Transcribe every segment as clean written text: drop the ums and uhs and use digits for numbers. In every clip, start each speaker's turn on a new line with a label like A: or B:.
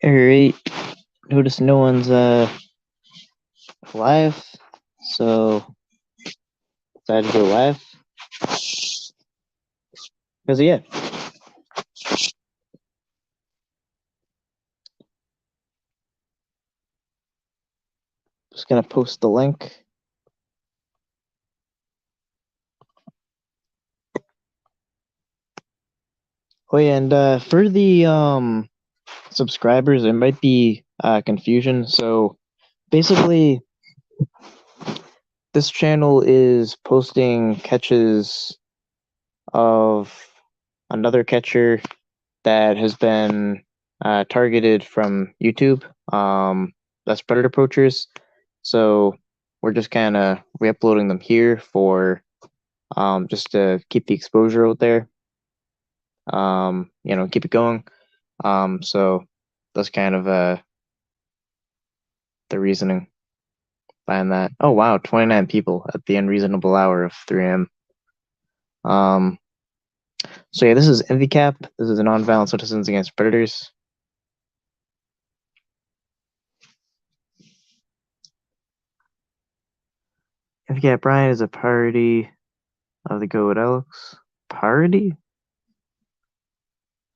A: Alright, notice no one's live, so decided to go live. Because yeah. Just gonna post the link. Oh yeah, and for the subscribers, there might be confusion. So basically, this channel is posting catches of another catcher that has been targeted from YouTube. That's predator poachers. So we're just kind of re-uploading them here for just to keep the exposure out there. Keep it going. So that's kind of the reasoning behind that. Oh wow, 29 people at the unreasonable hour of 3 a.m. So yeah, this is NVCAP. This is a Nonviolent Citizens Against Predators. NVCAP Brian is a parody of the Go with Alex. Parody?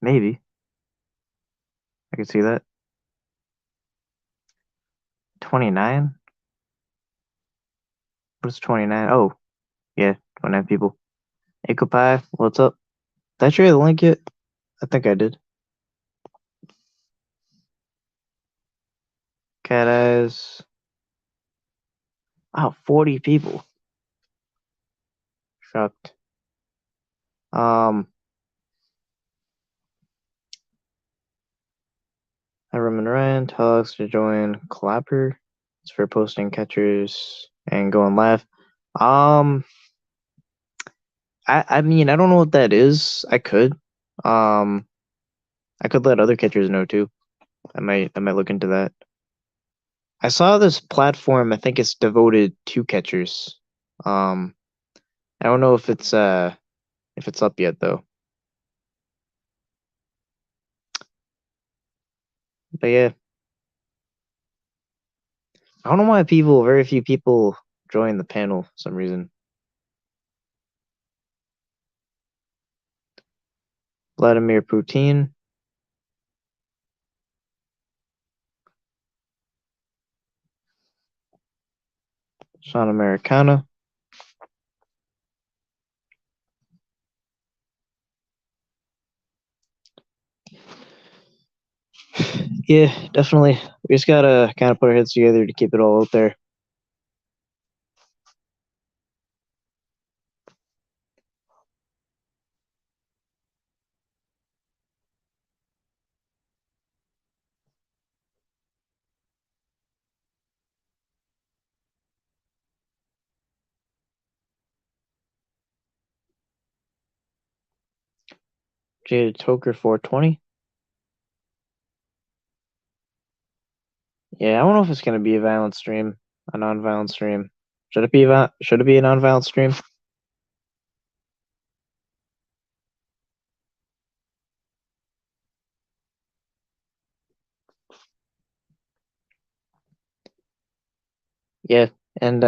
A: Maybe. I could see that. 29? What's 29? Oh, yeah, 29 people. Ecopi, what's up? Did I share the link yet? I think I did. Cat eyes. Wow, 40 people. Shocked. Roman Ryan, tell Alex to join Clapper. It's for posting catchers and going live. I mean, I don't know what that is. I could. I could let other catchers know too. I might look into that. I saw this platform, I think it's devoted to catchers. I don't know if it's up yet though. But yeah. I don't know why very few people join the panel for some reason. Vladimir Putin. Sean Americana. Yeah, definitely. We just gotta kind of put our heads together to keep it all out there. Jaded Toker 420. Yeah, I don't know if it's gonna be a violent stream, a non-violent stream. Should it be a non-violent stream? Yeah, and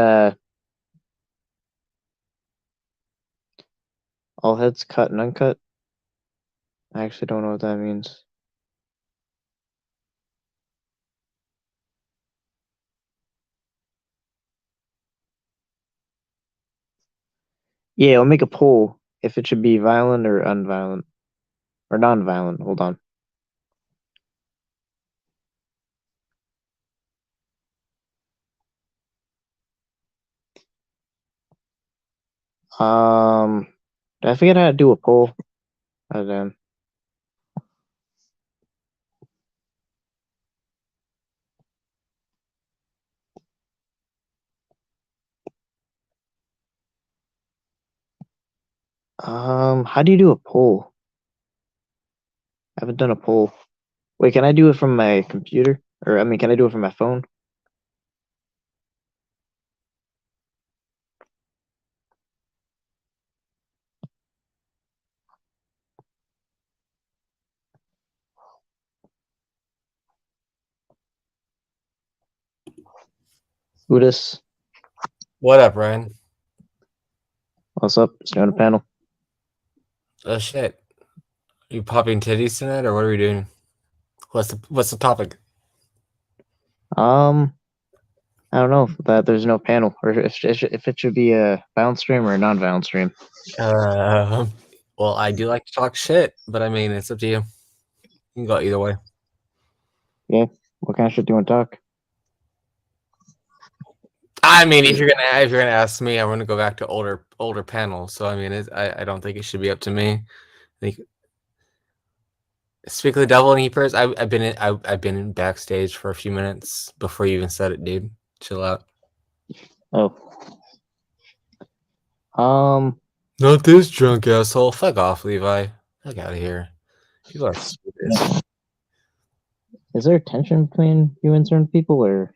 A: all heads cut and uncut. I actually don't know what that means. Yeah, I'll make a poll if it should be violent or unviolent or non-violent. Hold on. Did I forget how to do a poll? Oh, damn. How do you do a poll? I haven't done a poll. Wait, can I do it from my computer? Or, I mean, can I do it from my phone? Udis,
B: What up, Ryan?
A: what's up? Just doing a panel.
B: Oh shit. You popping titties tonight, or what are we doing? What's the topic?
A: I don't know that there's no panel, or if it should be a violent stream or a non-violent stream.
B: Well, I do like to talk shit, but I mean, it's up to you. You can go either way.
A: Yeah. What kind of shit do you want to talk?
B: I mean, if you're gonna ask me, I'm gonna go back to older panels. So I mean, I don't think it should be up to me. I think speak of the devil and Heapers. I've been in backstage for a few minutes before you even said it, dude. Chill out.
A: Oh.
B: Not this drunk asshole. Fuck off, Levi. Fuck out of here. People are stupid.
A: Is there tension between you and certain people, or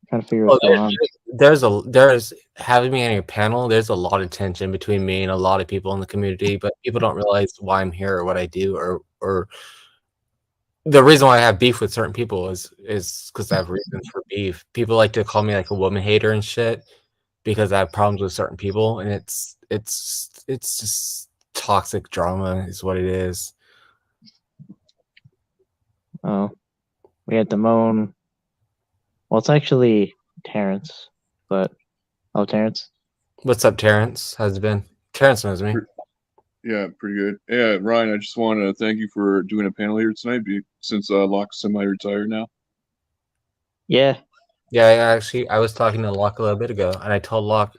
A: trying to figure what's going on?
B: There's having me on your panel. There's a lot of tension between me and a lot of people in the community, but people don't realize why I'm here or what I do, or the reason why I have beef with certain people is because I have reasons for beef. People like to call me like a woman hater and shit because I have problems with certain people, and it's just toxic drama is what it is.
A: Oh, we had Damone. Well, it's actually Terrence, but Terrence.
B: What's up, Terrence? How's it been? Terrence knows me.
C: Yeah, pretty good. Yeah, Ryan, I just want to thank you for doing a panel here tonight, since Locke's semi-retired now.
A: Yeah.
B: Yeah, I was talking to Locke a little bit ago, and I told Locke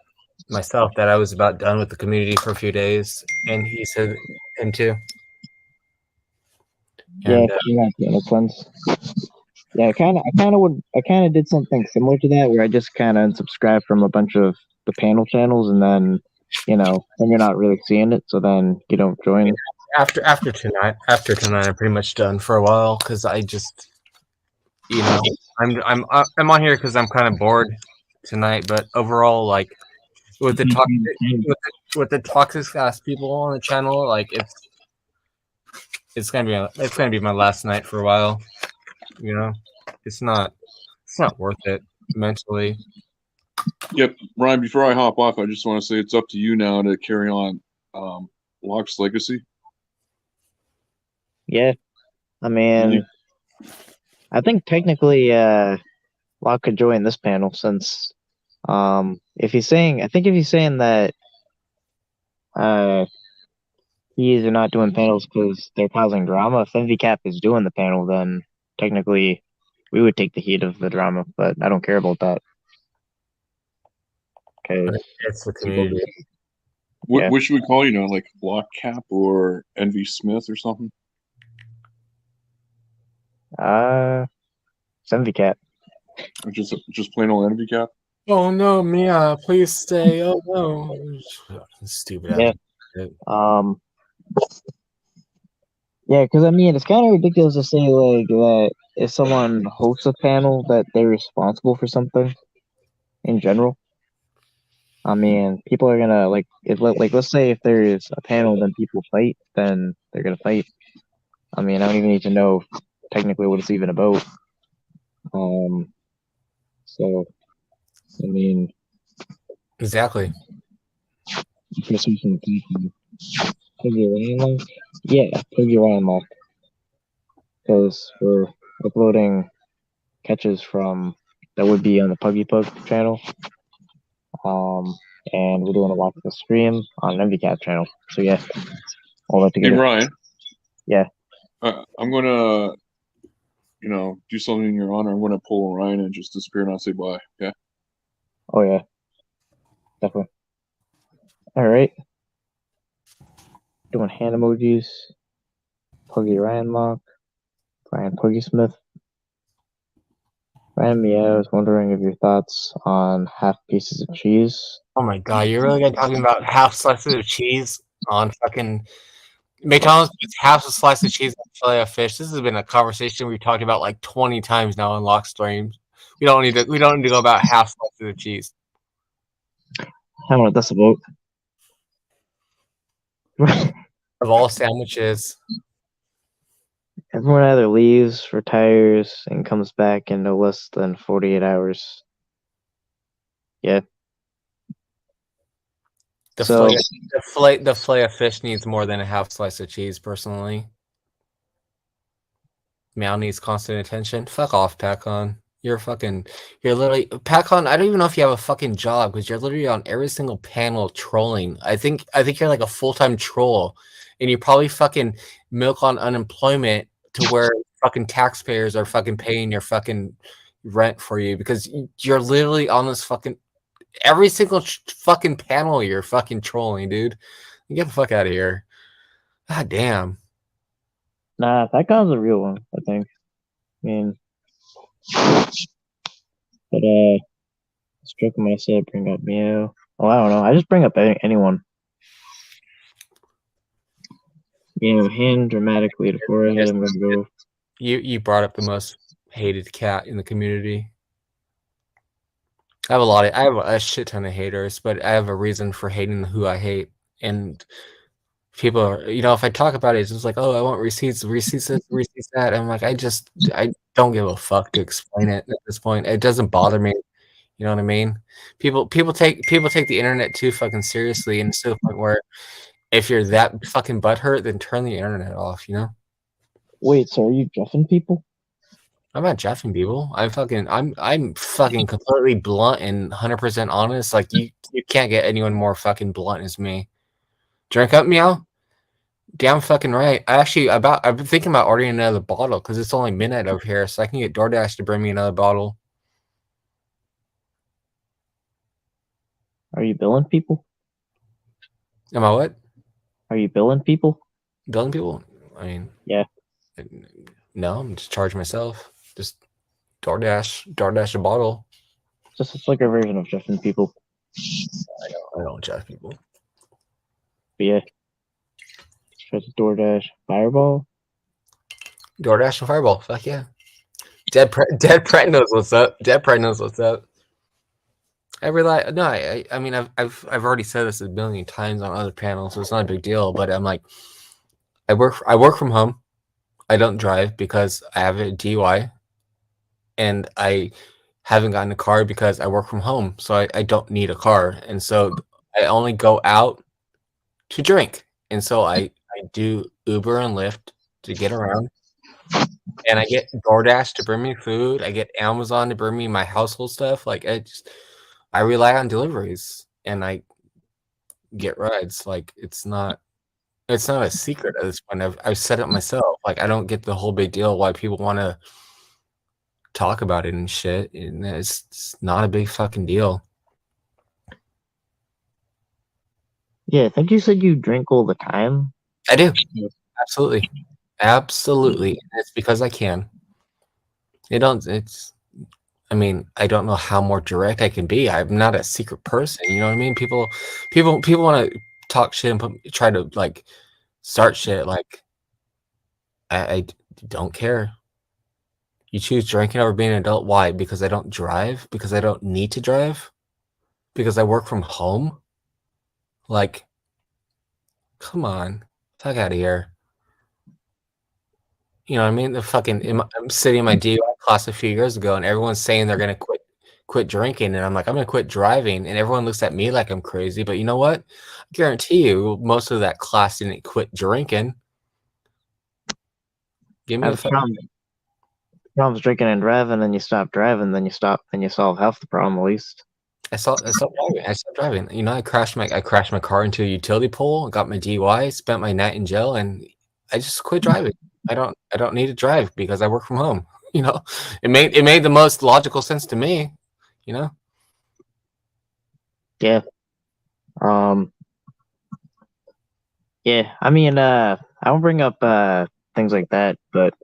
B: myself that I was about done with the community for a few days, and he said him too.
A: And, yeah, yeah, I kind of did something similar to that, where I just kind of unsubscribed from a bunch of the panel channels, and then, then you're not really seeing it, so then you don't join.
B: After tonight, I'm pretty much done for a while because I just, I'm on here because I'm kind of bored tonight, but overall, like with the toxic ass people on the channel, like it's gonna be my last night for a while. It's not worth it mentally.
C: Yep, Ryan, before I hop off, I just want to say it's up to you now to carry on Locke's legacy.
A: Yeah, I mean, I think technically Locke could join this panel, since if he's saying that he's not doing panels because they're causing drama, if NVCAP is doing the panel, then technically we would take the heat of the drama, but I don't care about that.
B: It's the community.
C: What should we call you now? Like Block Cap or NV Smith or something?
A: It's NVCAP.
C: Just plain old NVCAP?
B: Oh no, Mia, please stay. Oh no. Stupid.
A: Yeah. Yeah, because I mean, it's kind of ridiculous to say like that if someone hosts a panel that they're responsible for something in general. I mean, people are gonna like let's say if there's a panel, then people fight, then they're gonna fight. I mean, I don't even need to know technically what it's even about. So, I mean,
B: exactly.
A: Yeah, Puggy Ryan Lock. Because we're uploading catches from that would be on the Puggy Pug channel. And we're doing a walk the stream on an NVCAP channel. So yeah, all that together.
C: Hey Ryan.
A: Yeah.
C: I'm gonna, do something in your honor. I'm gonna pull Ryan and just disappear and not say bye. Yeah.
A: Oh yeah. Definitely. All right. Doing hand emojis. Puggy Ryan Lock. Brian Puggy Smith. Ryan Mia, I was wondering of your thoughts on half pieces of cheese.
B: Oh my god, you're really gonna talking about half slices of cheese on fucking McDonald's puts half a slice of cheese on fillet of fish. This has been a conversation we've talked about like 20 times now in lock streams. We don't need to go about half slices of cheese.
A: I don't know what that's about.
B: Of all sandwiches.
A: Everyone either leaves, retires, and comes back in no less than 48 hours. Yeah.
B: The
A: So-
B: fillet of fish needs more than a half slice of cheese, personally. Meow needs constant attention. Fuck off, Pacon. You're literally Pacon. I don't even know if you have a fucking job because you're literally on every single panel trolling. I think you're like a full-time troll, and you probably fucking milk on unemployment to where fucking taxpayers are fucking paying your fucking rent for you because you're literally on this fucking every single fucking panel. You're fucking trolling, dude. Get the fuck out of here. God damn.
A: Nah, that guy's a real one, I think. I mean, but stroke my said bring up Meow. Oh, I don't know. I just bring up anyone. Hand dramatically to forehead. I'm gonna go.
B: You brought up the most hated cat in the community. I have a shit ton of haters, but I have a reason for hating who I hate. And people are, if I talk about it, it's just like, oh, I want receipts this, receipts that. I'm like, I don't give a fuck to explain it at this point. It doesn't bother me. You know what I mean? People take the internet too fucking seriously, and it's to the point where if you're that fucking butthurt, then turn the internet off.
A: Wait, so are you jeffing people?
B: I'm not jeffing people. I'm fucking completely blunt and 100% honest. Like you can't get anyone more fucking blunt as me. Drink up, Meow. Damn fucking right. I've been thinking about ordering another bottle because it's only midnight over here, so I can get DoorDash to bring me another bottle.
A: Are you billing people?
B: Am I what?
A: Are you billing people?
B: Billing people? I mean,
A: yeah.
B: No, I'm just charging myself. Just DoorDash a bottle.
A: Just a slicker version of jeffing people.
B: I don't jeff people.
A: But yeah. Just DoorDash Fireball.
B: DoorDash and Fireball. Fuck yeah. Dead Pret knows what's up. Dead Pret knows what's up. I mean, I've already said this a million times on other panels, so it's not a big deal. But I'm like, I work from home. I don't drive because I have a DUI, and I haven't gotten a car because I work from home, so I don't need a car, and so I only go out to drink, and so I do Uber and Lyft to get around. And I get DoorDash to bring me food. I get Amazon to bring me my household stuff. Like I rely on deliveries and I get rides. Like it's not a secret at this point. I've said it myself. Like I don't get the whole big deal why people want to talk about it and shit. And it's not a big fucking deal.
A: Yeah, I think you said you drink all the time.
B: I do. Absolutely. It's because I can. I mean, I don't know how more direct I can be. I'm not a secret person. You know what I mean? People want to talk shit and try to like start shit. Like, I don't care. You choose drinking over being an adult. Why? Because I don't drive? Because I don't need to drive? Because I work from home? Like, come on. Fuck out of here. You know what I mean? I'm sitting in my DUI class a few years ago, and everyone's saying they're gonna quit drinking, and I'm like, I'm gonna quit driving, and everyone looks at me like I'm crazy. But you know what? I guarantee you, most of that class didn't quit drinking. Give me the
A: problem's drinking and driving, and you stop driving, then you solve half the problem at least.
B: I stopped driving. You know, I crashed my car into a utility pole, got my DUI, spent my night in jail, and I just quit driving. I don't need to drive because I work from home. You know, it made the most logical sense to me. You know.
A: Yeah. Yeah. I mean, I won't bring up things like that, but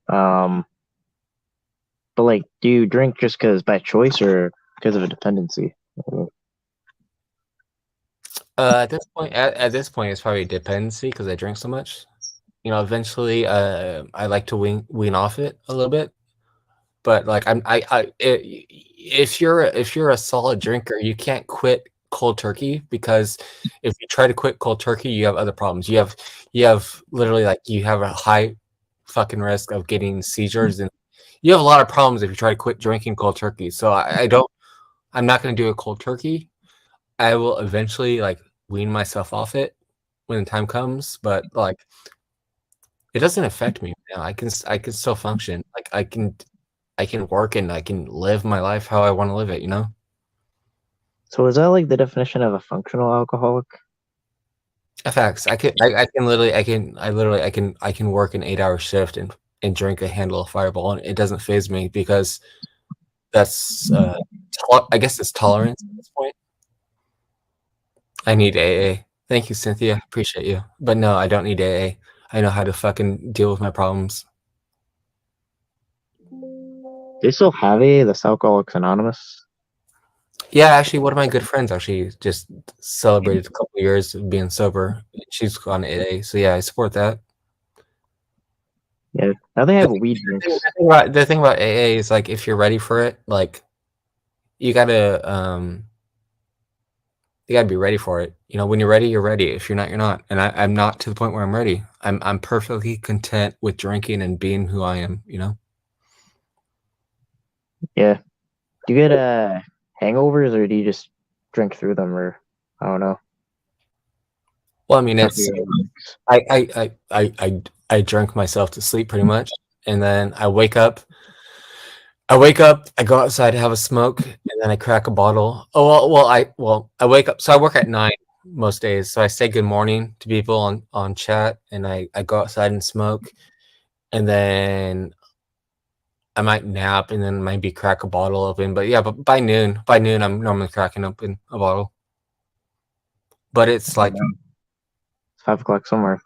A: like, do you drink just because by choice or because of a dependency?
B: At this point, it's probably a dependency because I drink so much. You know, eventually, I like to wean off it a little bit. But like if you're a solid drinker, you can't quit cold turkey because if you try to quit cold turkey, you have other problems. You have literally like you have a high fucking risk of getting seizures, and you have a lot of problems if you try to quit drinking cold turkey. So I I'm not going to do a cold turkey. I will eventually like wean myself off it when the time comes, but like it doesn't affect me now. I can still function. Like I can work and I can live my life how I want to live it, you know?
A: So is that like the definition of a functional alcoholic?
B: Facts. I can literally I can work an 8-hour shift and drink a handle of Fireball and it doesn't phase me because that's I guess it's tolerance at this point. I need AA. Thank you, Cynthia. Appreciate you. But no, I don't need AA. I know how to fucking deal with my problems.
A: They still have this Alcoholics Anonymous.
B: Yeah, actually, one of my good friends actually just celebrated a couple of years of being sober. She's on AA, so yeah, I support that.
A: Yeah, now they have weed drinks.
B: The thing about AA is like if you're ready for it, like you gotta be ready for it. You know, when you're ready, you're ready. If you're not, you're not. And I'm not to the point where I'm ready. I'm perfectly content with drinking and being who I am. You know.
A: Yeah. Do you get hangovers or do you just drink through them, or I don't know?
B: Well, I mean, it's I drank myself to sleep pretty much, and then I wake up. I go outside to have a smoke, and then I crack a bottle. Oh I wake up. So I work at 9 most days. So I say good morning to people on chat, and I go outside and smoke, and then I might nap, and then maybe crack a bottle open. But yeah, but by noon, I'm normally cracking open a bottle. But it's like
A: It's 5 o'clock somewhere.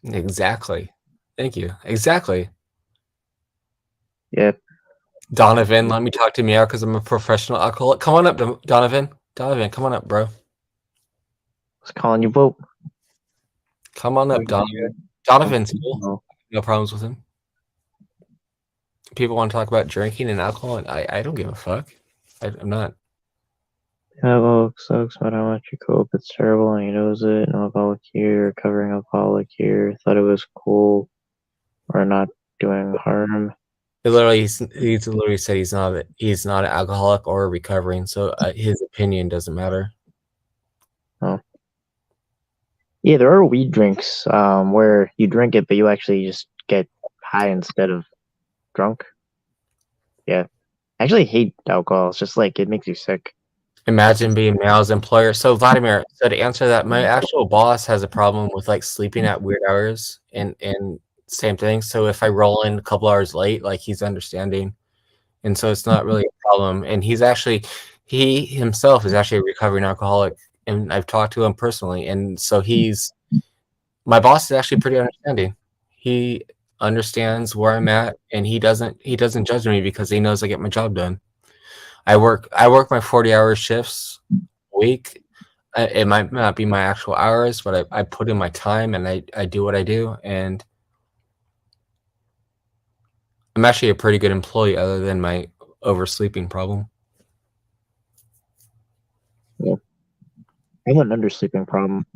B: Exactly. Thank you. Exactly.
A: Yeah.
B: Donovan, let me talk to me out because I'm a professional alcoholic. Come on up, Donovan. Donovan, come on up, bro.
A: I was calling you vote.
B: Come on up, Donovan. Donovan's cool. No problems with him. People want to talk about drinking and alcohol, and I don't give a fuck. I'm not.
A: Alcoholic sucks, but how much you cope, it's terrible, and he knows it. An alcoholic here, recovering alcoholic here. Thought it was cool, or not doing harm.
B: He's literally said he's not an alcoholic or recovering, so his opinion doesn't matter.
A: Oh. Yeah, there are weed drinks where you drink it, but you actually just get high instead of drunk. Yeah. I actually hate alcohol. It's just like it makes you sick.
B: Imagine being Mao's employer. So Vladimir, so to answer that, my actual boss has a problem with like sleeping at weird hours and same thing. So if I roll in a couple hours late, like he's understanding. And so it's not really a problem. And he himself is actually a recovering alcoholic. And I've talked to him personally. And so my boss is actually pretty understanding. He understands where I'm at and he doesn't judge me because he knows I get my job done. I work my 40-hour shifts a week. It might not be my actual hours, but I put in my time and I do what I do. And I'm actually a pretty good employee other than my oversleeping problem.
A: Yeah. I have an undersleeping problem.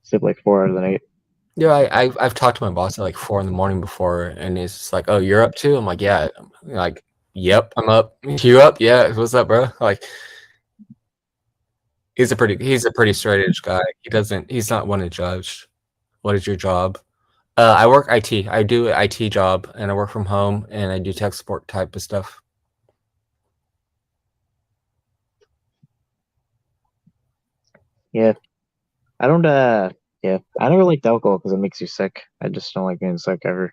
A: Sleep like 4 hours a night.
B: Yeah, I've talked to my boss at like 4 in the morning before, and it's just like, "Oh, you're up too?" I'm like, "Yeah." I'm like, "Yep, I'm up." You up? Yeah. What's up, bro? Like, he's a pretty straight edge guy. He's not one to judge. What is your job? I work IT. I do an IT job, and I work from home, and I do tech support type of stuff.
A: Yeah. I don't yeah. I never liked alcohol because it makes you sick. I just don't like being sick ever.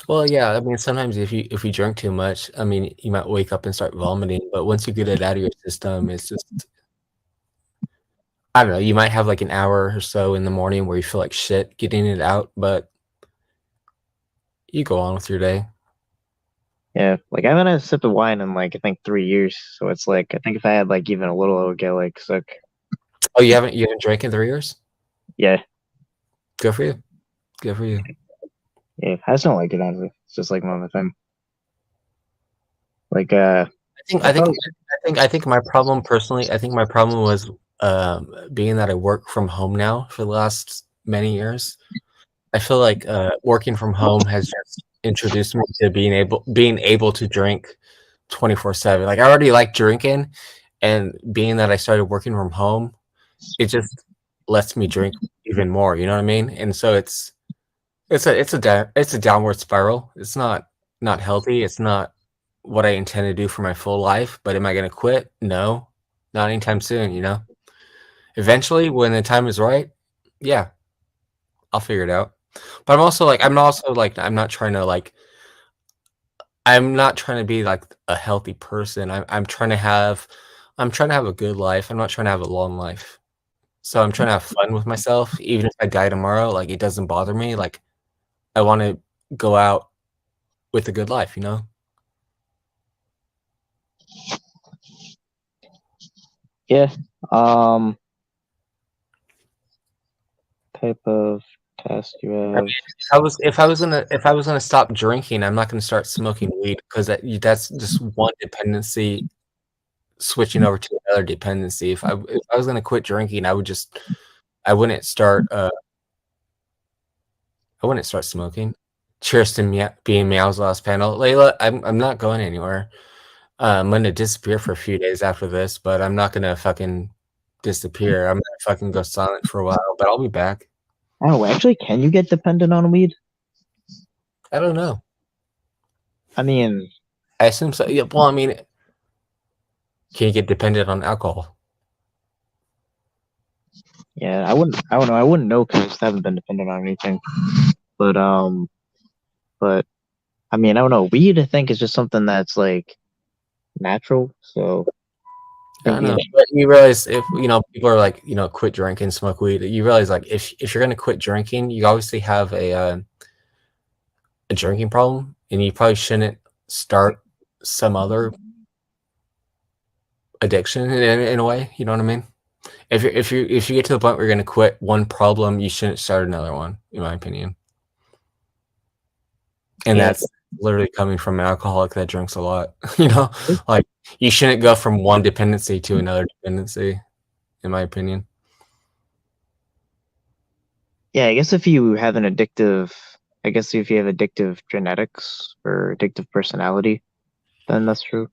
B: Well, yeah. I mean, sometimes if you drink too much, I mean, you might wake up and start vomiting. But once you get it out of your system, it's just, I don't know. You might have like an hour or so in the morning where you feel like shit getting it out, but you go on with your day.
A: Yeah, like I haven't had a sip of wine in like I think 3 years. So it's like I think if I had like even a little, I would get like sick.
B: Oh, you haven't drank in 3 years?
A: Yeah,
B: Good for you. Good for you.
A: yeah. I just don't like it honestly. It's just like one of the thing. Like
B: I think my problem personally, I think my problem was being that I work from home now for the last many years. I feel like working from home has just introduced me to being able to drink 24/7. Like I already like drinking, and being that I started working from home, it just lets me drink even more. You know what I mean? And so it's a downward spiral. It's not healthy. It's not what I intend to do for my full life. But am I going to quit? No, not anytime soon. You know, eventually when the time is right, yeah, I'll figure it out. But I'm not trying to like. I'm not trying to be like a healthy person. I'm trying to have a good life. I'm not trying to have a long life. So I'm trying to have fun with myself. Even if I die tomorrow, like it doesn't bother me. Like I want to go out with a good life, you know?
A: Yeah. Type of test you
B: I
A: have.
B: mean, if I was gonna stop drinking, I'm not gonna start smoking weed because that's just one dependency switching over to another dependency. If I was gonna quit drinking, I wouldn't start I wouldn't start smoking. Cheers to me being Meow's last panel. Layla, I'm not going anywhere. I'm gonna disappear for a few days after this, but I'm not gonna fucking disappear. I'm gonna fucking go silent for a while, but I'll be back.
A: Oh, actually, can you get dependent on weed?
B: I don't know.
A: I mean,
B: I assume so. Yeah, well, I mean, can you get dependent on alcohol?
A: yeah, I wouldn't. I don't know. I wouldn't know because I just haven't been dependent on anything. But but I mean, I don't know. Weed, I think, is just something that's like natural. So I
B: I
A: think
B: don't know. But you realize if people are like quit drinking, smoke weed. You realize like if you're gonna quit drinking, you obviously have a drinking problem, and you probably shouldn't start some other addiction in a way. You know what I mean? If you get to the point where you're gonna quit one problem, you shouldn't start another one, in my opinion. And
A: yeah,
B: that's literally coming from an alcoholic that drinks a lot. You know, like you shouldn't go from one dependency to another dependency, in my opinion.
A: yeah. I guess if you have I guess if you have addictive genetics or addictive personality, then that's true.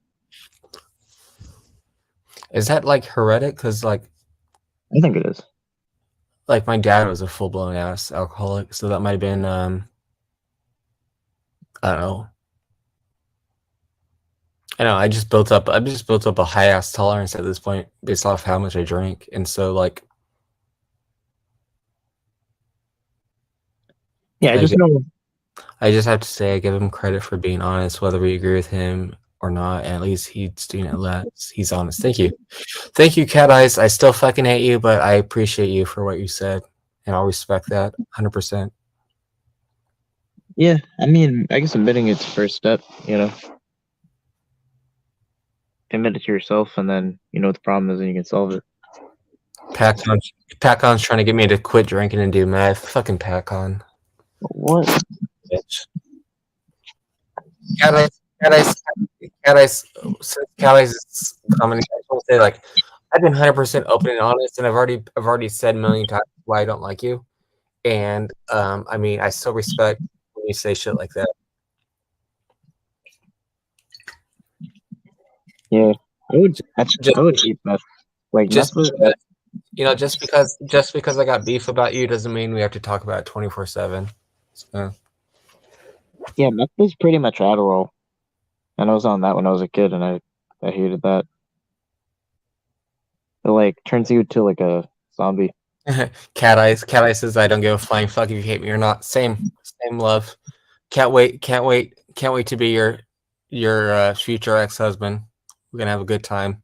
B: Is that like heretic? Because
A: I think it is.
B: like my dad was a full blown ass alcoholic, so that might have been I don't know. I know I just built up a high ass tolerance at this point based off how much I drink, and so like
A: Yeah, I just know.
B: I just have to say I give him credit for being honest, whether we agree with him or not. And at least he's doing it less. He's honest. Thank you, Cat Eyes. I still fucking hate you, but I appreciate you for what you said, and I'll respect that 100%.
A: Yeah, I mean, I guess admitting it's the first step. Admit it to yourself, and then you know what the problem is, and you can solve it.
B: Pacon's trying to get me to quit drinking and do meth. Fucking Pacon.
A: What?
B: Bitch. Cat Eyes, since Cat Eyes is commenting, I just want to say, like, I've been 100% open and honest, and I've already said a million times why I don't like you. And I mean, I still respect when you say shit like that.
A: Yeah, I would.
B: Just,
A: I would eat meth. Like
B: just
A: meth was.
B: just because I got beef about you doesn't mean we have to talk about it 24/7. So.
A: Yeah, meth was pretty much Adderall, and I was on that when I was a kid, and I hated that. It like turns you to like a zombie.
B: Cat Eyes says I don't give a flying fuck if you hate me or not. Same love. Can't wait to be your future ex-husband. We're gonna have a good time.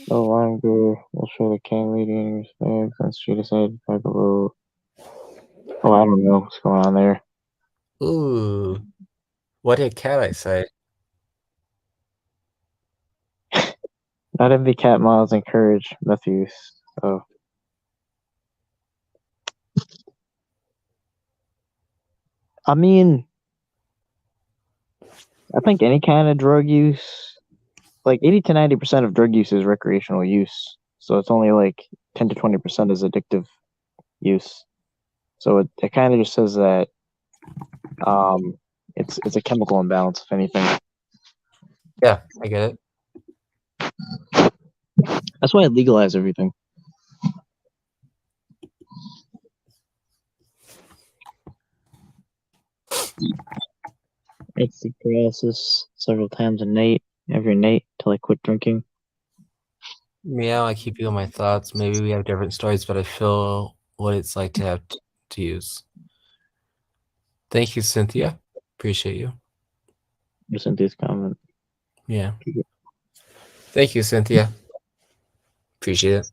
A: No longer will show the can leading respect since she decided to below. Oh, I don't know what's going on there.
B: Ooh, what did Cat Eyes say?
A: Not NVCAP models encourage meth use. So I mean, I think any kind of drug use, like 80 to 90% of drug use is recreational use. So it's only like 10 to 20% is addictive use. So it kind of just says that It's a chemical imbalance, if anything.
B: Yeah, I get it.
A: That's why I legalize everything. I sleep paralysis several times a night, every night, till I quit drinking.
B: Meow, I keep you in my thoughts. Maybe we have different stories, but I feel what it's like to have to use. Thank you, Cynthia. Appreciate you.
A: Cynthia's comment.
B: Yeah. Thank you, Cynthia. Appreciate it.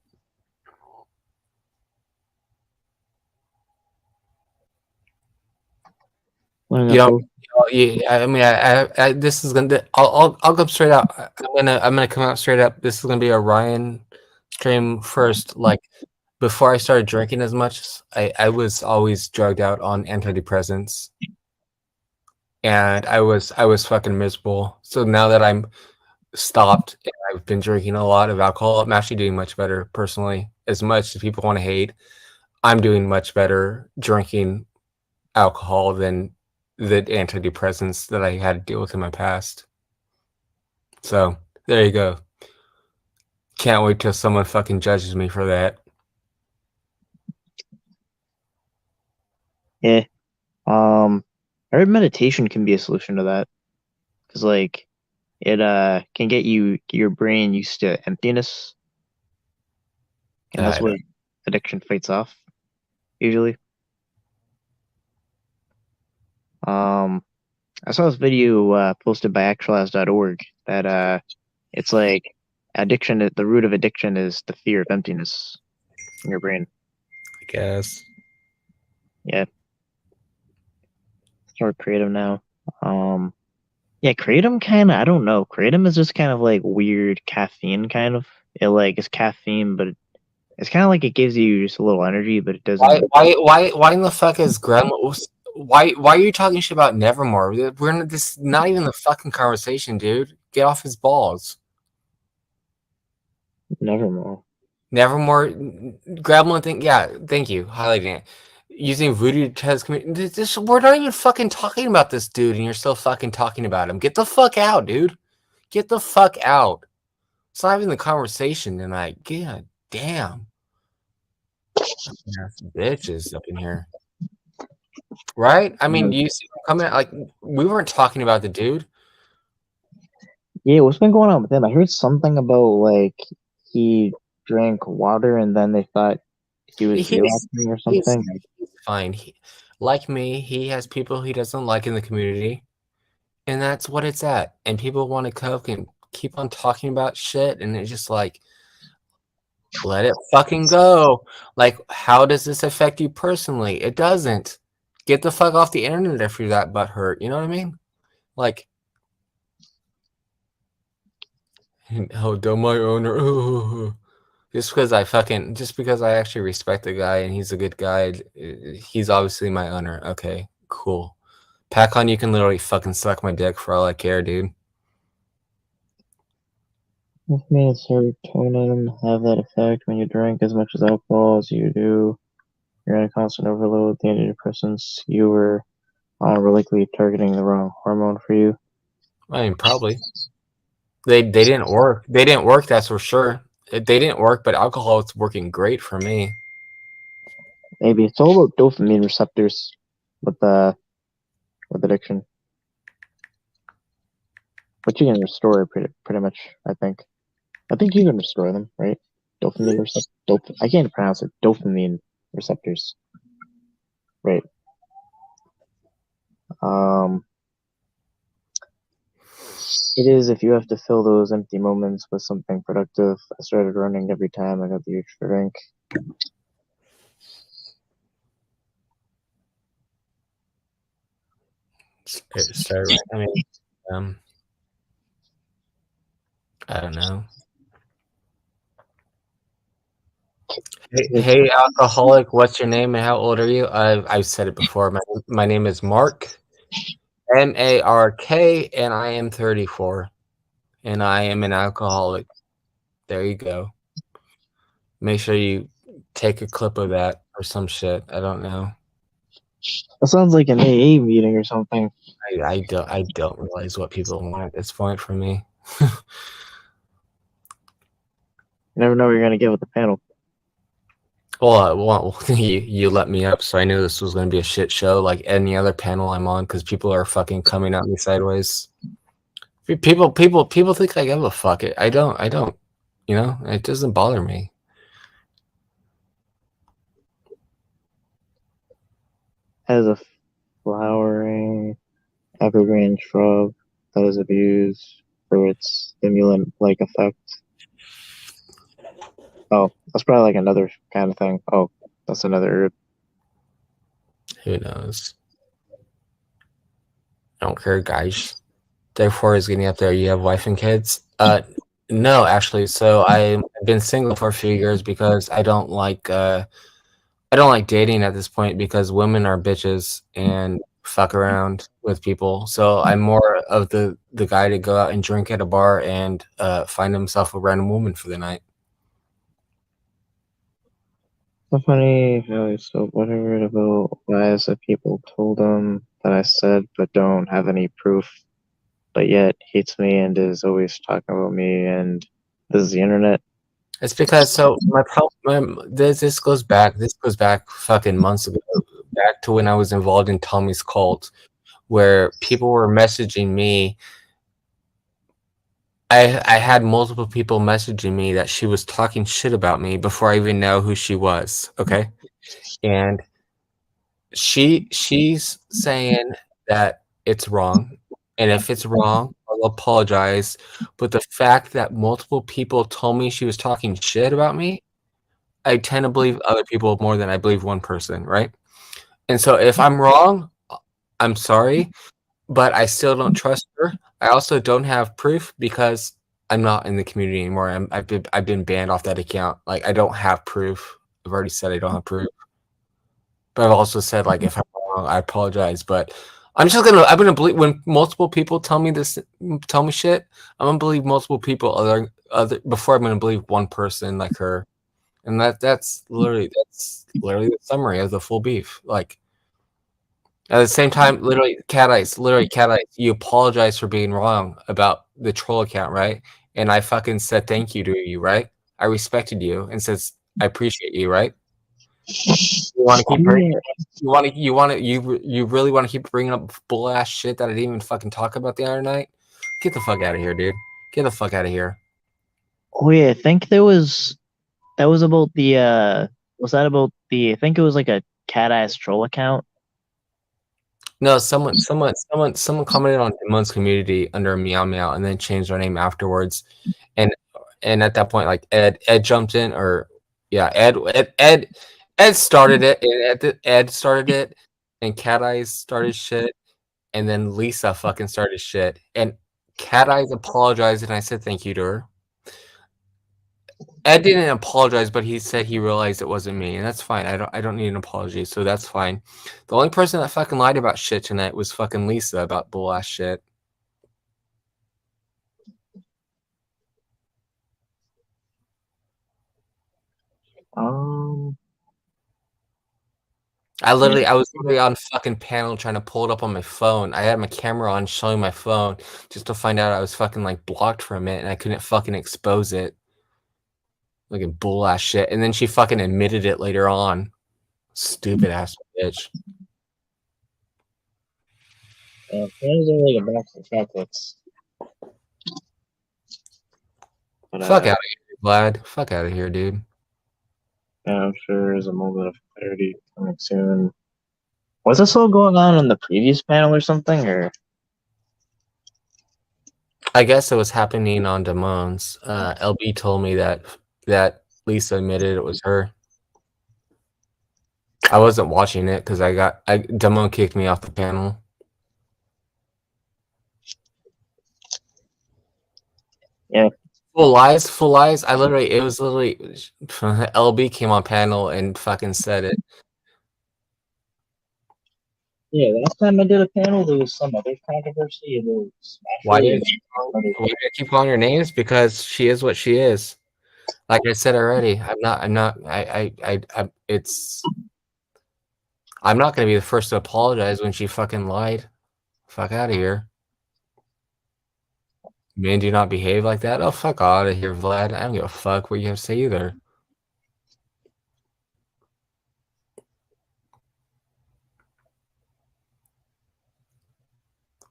B: You know, I mean, I this is gonna. I'll come straight out. I'm gonna come out straight up. This is gonna be a Ryan stream first. Like before I started drinking as much, I was always drugged out on antidepressants, and I was fucking miserable. So now that I'm stopped and I've been drinking a lot of alcohol, I'm actually doing much better personally. As much as people want to hate, I'm doing much better drinking alcohol than the antidepressants that I had to deal with in my past. So there you go. Can't wait till someone fucking judges me for that.
A: Yeah. I heard meditation can be a solution to that. Cause like it can get your brain used to emptiness. And that's what addiction fights off, usually. I saw this video posted by actualize.org that it's like addiction, the root of addiction is the fear of emptiness in your brain.
B: I guess.
A: Yeah. Sort of creative now. Yeah, kratom kind of, I don't know. Kratom is just kind of like weird caffeine kind of. It like is caffeine, but it's kind of like it gives you just a little energy, but it doesn't.
B: Why in the fuck is grandma? Why are you talking shit about Nevermore? We're not, this not even the fucking conversation, dude. Get off his balls.
A: Nevermore.
B: Grab thing. Yeah, thank you. Highlighting it. Using voodoo to test this. We're not even fucking talking about this dude, and you're still fucking talking about him. Get the fuck out, dude. Get the fuck out. It's not even the conversation tonight. God damn. Bitches up in here. Right? I mean, you see coming like we weren't talking about the dude.
A: Yeah, what's been going on with him? I heard something about like he drank water and then they thought he was relapsing or something.
B: He's fine. Like me, he has people he doesn't like in the community, and that's what it's at. And people want to coke and keep on talking about shit, and it's just like, let it fucking go. Like, how does this affect you personally? It doesn't. Get the fuck off the internet if you're that butthurt. You know what I mean? Like, oh, don't my owner. Just because I actually respect the guy and he's a good guy, he's obviously my owner. Okay, cool. Pac-On, you can literally fucking suck my dick for all I care, dude.
A: With me, serotonin have that effect when you drink as much as alcohol as you do. You're in a constant overload with the antidepressants. You were likely targeting the wrong hormone for you.
B: I mean, probably. They didn't work. They didn't work, that's for sure. They didn't work, but alcohol is working great for me.
A: Maybe it's all about dopamine receptors with addiction. But you can restore it pretty much, I think. I think you can restore them, right? Dopamine receptors. I can't pronounce it. Dopamine receptors. Right. It is if you have to fill those empty moments with something productive. I started running every time I got the urge to drink.
B: I mean, I don't know. Hey, alcoholic, what's your name and how old are you? I've said it before. My name is Mark, Mark, and I am 34, and I am an alcoholic. There you go. Make sure you take a clip of that or some shit. I don't know.
A: That sounds like an AA meeting or something.
B: I don't realize what people want at this point from me.
A: You never know what you're gonna get with the panel.
B: Well, you let me up, so I knew this was going to be a shit show like any other panel I'm on, because people are fucking coming at me sideways. People think I give a fuck. I don't. You know, it doesn't bother me.
A: As a flowering evergreen shrub that is abused for its stimulant-like effect. Oh, that's probably like another kind of thing. Oh, that's another herb.
B: Who knows? I don't care, guys. Therefore, is getting up there. You have wife and kids? No, actually. So I've been single for a few years because I don't like dating at this point because women are bitches and fuck around with people. So I'm more of the guy to go out and drink at a bar and find himself a random woman for the night.
A: So funny. So what I read about lies that people told him that I said, but don't have any proof, but yet hates me and is always talking about me. And this is the internet.
B: It's because so my problem. This goes back. This goes back fucking months ago. Back to when I was involved in Tommy's cult, where people were messaging me. I had multiple people messaging me that she was talking shit about me before I even know who she was. Okay, and she's saying that it's wrong, and if it's wrong, I'll apologize. But the fact that multiple people told me she was talking shit about me, I tend to believe other people more than I believe one person, right? And so if I'm wrong, I'm sorry, but I still don't trust her. I also don't have proof because I'm not in the community anymore. I've been banned off that account. Like I don't have proof. I've already said I don't have proof. But I've also said like if I'm wrong, I apologize. But I'm gonna believe when multiple people tell me shit. I'm gonna believe multiple people other before I'm gonna believe one person like her. And that's literally the summary of the full beef. Like at the same time, literally cat eyes. You apologize for being wrong about the troll account, right? And I fucking said thank you to you, right? I respected you and says I appreciate you, right? You want to keep bringing, you really want to keep bringing up bull ass shit that I didn't even fucking talk about the other night? Get the fuck out of here, dude. Get the fuck out of here.
A: Oh yeah, I think that was about the was that about the I think it was like a cat ass troll account.
B: No, someone commented on Demon's community under Meow Meow and then changed their name afterwards. And at that point, like Ed jumped in, or yeah, Ed started it, and Ed started it, and Cat Eyes started shit, and then Lisa fucking started shit, and Cat Eyes apologized, and I said thank you to her. Ed didn't apologize, but he said he realized it wasn't me, and that's fine. I don't need an apology, so that's fine. The only person that fucking lied about shit tonight was fucking Lisa about bull ass shit. I was literally on fucking panel trying to pull it up on my phone. I had my camera on showing my phone just to find out I was fucking like blocked for a minute and I couldn't fucking expose it. Like a bull ass shit. And then she fucking admitted it later on. Stupid ass bitch.
A: Yeah, panels are like a box of chocolates. But,
B: Fuck out of here, Vlad. Fuck out of here, dude.
A: Yeah, I'm sure there's a moment of clarity coming soon. Was this all going on in the previous panel or something, or?
B: I guess it was happening on Damon's. LB told me that Lisa admitted it was her. I wasn't watching it because Damon kicked me off the panel.
A: Yeah.
B: Full lies. It was literally LB came on panel and fucking said it.
A: Yeah, last time I did a panel, there was some other controversy. And there was
B: Why do you keep calling her names? Because she is what she is. Like I said already, it's. I'm not going to be the first to apologize when she fucking lied. Fuck out of here. Men do not behave like that. Oh, fuck out of here, Vlad. I don't give a fuck what you have to say either.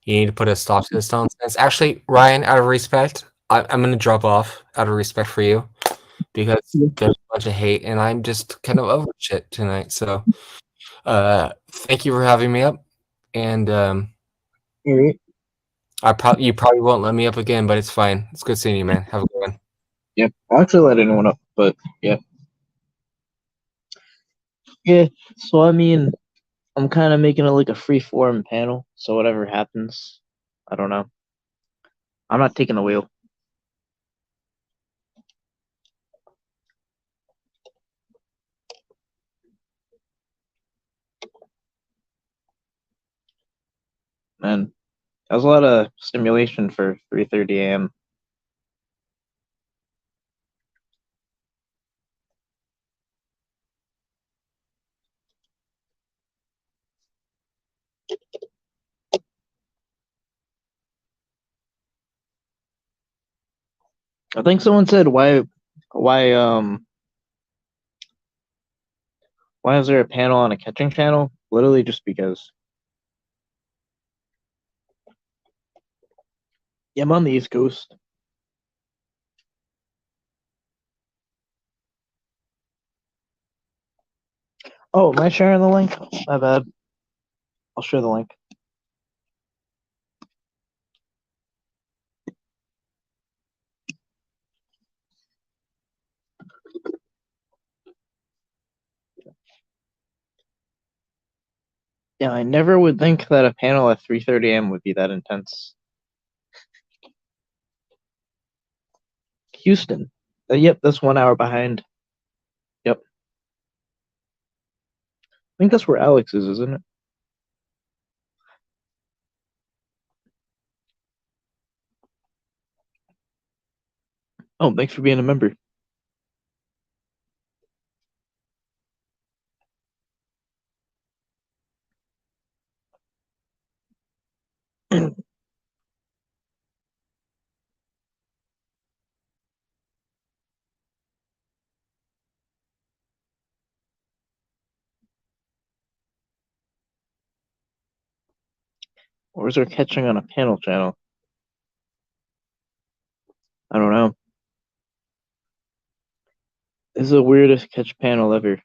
B: You need to put a stop to this nonsense. Actually, Ryan, out of respect, I'm going to drop off out of respect for you because there's a bunch of hate and I'm just kind of over shit tonight. So, thank you for having me up. And you probably won't let me up again, but it's fine. It's good seeing you, man. Have a good one.
A: Yeah, I'll actually let anyone up, but yeah. Yeah, so I mean, I'm kind of making it like a free form panel, so whatever happens, I don't know. I'm not taking the wheel. Man, that was a lot of stimulation for 3:30 a.m. I think someone said why why is there a panel on a catching channel? Literally just because. Yeah, I'm on the East Coast. Oh, am I sharing the link? My bad. I'll share the link. Yeah, I never would think that a panel at 3:30 a.m. would be that intense. Houston. Yep, that's 1 hour behind. Yep. I think that's where Alex is, isn't it? Oh, thanks for being a member. Or is there catching on a panel channel? I don't know. This is the weirdest catch panel ever.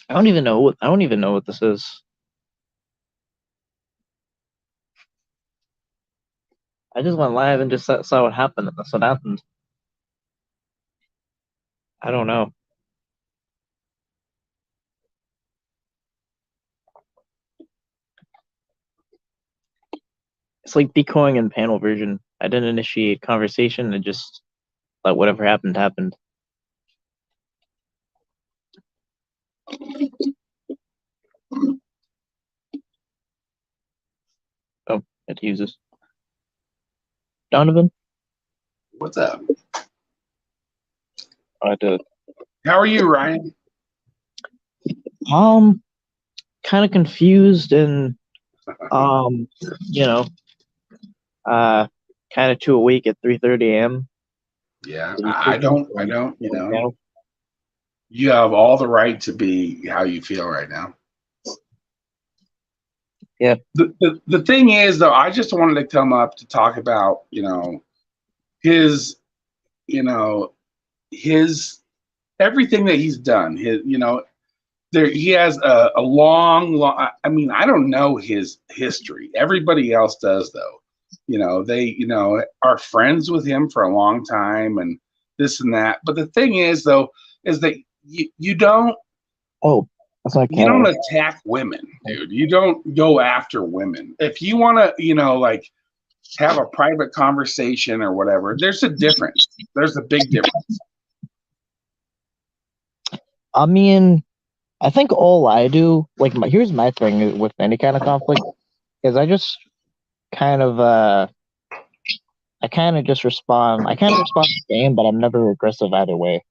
A: I don't even know what this is. I just went live and just saw what happened, and that's what happened. I don't know. It's like decoying in panel version. I didn't initiate conversation and just let whatever happened happened. Oh, it uses. Donovan?
D: What's up?
A: I did.
D: How are you, Ryan?
A: Kind of confused and you know, kind of too awake at 3:30 a.m.
D: Yeah, I don't, you know, you have all the right to be how you feel right now.
A: Yeah.
D: The thing is, though, I just wanted to come up to talk about, his, his everything that he's done. He has a long, I mean, I don't know his history. Everybody else does, though. They, are friends with him for a long time and this and that. But the thing is, though, is that you don't.
A: Oh, that's not.
D: You don't attack women, dude. You don't go after women. If you want to, like have a private conversation or whatever, there's a difference. There's a big difference.
A: I mean, I think all I do, like, here's my thing with any kind of conflict, is I just kind of, I kind of just respond. I kind of respond to the game, but I'm never aggressive either way.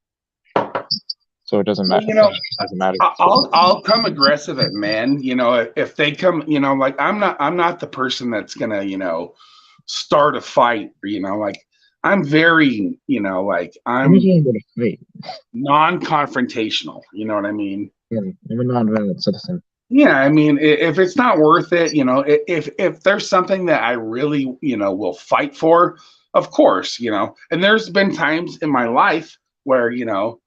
A: so it doesn't
D: Well,
A: matter.
D: you know,
A: It doesn't matter.
D: I'll come aggressive at men. You know, if they come, you know, like I'm not the person that's gonna, you know, start a fight. You know, like I'm very, you know, like
A: I'm
D: I'm
A: going to fight.
D: non-confrontational. You know what I mean?
A: I'm a nonviolent citizen.
D: Yeah, I mean, if it's not worth it, you know, if there's something that I really, you know, will fight for, of course, you know. And there's been times in my life where, you know,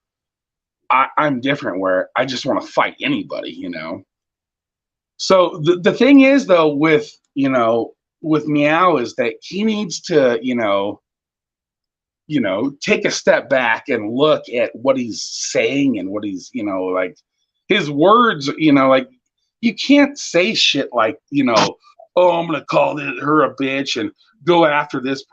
D: I'm different, where I just want to fight anybody, you know. So the thing is, though, with, you know, with Meow, is that he needs to, you know, take a step back and look at what he's saying and what he's, you know, like his words, you know, like you can't say shit like, you know, oh, I'm gonna call her a bitch and go after this.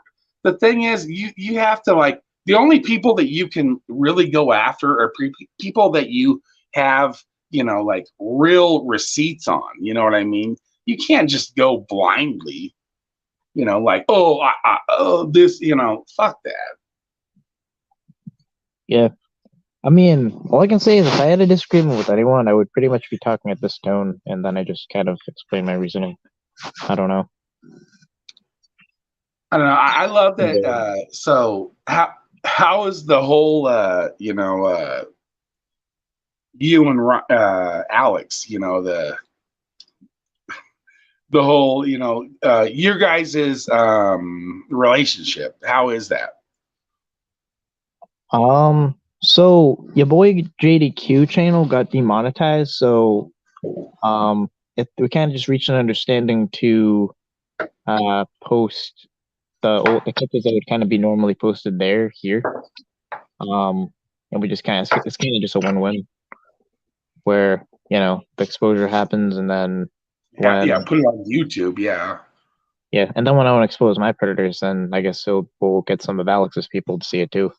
D: The thing is, you have to, like, the only people that you can really go after are people that you have, you know, like real receipts on. You know what I mean? You can't just go blindly, you know, like, oh, this, you know, fuck that.
A: Yeah. I mean, all I can say is if I had a disagreement with anyone, I would pretty much be talking at this tone, and then I just kind of explain my reasoning. I don't know.
D: I don't know. I love that.
A: Yeah.
D: So how is the whole, you know, you and Alex, you know, the whole, you know, your guys' relationship? How is that?
A: So your boy JDQ channel got demonetized, so we kind of just reached an understanding to post the clips that would kind of be normally posted here. And we just it's kind of just a win-win where, you know, the exposure happens, and then
D: Yeah, put it on YouTube.
A: Yeah, and then when I want to expose my predators, then I guess we'll get some of Alex's people to see it too.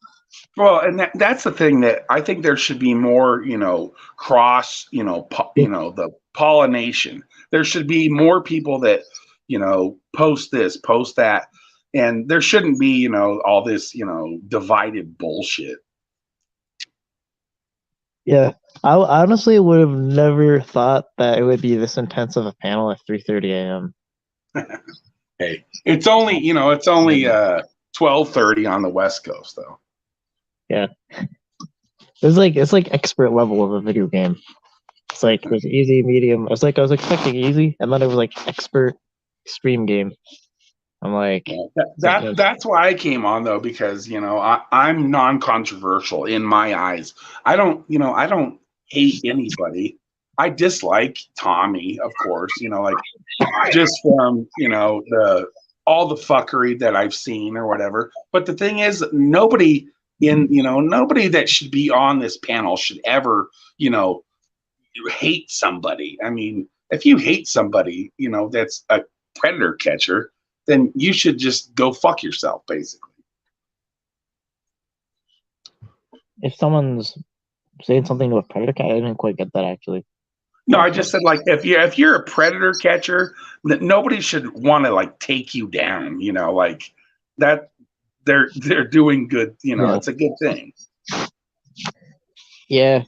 D: Well, and that's the thing, that I think there should be more, you know, cross, you know, you know, the pollination. There should be more people that, you know, post this, post that, and there shouldn't be, you know, all this, you know, divided bullshit.
A: Yeah, I honestly would have never thought that it would be this intense of a panel at 3:30 a.m.
D: Hey, it's only, you know, it's only 12:30 on the West Coast, though.
A: Yeah, it's like expert level of a video game. It's like there's easy, medium. I was expecting easy, and then it was like expert, extreme game. I'm like,
D: that's why I came on, though, because, you know, I'm non-controversial in my eyes. I don't, you know, I don't hate anybody. I dislike Tommy, of course, you know, like just from, you know, all the fuckery that I've seen or whatever. But the thing is, nobody that should be on this panel should ever, you know, hate somebody. I mean, if you hate somebody, you know, that's a predator catcher, then you should just go fuck yourself, basically.
A: if someone's saying something to a predator cat, I didn't quite get that actually.
D: No, I just said, like, if you're a predator catcher, nobody should want to, like, take you down. You know, like that. They're doing good. You know, It's a good thing.
A: Yeah.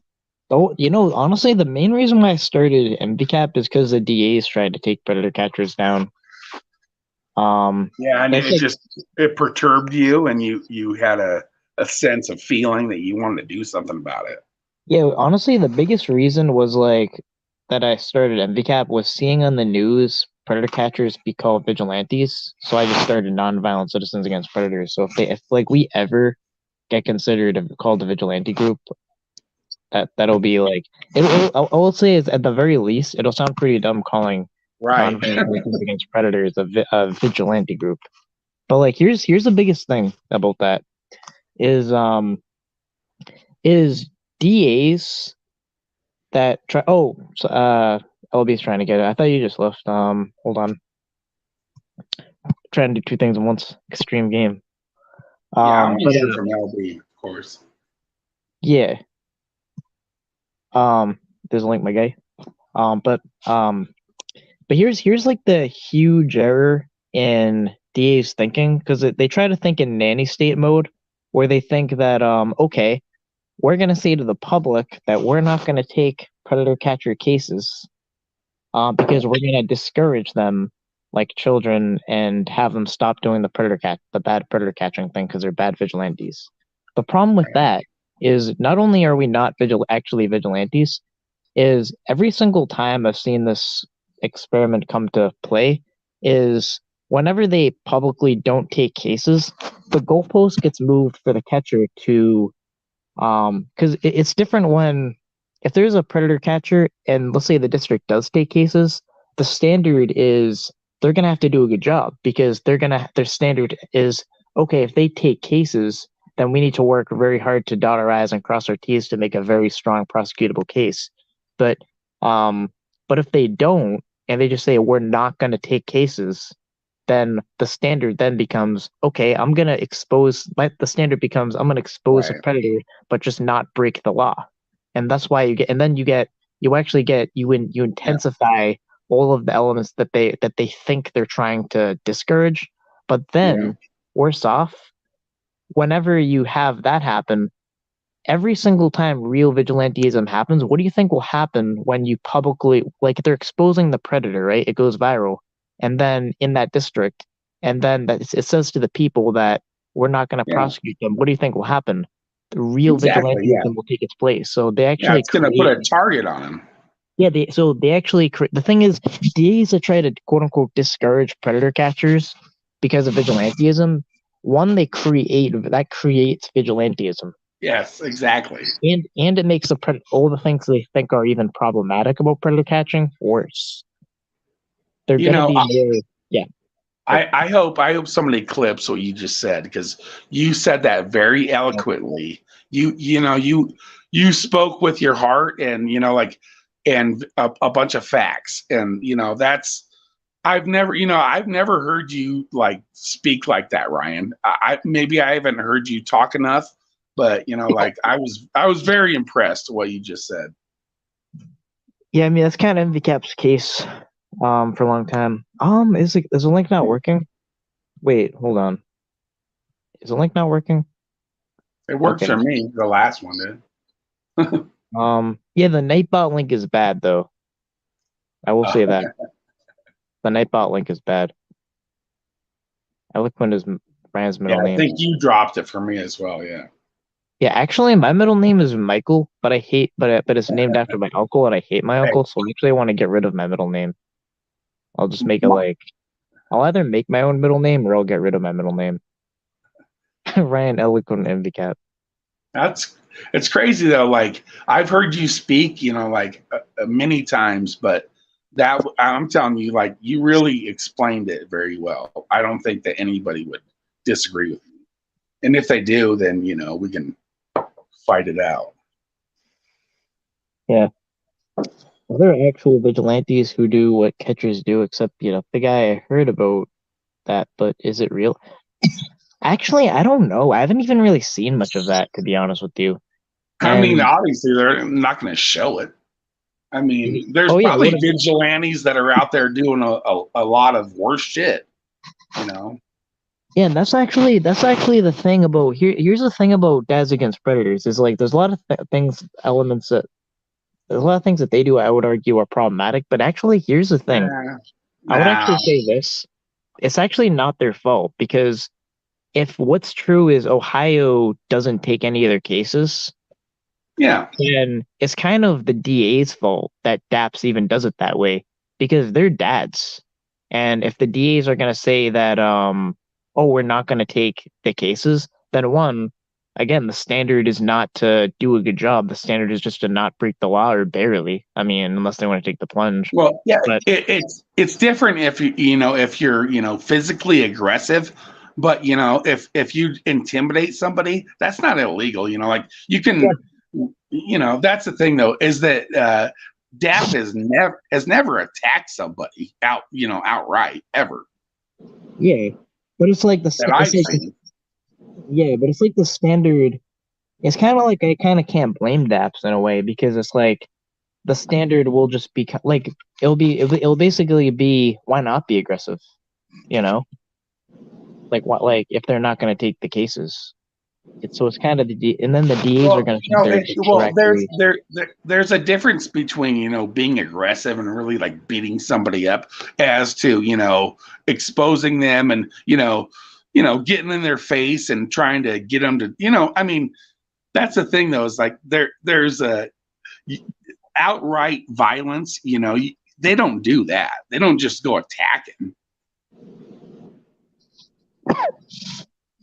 A: Oh, you know, honestly, the main reason why I started NVCAP is because the DAs tried to take predator catchers down.
D: Yeah, and it perturbed you, and you had a sense of feeling that you wanted to do something about it.
A: Yeah, honestly, the biggest reason was like that I started NVCAP was seeing on the news predator catchers be called vigilantes. So I just started nonviolent citizens against predators. So if like we ever get considered called a vigilante group, that'll be like I will say is at the very least it'll sound pretty dumb calling
D: Right.
A: nonviolent against predators a vigilante group. But like here's the biggest thing about that is DAs that try. Oh, so, LB's trying to get it. I thought you just left. Hold on. Trying to do two things at once. Extreme game.
D: Yeah, I want to hear from LB, of course.
A: Yeah. There's a link, my guy. But here's like the huge error in DA's thinking, because they try to think in nanny state mode, where they think that okay, we're going to say to the public that we're not going to take predator catcher cases because we're going to discourage them like children and have them stop doing the bad predator catching thing because they're bad vigilantes. The problem with that is not only are we not actually vigilantes, is every single time I've seen this experiment come to play is whenever they publicly don't take cases, the goalpost gets moved for the catcher to because it's different when if there's a predator catcher and let's say the district does take cases, the standard is they're gonna have to do a good job because their standard is okay, if they take cases, then we need to work very hard to dot our I's and cross our T's to make a very strong prosecutable case. But if they don't and they just say we're not gonna take cases, then the standard then becomes okay, I'm gonna expose a predator, but just not break the law. And that's why you intensify all of the elements that they think they're trying to discourage. But then worse off, whenever you have that happen, every single time real vigilantism happens, what do you think will happen when you publicly like they're exposing the predator, right? It goes viral. And then in that district, and then it says to the people that we're not going to prosecute them. What do you think will happen? The real vigilantism will take its place. So they actually
D: it's going to put a target on them.
A: Yeah, they actually the thing is, DAs that try to quote unquote discourage predator catchers because of vigilantism, one creates vigilantism.
D: Yes, exactly.
A: And it makes all the things they think are even problematic about predator catching worse. They're gonna be more. Yeah.
D: I hope somebody clips what you just said because you said that very eloquently. You spoke with your heart and and a bunch of facts and that's I've never heard you like speak like that, Ryan. Maybe I haven't heard you talk enough, but I was very impressed with what you just said.
A: Yeah, I mean that's kind of NVCAP's case. For a long time. Is the link not working? Wait, hold on. Is the link not working?
D: It worked for me. The last one did.
A: Yeah, the Nightbot link is bad though. I will say that. The Nightbot link is bad. Eloquent is Ryan's middle name.
D: I think you dropped it for me as well, yeah.
A: Yeah, actually my middle name is Michael, but it's named after my uncle and I hate my uncle, so actually I want to get rid of my middle name. I'll just make it I'll either make my own middle name or I'll get rid of my middle name. Ryan Eloquent NVCAP.
D: It's crazy though. Like I've heard you speak, many times, but that I'm telling you, like you really explained it very well. I don't think that anybody would disagree with you. And if they do, then we can fight it out.
A: Yeah. Well, there are actual vigilantes who do what catchers do, except, the guy I heard about that, but is it real? Actually, I don't know. I haven't even really seen much of that, to be honest with you.
D: I mean, obviously, they're not going to show it. I mean, there's probably vigilantes that are out there doing a lot of worse shit, Yeah,
A: and that's actually the thing about here's the thing about Dads Against Predators is like there's a lot of there's a lot of things that they do I would argue are problematic, but actually here's the thing. I would actually say this. It's actually not their fault because if what's true is Ohio doesn't take any of their cases, then it's kind of the DA's fault that DAPS even does it that way because they're dads. And if the DAs are going to say that, we're not going to take the cases, then again, the standard is not to do a good job. The standard is just to not break the law or barely. I mean, unless they want to take the plunge.
D: Well, yeah, but it's different if if you're physically aggressive, but if you intimidate somebody, that's not illegal. Like you can, that's the thing though, is that DAP has never attacked somebody outright ever.
A: Yeah, but it's like yeah, but it's like the standard. It's kind of like I kind of can't blame DAPS in a way because it's like the standard will just be like it'll basically be why not be aggressive, Like what if they're not going to take the cases, it's kind of and then the DAs are going to think they're just correctly.
D: There's a difference between, you know, being aggressive and really like beating somebody up as to, you know, exposing them and, you know, getting in their face and trying to get them to, you know, I mean, that's the thing though, is like there's a outright violence, you know, they don't do that. They don't just go attacking.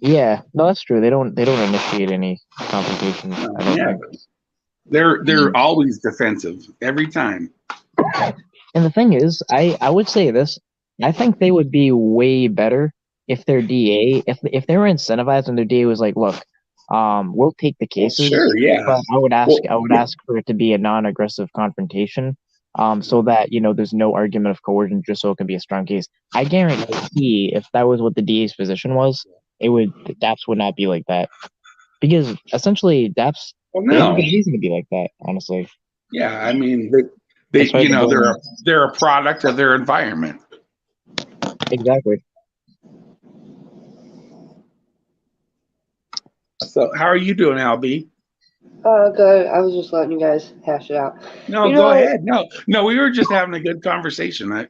A: Yeah, no, that's true. They don't initiate any confrontation. I don't think.
D: They're always defensive every time.
A: And the thing is, I would say this. I think they would be way better if their DA, if they were incentivized and their DA was like, look, we'll take the cases,
D: Sure, yeah.
A: but I would ask for it to be a non-aggressive confrontation, so that, you know, there's no argument of coercion, just so it can be a strong case. I guarantee if that was what the DA's position was, DAPS would not be like that, because essentially DAPS they have a good reason to be like that, honestly.
D: Yeah, I mean, they you know, they're a product of their environment.
A: Exactly.
D: So, how are you doing, LB?
E: Good. I was just letting you guys hash it out.
D: No, go ahead. No, we were just having a good conversation.
E: I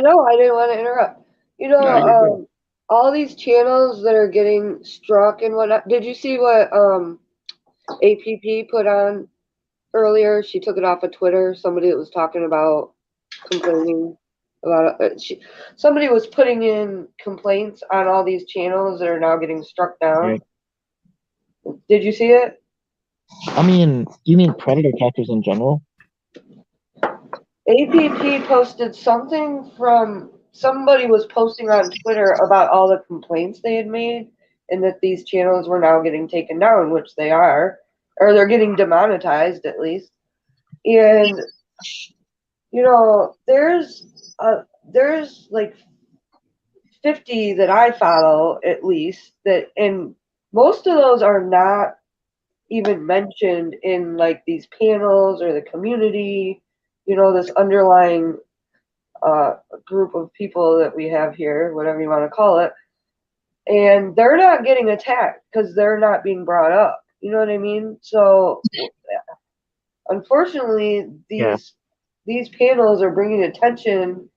E: know. I didn't want to interrupt. You know, all these channels that are getting struck and whatnot. Did you see what APP put on earlier? She took it off of Twitter. Somebody that was talking about complaining about it. Somebody was putting in complaints on all these channels that are now getting struck down.
A: Right.
E: Did you see it?
A: I mean, you mean predator catchers in general?
E: APP posted something from somebody was posting on Twitter about all the complaints they had made, and that these channels were now getting taken down, which they are, or they're getting demonetized at least. And you know, there's like 50 that I follow at least that, and most of those are not even mentioned in like these panels or the community, you know, this underlying group of people that we have here, whatever you want to call it. And they're not getting attacked because they're not being brought up. You know what I mean? So unfortunately, these panels are bringing attention,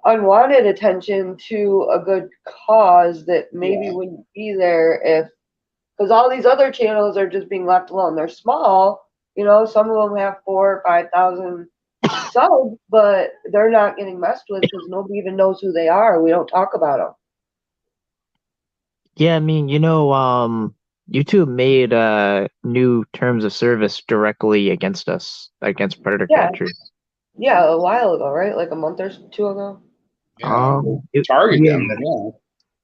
E: unwanted attention, to a good cause that maybe wouldn't be there if, because all these other channels are just being left alone. They're small, you know, some of them have 4,000 or 5,000 subs, but they're not getting messed with because nobody even knows who they are. We don't talk about them.
A: Yeah, I mean, you know, YouTube made new terms of service directly against us, against predator catchers.
E: Yeah, a while ago, right? Like a month or two ago.
D: Target them.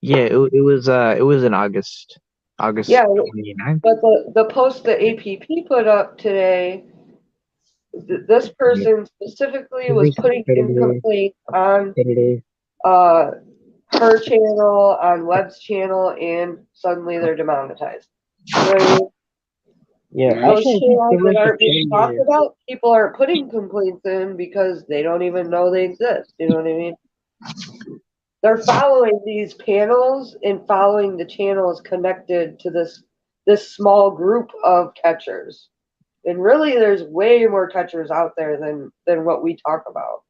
A: Yeah, it was in August. August 29th.
E: But the post that APP put up today, this person specifically was putting in complaints on her channel, on Webb's channel, and suddenly they're demonetized. You know what I mean?
A: Yeah,
E: those channels that aren't being talked about, people aren't putting complaints in because they don't even know they exist. You know what I mean? They're following these panels and following the channels connected to this small group of catchers. And really, there's way more catchers out there than what we talk about.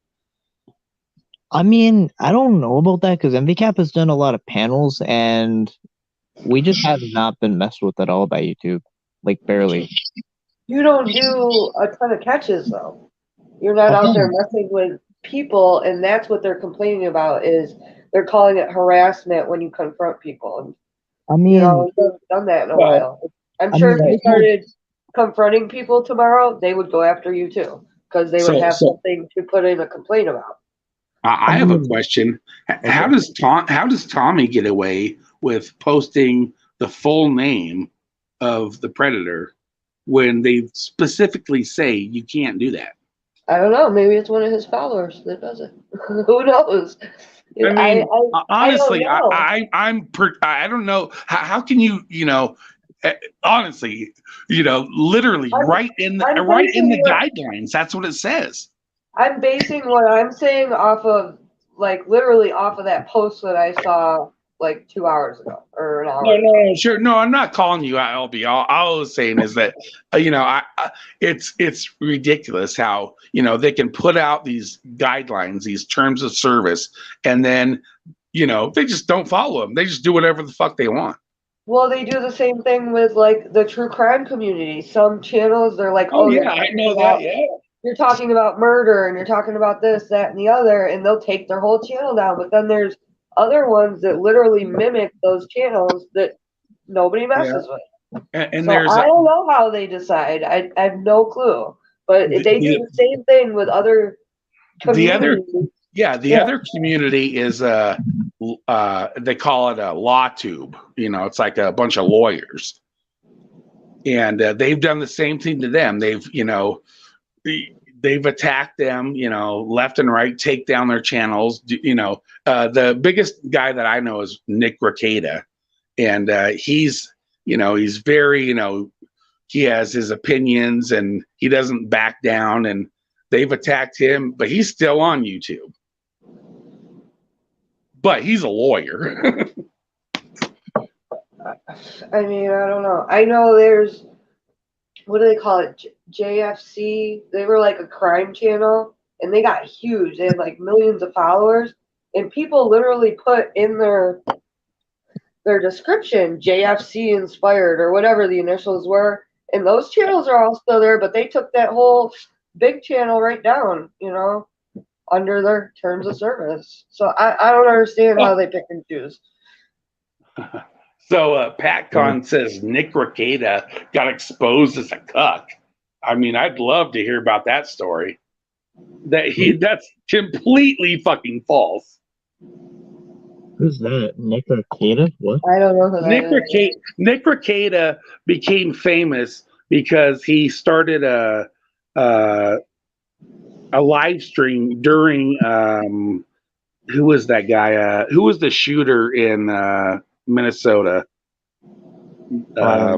A: I mean, I don't know about that because NVCAP has done a lot of panels, and we just have not been messed with at all by YouTube, like barely.
E: You don't do a ton of catches, though. You're not out there messing with people, and that's what they're complaining about. Is they're calling it harassment when you confront people.
A: I mean,
E: you know, we haven't done that in a while. I'm sure if you started confronting people tomorrow, they would go after you too, because they would have something to put in a complaint about.
D: I have a question. How does Tommy get away with posting the full name of the predator when they specifically say you can't do that?
E: I don't know. Maybe it's one of his followers that does it. Who knows?
D: I mean, honestly, I don't know. How can you, you know, honestly, you know, literally right in the guidelines, that's what it says.
E: I'm basing what I'm saying off of, like, literally off of that post that I saw like 2 hours ago or an hour.
D: No, sure. No, I'm not calling you out, LB. All I was saying is that, it's ridiculous how, they can put out these guidelines, these terms of service, and then, they just don't follow them. They just do whatever the fuck they want.
E: Well, they do the same thing with like the true crime community. Some channels, they're like,
D: Oh,
E: you're
D: yeah, I
E: talking
D: know
E: about-
D: that. Yeah.
E: You're talking about murder and you're talking about this, that, and the other, and they'll take their whole channel down. But then there's other ones that literally mimic those channels that nobody messes with.
D: And
E: So
D: there's
E: I don't know how they decide. I have no clue. But they do the same thing with other communities.
D: the other community is they call it a law tube. It's like a bunch of lawyers, and they've done the same thing to them. They've attacked them, left and right, take down their channels. The biggest guy that I know is Nick Recollections, and he's very, he has his opinions and he doesn't back down, and they've attacked him, but he's still on YouTube. But he's a lawyer.
E: I mean, I don't know. I know there's, what do they call it? JFC. They were like a crime channel, and they got huge. They had like millions of followers, and people literally put in their description JFC inspired or whatever the initials were. And those channels are all still there, but they took that whole big channel right down, under their terms of service. So I don't understand how they pick and choose.
D: So Pat Con says Nick Recollections got exposed as a cuck. I mean, I'd love to hear about that story. That's completely fucking false.
A: Who's that? Nick Recollections? What?
E: I don't know who that is.
D: Nick Recollections became famous because he started a live stream during who was that guy? Who was the shooter in Minnesota? God,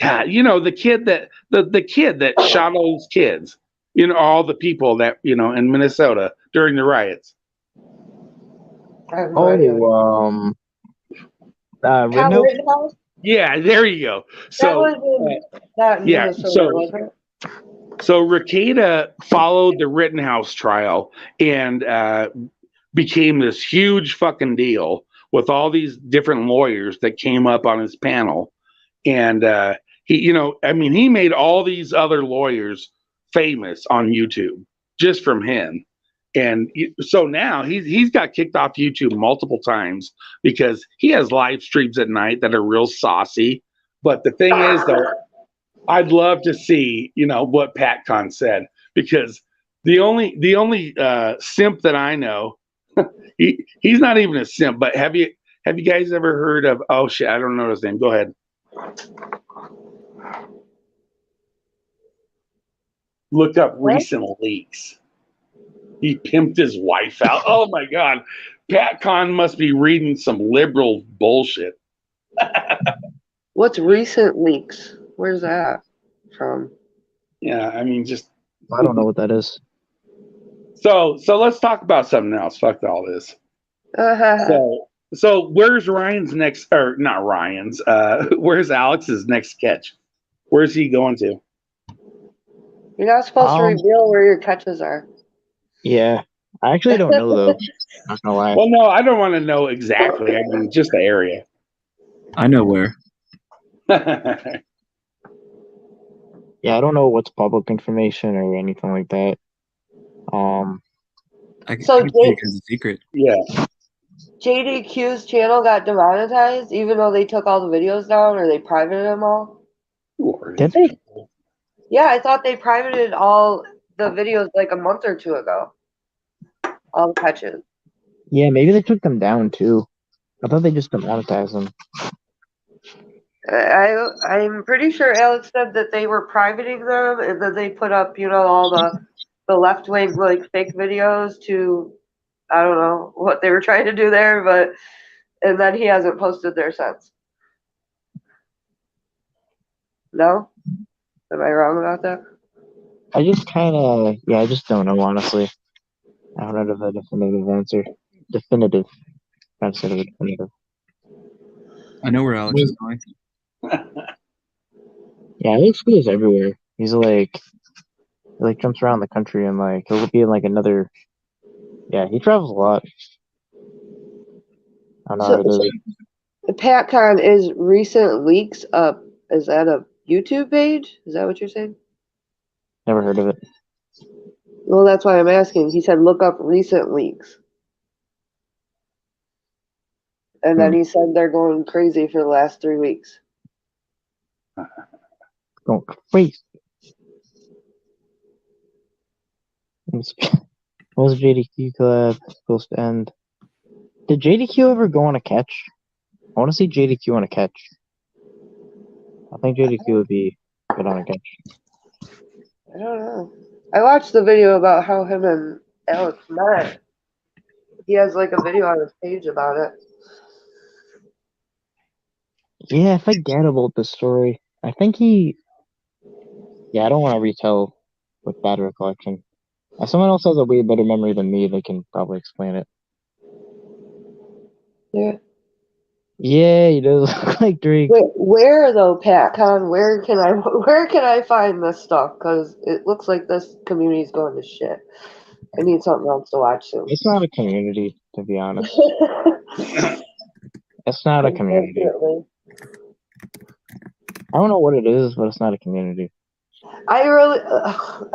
D: the kid that shot all those kids. All the people that in Minnesota during the riots.
A: Rittenhouse?
E: Rittenhouse?
D: Yeah, there you go. So so Recollections followed the Rittenhouse trial and became this huge fucking deal with all these different lawyers that came up on his panel, and he made all these other lawyers famous on YouTube just from him. And so now he's got kicked off YouTube multiple times because he has live streams at night that are real saucy. But the thing is, though, I'd love to see what Pat Con said, because the only simp that I know, he's not even a simp. But have you guys ever heard of? Oh shit, I don't know his name. Go ahead. Look up recent leaks. He pimped his wife out. Oh my God. Pat Con must be reading some liberal bullshit.
E: What's recent leaks? Where's that from?
D: Yeah, I mean,
A: I don't know what that is.
D: So let's talk about something else. Fuck all this. So where's Ryan's next, or not Ryan's, where's Alex's next sketch? Where's he going to?
E: You're not supposed to reveal where your catches are.
A: Yeah. I actually don't know, though. Not gonna lie.
D: Well, no, I don't want to know exactly. I mean, just the area.
F: I know where.
A: Yeah, I don't know what's public information or anything like that.
F: I can say it as a secret.
D: Yeah.
E: JDQ's channel got demonetized, even though they took all the videos down, or they privated them all.
A: Did they?
E: Yeah, I thought they privated all the videos like a month or two ago. All the catches.
A: Yeah, maybe they took them down too. I thought they just demonetized them.
E: I'm pretty sure Alex said that they were privating them and that they put up, all the left wing like fake videos to, I don't know what they were trying to do there, and then he hasn't posted there since. No? Am I wrong about that?
A: I just don't know, honestly. I don't have a definitive answer. Definitive. Instead of a definitive.
F: I know where Alex is going.
A: Yeah, Alex goes everywhere. He's like, he like jumps around the country and like he'll be in like another. Yeah, he travels a lot. I don't know how he does it.
E: The PatCon is recent leaks up. Is that a YouTube page? Is that what you're saying?
A: Never heard of it.
E: Well, that's why I'm asking. He said look up recent leaks. And then he said they're going crazy for the last 3 weeks.
A: Going crazy. What was JDQ collab supposed to end? Did JDQ ever go on a catch? I want to see JDQ on a catch. I think JDQ would be good on a catch.
E: I don't know. I watched the video about how him and Alex met. He has like a video on his page about it.
A: Yeah, I forget about the story. I think he. Yeah, I don't want to retell with bad recollection. If someone else has a way better memory than me, they can probably explain it.
E: Yeah.
A: Yeah, he does look like Drake.
E: Wait, where though, PatCon? Where can I find this stuff? Because it looks like this community is going to shit. I need something else to watch soon.
A: It's not a community, to be honest. It's not a community.
E: Unfortunately.
A: I don't know what it is, but it's not a community.
E: I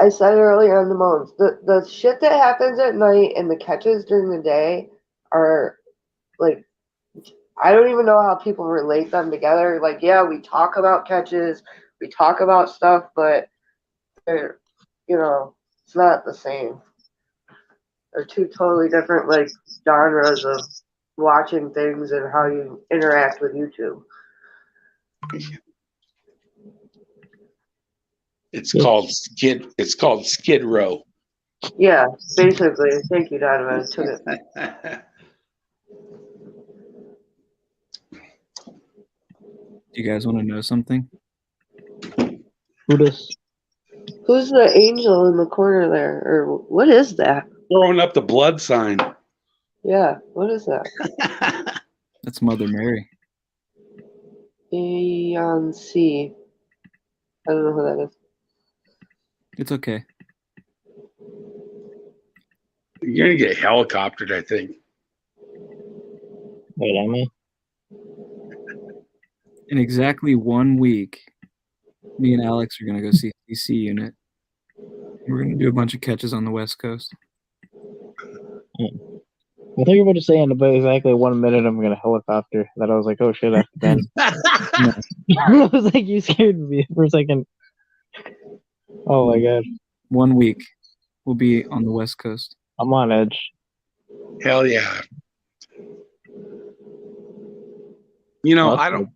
E: said earlier on the moans, the shit that happens at night and the catches during the day are like, I don't even know how people relate them together. Like, yeah, we talk about catches, we talk about stuff, but they're, it's not the same. They're two totally different like genres of watching things and how you interact with YouTube.
D: It's called Skid Row.
E: Yeah, basically. Thank you, Donovan. Took it.
F: Do you guys want to know something?
A: Who does?
E: Who's the angel in the corner there? Or what is that?
D: Throwing up the blood sign.
E: Yeah, what is that?
F: That's Mother Mary.
E: Beyonce. I don't know who that is.
F: It's okay.
D: You're gonna get helicoptered, I think.
A: Wait, am I?
F: In exactly 1 week, me and Alex are going to go see CC Unit. We're going to do a bunch of catches on the West Coast.
A: I thought you were about to say in about exactly 1 minute I'm going to helicopter. That I was like, oh shit, after Ben. I was like, you scared me for a second. Oh my god.
F: 1 week, we'll be on the West Coast.
A: I'm on edge.
D: Hell yeah. I don't.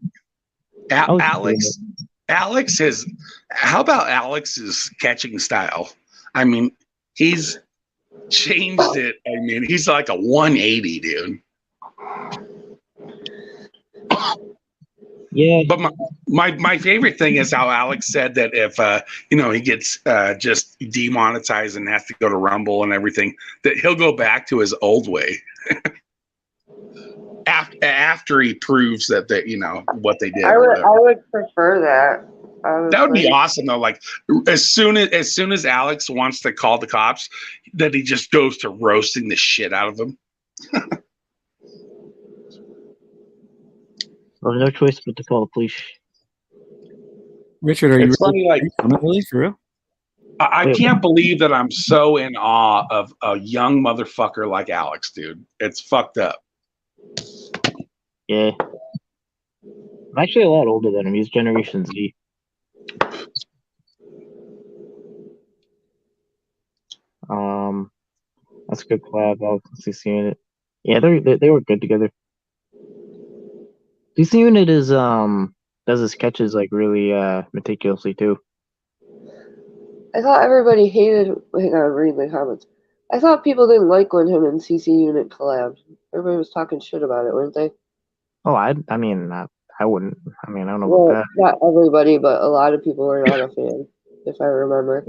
D: Alex is. How about Alex's catching style? I mean, he's changed it. I mean, he's like a 180, dude.
A: Yeah.
D: But my favorite thing is how Alex said that if he gets just demonetized and has to go to Rumble and everything, that he'll go back to his old way. After he proves that what they did.
E: I would prefer that.
D: That would be awesome though. Like as soon as Alex wants to call the cops, that he just goes to roasting the shit out of them.
A: Well, no choice but to call the police.
F: Richard, are you
D: funny, like
F: really for real?
D: I can't believe that I'm so in awe of a young motherfucker like Alex, dude. It's fucked up.
A: Yeah. I'm actually a lot older than him. He's Generation Z. That's a good collab. Alex and CC Unit. Yeah, they work good together. CC Unit is does his catches like really meticulously too.
E: I thought everybody hated. Hang on, read the comments. I thought people didn't like when him and CC Unit collabed. Everybody was talking shit about it, weren't they?
A: Oh, I mean, I wouldn't. I mean, I don't know
E: Well,
A: about that.
E: not everybody, but a lot of people were not a fan, if I remember.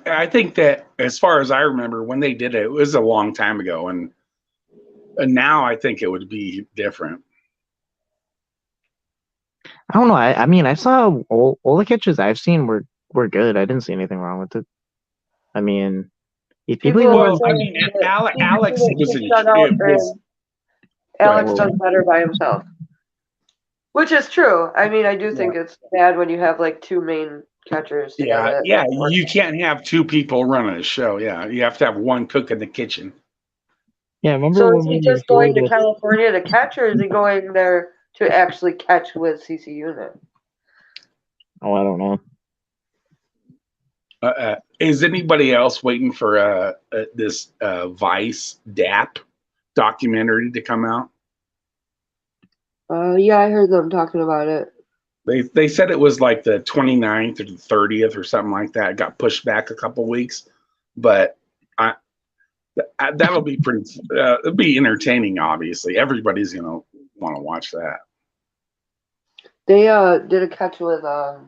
D: I think that as far as I remember, when they did it, it was a long time ago, and now I think it would be different.
A: I don't know. I mean, I saw all the catches I've seen were good. I didn't see anything wrong with it. I mean, if people
E: People
A: even
E: were
D: Well, I mean,
E: saying that
D: Alex
E: he
D: was
E: should
D: in
E: shut out
D: it was.
E: and
D: Go ahead.
E: Alex does better by himself. Which is true. I mean, I do think it's bad when you have like two main catchers together.
D: Yeah, you can't have two people running a show. Yeah, you have to have one cook in the kitchen.
A: yeah, remember
E: So
A: when
E: is he
A: we
E: just going
A: recorded
E: to
A: with
E: California to catch, or is he going there to actually catch with CC Unit?
A: oh, I don't know.
D: Is anybody else waiting for this Vice DAP documentary to come out?
E: Yeah, I heard them talking about it.
D: They said it was like the 29th or the 30th or something like that. It got pushed back a couple weeks, but that'll be pretty. It'll be entertaining. Obviously, everybody's gonna want to watch that.
E: They did a catch with oh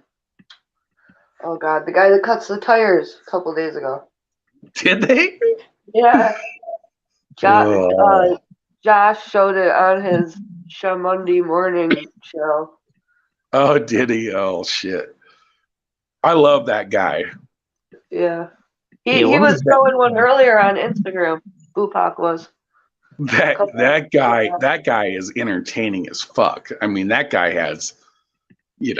E: god, the guy that cuts the tires a couple days ago.
D: Did they?
E: Yeah, Josh showed it on his Monday morning show.
D: Oh, did he? Oh shit! I love that guy.
E: Yeah,
A: Yeah,
E: he
A: what
E: was
A: was
E: showing one earlier on Instagram. Bupak was.
D: That guy is entertaining as fuck. I mean, that guy has, he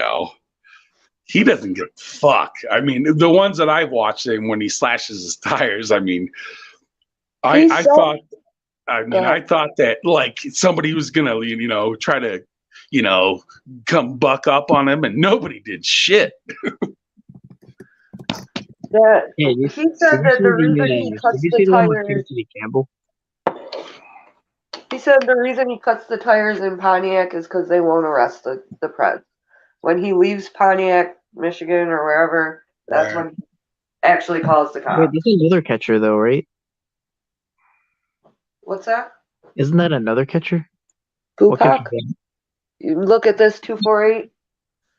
D: doesn't give a fuck. I mean, the ones that I've watched him when he slashes his tires, I mean, I thought that like somebody was gonna, try to, come buck up on him, and nobody did shit.
E: He said that the reason he cuts the tires.
A: Campbell?
E: He said the reason he cuts the tires in Pontiac is because they won't arrest the Preds. When he leaves Pontiac, Michigan, or wherever, that's when he actually calls the cops.
A: Wait, this is another catcher though, right?
E: What's that?
A: Isn't that another catcher?
E: Bupak? You look at this 248.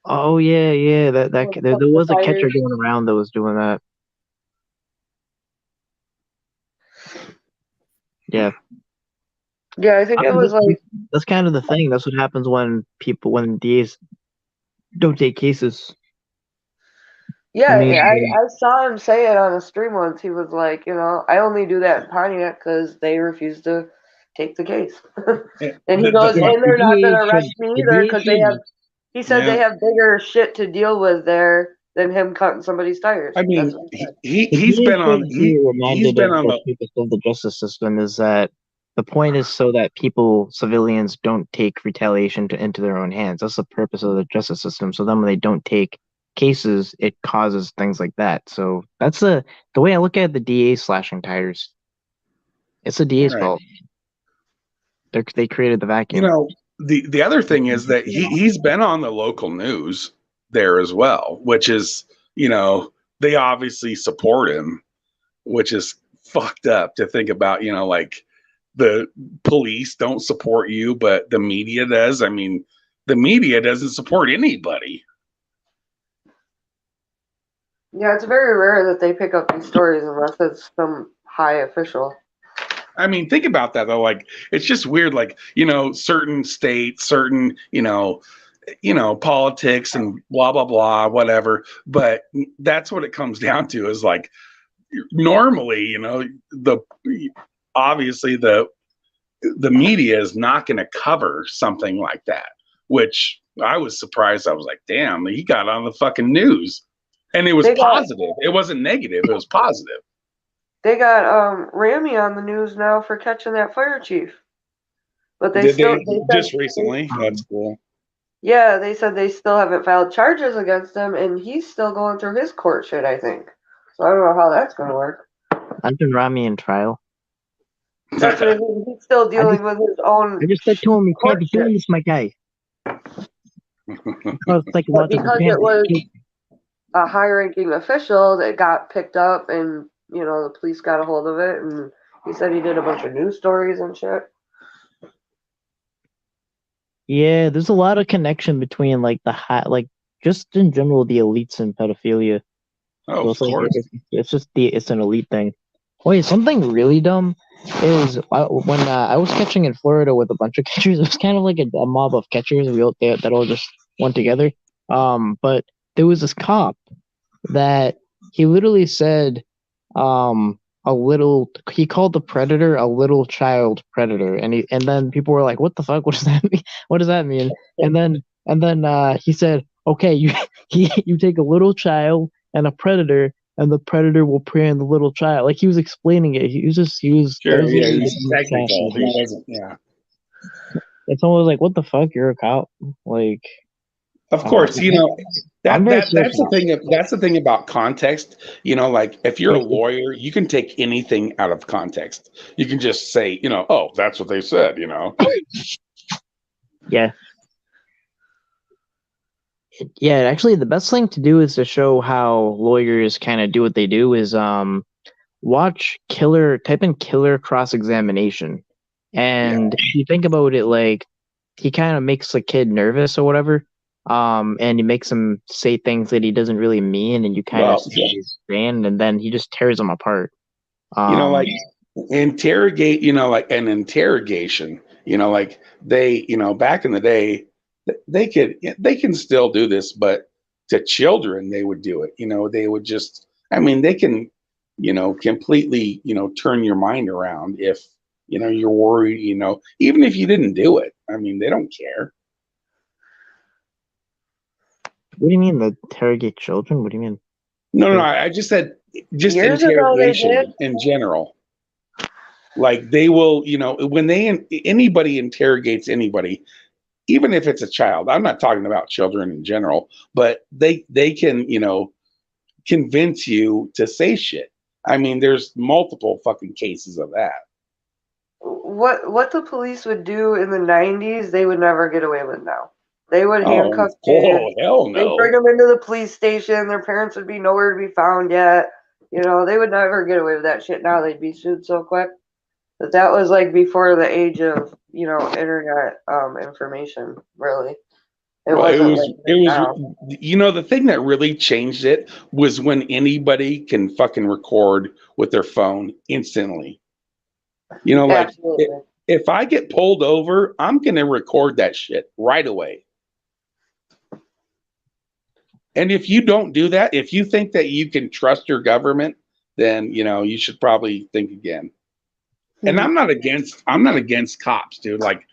A: Oh yeah. That there was a catcher going around that was doing that. Yeah.
E: Yeah, I think it was like
A: that's kind of the thing. That's what happens when DAs don't take cases.
E: Yeah, I saw him say it on a stream once. He was like, I only do that in Pontiac because they refuse to take the case. And he goes, and they're not going to arrest me either because they have. He said they have bigger shit to deal with there than him cutting somebody's tires.
D: I mean, he's been on
A: the purpose of the justice system is that the point is so that civilians don't take retaliation into their own hands. That's the purpose of the justice system. So then when they don't take cases, it causes things like that. So that's the way I look at the DA slashing tires. It's the DA's fault. They created the vacuum.
D: The other thing is that he's been on the local news there as well, which is, they obviously support him, which is fucked up to think about, like the police don't support you, but the media does. I mean, the media doesn't support anybody.
E: Yeah, it's very rare that they pick up these stories unless it's some high official.
D: I mean, think about that though. Like, it's just weird. Like, certain states, certain, politics and blah, blah, blah, whatever. But that's what it comes down to is like, normally, obviously the media is not going to cover something like that, which I was surprised. I was like, damn, he got on the fucking news. And it was positive. It wasn't negative. It was positive.
E: They got Ramy on the news now for catching that fire chief. But they
D: just recently? That's cool.
E: Yeah, they said they still haven't filed charges against him, and he's still going through his court shit, I think. So I don't know how that's going to work.
A: I've been Ramy in trial.
E: That's what I mean. He's still dealing with his own.
A: I just said to him, you can't be doing this, my guy.
E: Because it was a high-ranking official that got picked up, and the police got a hold of it, and he said he did a bunch of news stories and shit.
A: Yeah, there's a lot of connection between just in general the elites and pedophilia.
D: Oh, of course.
A: It's an elite thing. Wait, something really dumb is when I was catching in Florida with a bunch of catchers. It was kind of like a mob of catchers. That all just one together. But there was this cop that he literally said, he called the predator a little child predator, and then people were like, "What the fuck? What does that mean? What does that mean?" And then he said, "Okay, you take a little child and a predator, and the predator will prey on the little child." Like he was explaining it. He was
D: Sure,
A: that was
D: yeah,
A: literally
D: he's
A: the
D: technical. He
A: conversation.
D: wasn't, yeah.
A: And someone was like, "What the fuck? You're a cop?" Like,
D: Of course, you know
A: I'm very
D: that's the
A: social.
D: thing. That's the thing about context. You know, like if you're a lawyer, you can take anything out of context. You can just say, you know, oh, that's what they said. You know.
A: Yeah. Yeah, actually, the best thing to do is to show how lawyers kind of do what they do is type in killer cross-examination. And if you think about it, like, he kind of makes the kid nervous or whatever, and he makes him say things that he doesn't really mean, and you kind of see his stand, and then he just tears them apart.
D: You know, like interrogate, you know, like an interrogation, you know, like they, you know, back in the day, they can still do this, but to children, they would do it. You know, they would just, I mean, they can, you know, completely, you know, turn your mind around if, you know, you're worried, you know, even if you didn't do it. I mean, they don't care.
A: What do you mean, the interrogate children? What do you mean?
D: No, I just said just
E: Years ago they
D: interrogation
E: did.
D: in general. Like they will, you know, when anybody interrogates anybody, even if it's a child, I'm not talking about children in general, but they can, you know, convince you to say shit. I mean, there's multiple fucking cases of that.
E: What the police would do in the 90s, they would never get away with now. They would handcuff kids.
D: Hell
E: They'd
D: no.
E: bring them into the police station. Their parents would be nowhere to be found yet. You know, they would never get away with that shit now. They'd be sued so quick. But that was like before the age of, you know, internet information, really. It
D: Well,
E: wasn't
D: it
E: like now.
D: was, you know, the thing that really changed it was when anybody can fucking record with their phone instantly. You know, like
E: Absolutely.
D: if I get pulled over, I'm going to record that shit right away. And if you don't do that, if you think that you can trust your government, then, you know, you should probably think again. And I'm not against cops, dude. Like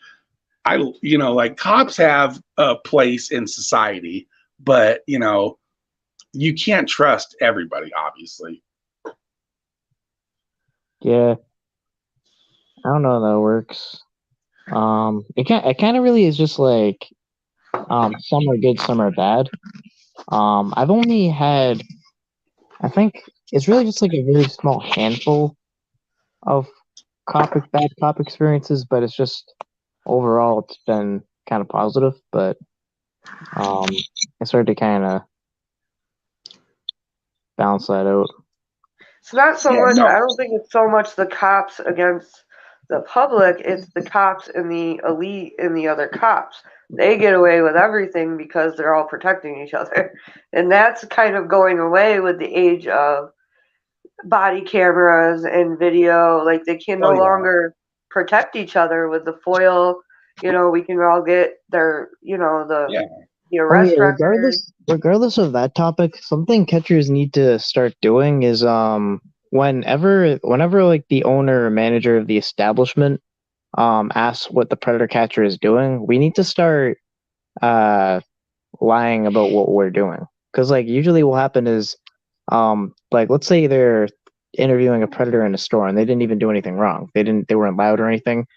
D: you know, like cops have a place in society, but you know, you can't trust everybody, obviously.
A: Yeah. I don't know how that works. It kind of really is just like, some are good, some are bad. I've only had, I think it's really just like a very small handful of bad cop experiences, but it's just overall it's been kind of positive. But I started to kind of balance that out.
E: It's not so
D: Yeah,
E: much,
D: no.
E: I don't think it's so much the cops against the public, it's the cops and the elite and the other cops. They get away with everything because they're all protecting each other. And that's kind of going away with the age of body cameras and video. Like they can no longer protect each other with the foil. You know, we can all get their, you know, the arrest record.
A: Regardless of that topic, something catchers need to start doing is whenever like the owner or manager of the establishment asks what the predator catcher is doing, we need to start lying about what we're doing. Because like usually what will happen is like let's say they're interviewing a predator in a store and they didn't even do anything wrong. They weren't loud or anything.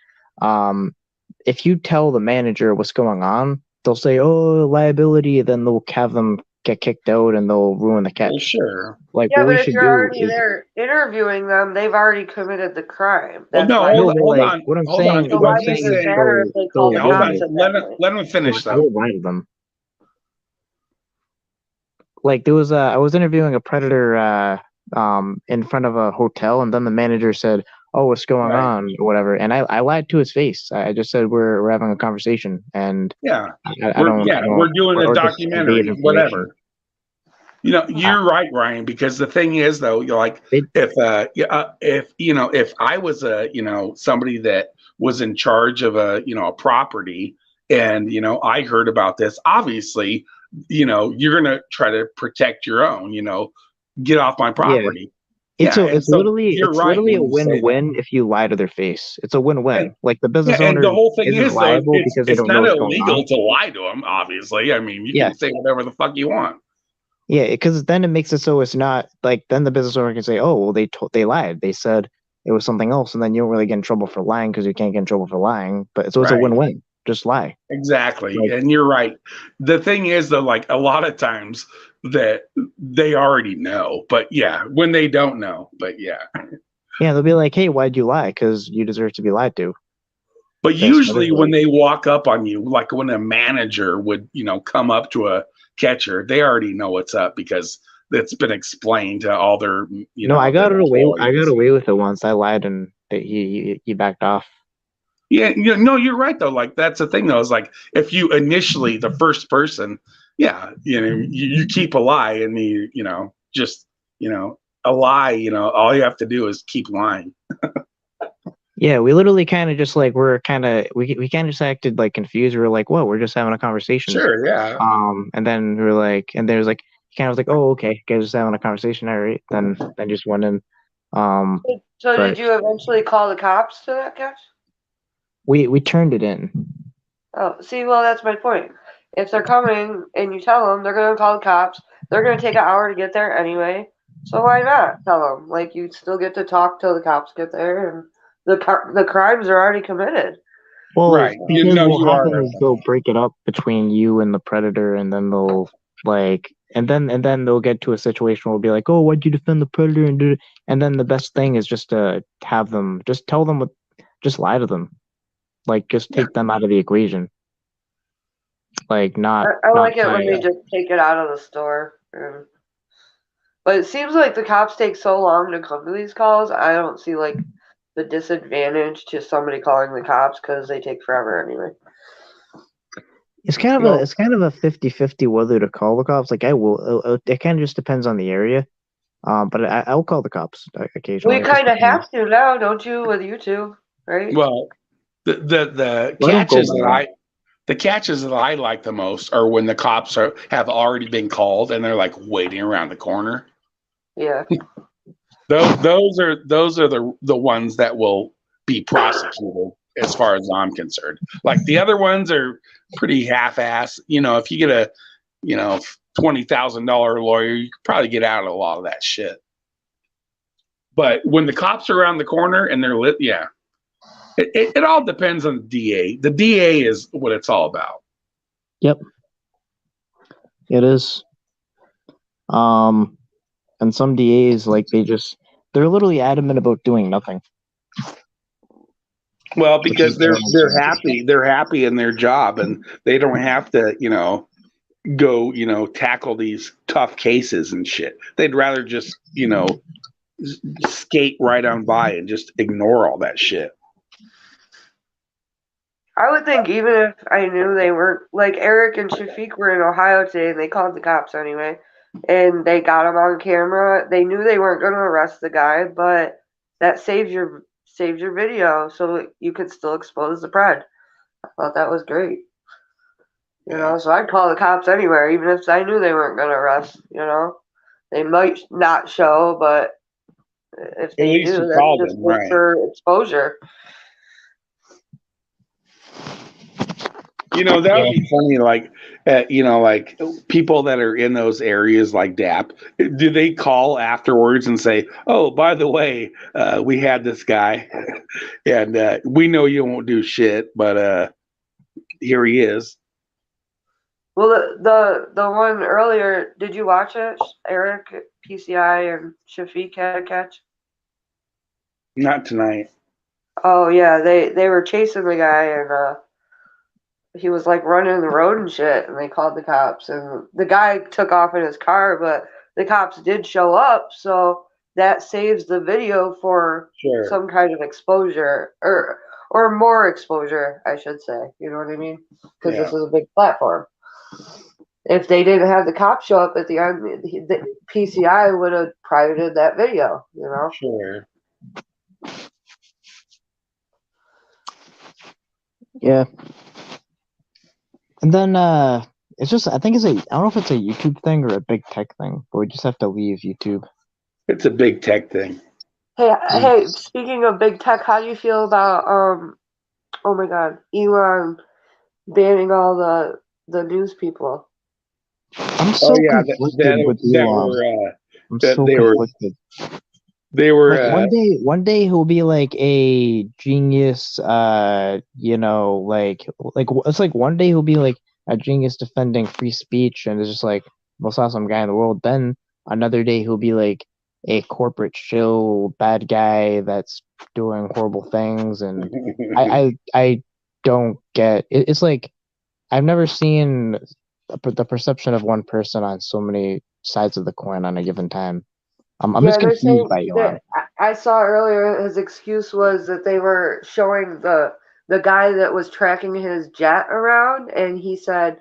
A: If you tell the manager what's going on, they'll say, "Oh, liability," then they'll have them get kicked out and they'll ruin the catch.
D: Well, sure.
A: Like
E: Yeah,
A: what
E: but
A: we
E: if
A: should
E: you're
A: do
E: already
A: is
E: there interviewing them, they've already committed the crime.
D: Well,
E: That's
D: no,
E: why.
D: hold
A: like,
D: on.
A: What I'm
D: Hold
A: saying,
D: on.
E: So
A: what
E: why
A: I'm
E: does
A: saying
E: it
A: is
E: matter if they call the
D: hold on.
E: cops at that point?
D: Let him finish though.
A: We'll lie to them. Like there was I was interviewing a predator in front of a hotel, and then the manager said, "Oh, what's going on?" or whatever, and I lied to his face. I just said we're having a conversation, and
D: we're doing a documentary, whatever. You know, you're right, Ryan. Because the thing is, though, you're like, if you know, if I was you know, somebody that was in charge of a, you know, a property, And, I heard about this. Obviously, you're going to try to protect your own, get off my property.
A: It's
D: Yeah.
A: it's
D: So
A: literally
D: you're right
A: a
D: when you say that.
A: win-win if you lie to their face. It's a win-win.
D: And,
A: Like the business
D: and
A: owner
D: the whole thing
A: isn't
D: is, though,
A: liable because they
D: it's
A: don't know
D: not
A: what's going
D: illegal
A: on.
D: to lie to them, obviously. I mean, you can say whatever the fuck you want.
A: Yeah, because then it makes it so it's not like then the business owner can say, "Oh, well, they lied. They said it was something else," and then you don't really get in trouble for lying because you can't get in trouble for lying. But so it's a
D: Right.
A: win-win. Just lie.
D: Exactly.
A: Like,
D: And you're right. The thing is, though, like a lot of times that they already know, but yeah, when they don't know, but yeah.
A: yeah, they'll be like, "Hey, why'd you lie? Because you deserve to be lied to."
D: But
A: That's
D: usually when
A: literally-
D: they walk up on you, like when a manager would, come up to a catcher, they already know what's up because it's been explained to all their,
A: No, I got
D: their
A: it away. I
D: employees.
A: got away with it once. I lied and he backed off.
D: Yeah, no, you're right though. Like that's the thing though, is like if you initially the first person, yeah, you keep a lie and just a lie, all you have to do is keep lying.
A: Yeah, we literally kind of just like we kind of just acted like confused. We were like, "Whoa, we're just having a conversation."
D: Sure, yeah.
A: And then we were like, and there's like he kind of was like, "Oh, okay, guys, just having a conversation, all right." Then just went in.
E: So
A: but
E: did you eventually call the cops to that catch?
A: we turned it in.
E: Oh, see, well, that's my point. If they're coming and you tell them, they're going to call the cops. They're going to take an hour to get there anyway. So why not tell them? Like, you still get to talk till the cops get there, and the crimes are already committed.
A: Well,
D: Right.
A: because
D: You
A: what
D: are
A: happens
D: right.
A: is they'll break it up between you and the predator, and then they'll like, and then they'll get to a situation where it'll be like, "Oh, why'd you defend the predator?" And then the best thing is just to have them, just tell them, just lie to them, like just take them out of the equation, like not.
E: I
A: not
E: like it when
A: try
E: they just take it out of the store. But it seems like the cops take so long to come to these calls. I don't see like the disadvantage to somebody calling the cops because they take forever anyway.
A: It's kind of a 50-50 whether to call the cops. Like I will, it kind of just depends on the area. But I'll call the cops occasionally.
E: We kind of have to now, don't you, with YouTube, right?
D: Well, the
A: Well, I don't go
D: catches
A: by
D: that
A: that.
D: the catches that I like the most are when the cops have already been called and they're like waiting around the corner.
E: Yeah.
D: Those are the ones that will be prosecuted as far as I'm concerned. Like the other ones are pretty half-ass. If you get a $20,000 lawyer, you could probably get out of a lot of that shit. But when the cops are around the corner and they're lit, yeah. It all depends on the DA. The DA is what it's all about.
A: Yep. It is. And some DAs like they're literally adamant about doing nothing.
D: Well, because they're happy. They're happy in their job and they don't have to, go, tackle these tough cases and shit. They'd rather just, skate right on by and just ignore all that shit.
E: I would think even if I knew they weren't, like Eric and Shafiq were in Ohio today and they called the cops anyway, and they got them on camera. They knew they weren't going to arrest the guy, but that saves your video so you could still expose the pred. I thought that was great. So I'd call the cops anywhere, even if I knew they weren't going to arrest. They might not show, but if they do, that's just good for exposure.
D: That would be funny. Like, like people that are in those areas like DAP, do they call afterwards and say, "Oh, by the way, we had this guy, and we know you won't do shit, but here he is."
E: Well, the one earlier, did you watch it? Eric, PCI, and Shafiq had a catch.
D: Not tonight.
E: Oh yeah, they were chasing the guy and he was like running the road and shit, and they called the cops, and the guy took off in his car, but the cops did show up, so that saves the video for some kind of exposure or more exposure, I should say. You know what I mean? Because this is a big platform. If they didn't have the cops show up at the end, the PCI would have privated that video.
D: Sure.
A: Yeah. And then it's just I think I don't know if it's a YouTube thing or a big tech thing, but we just have to leave YouTube.
D: It's a big tech thing.
E: Hey, speaking of big tech, how do you feel about oh my god, Elon banning all the news people?
A: I'm so conflicted with Elon. I'm so conflicted. Like one day he'll be like a genius, you know, like it's like one day he'll be like a genius defending free speech and it's just like most awesome guy in the world. Then another day he'll be like a corporate shill bad guy that's doing horrible things, and I don't get it. It's like I've never seen the perception of one person on so many sides of the coin on a given time. I'm just confused by Elon.
E: I saw earlier his excuse was that they were showing the guy that was tracking his jet around, and he said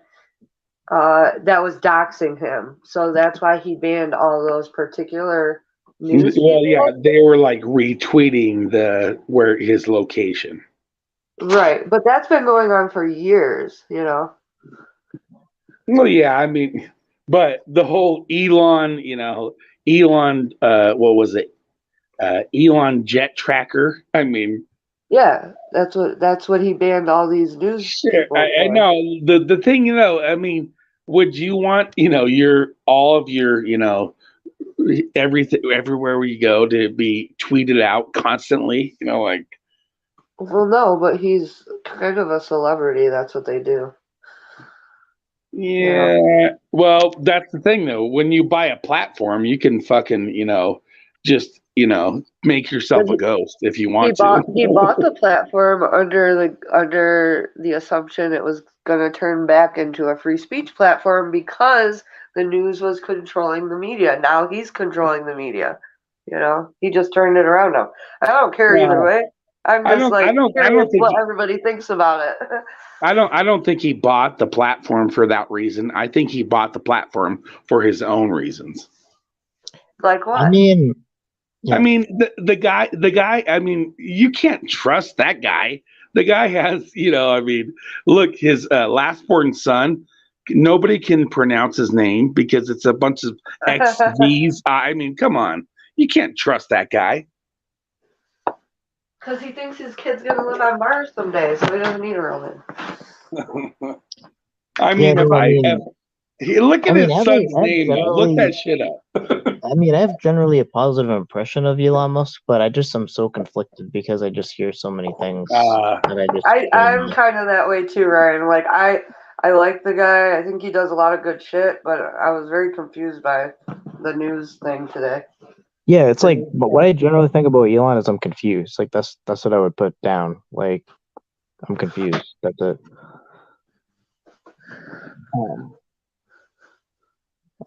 E: that was doxing him. So that's why he banned all those particular news people.
D: Yeah, they were like retweeting where his location.
E: Right, but that's been going on for years, you know.
D: Well, yeah, I mean, but the whole Elon, what was it? Elon jet tracker. I mean,
E: yeah, that's what he banned all these news.
D: Sure, I know the thing. I mean, would you want all of your everything everywhere where you go to be tweeted out constantly? Like.
E: Well, no, but he's kind of a celebrity. That's what they do.
D: Yeah. Well, that's the thing, though. When you buy a platform, you can fucking, just, make yourself a ghost if you want to.
E: He bought the platform under the assumption it was going to turn back into a free speech platform because the news was controlling the media. Now he's controlling the media. He just turned it around now. I don't care either way. I'm just curious what everybody thinks about it.
D: I don't think he bought the platform for that reason. I think he bought the platform for his own reasons.
E: Like what?
A: I mean,
D: the guy. I mean, you can't trust that guy. The guy has, look, his last born son. Nobody can pronounce his name because it's a bunch of XVs. I mean, come on, you can't trust that guy.
E: Because he thinks his kid's going to live on Mars someday, so he doesn't need a real name.
D: I mean, look at his son's name. Look that shit up.
A: I mean, I have generally a positive impression of Elon Musk, but I just am so conflicted because I just hear so many things.
E: I'm kind of that way too, Ryan. Like, I like the guy. I think he does a lot of good shit, but I was very confused by the news thing today.
A: Yeah, it's like, but what I generally think about Elon is I'm confused. Like that's what I would put down. Like I'm confused. That's it.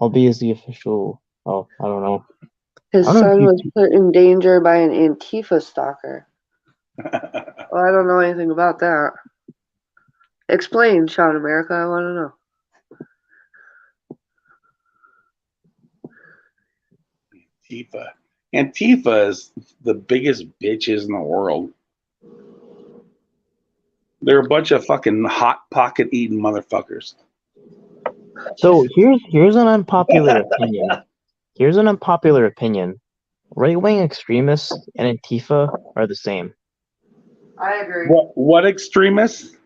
A: I'll be as the official. Oh, I don't know.
E: His son was put in danger by an Antifa stalker. Well, I don't know anything about that. Explain, Sean America. I want to know.
D: Antifa is the biggest bitches in the world. They're a bunch of fucking hot pocket eating motherfuckers.
A: So here's an unpopular opinion. Here's an unpopular opinion. Right-wing extremists and Antifa are the same.
E: I agree.
D: What extremists?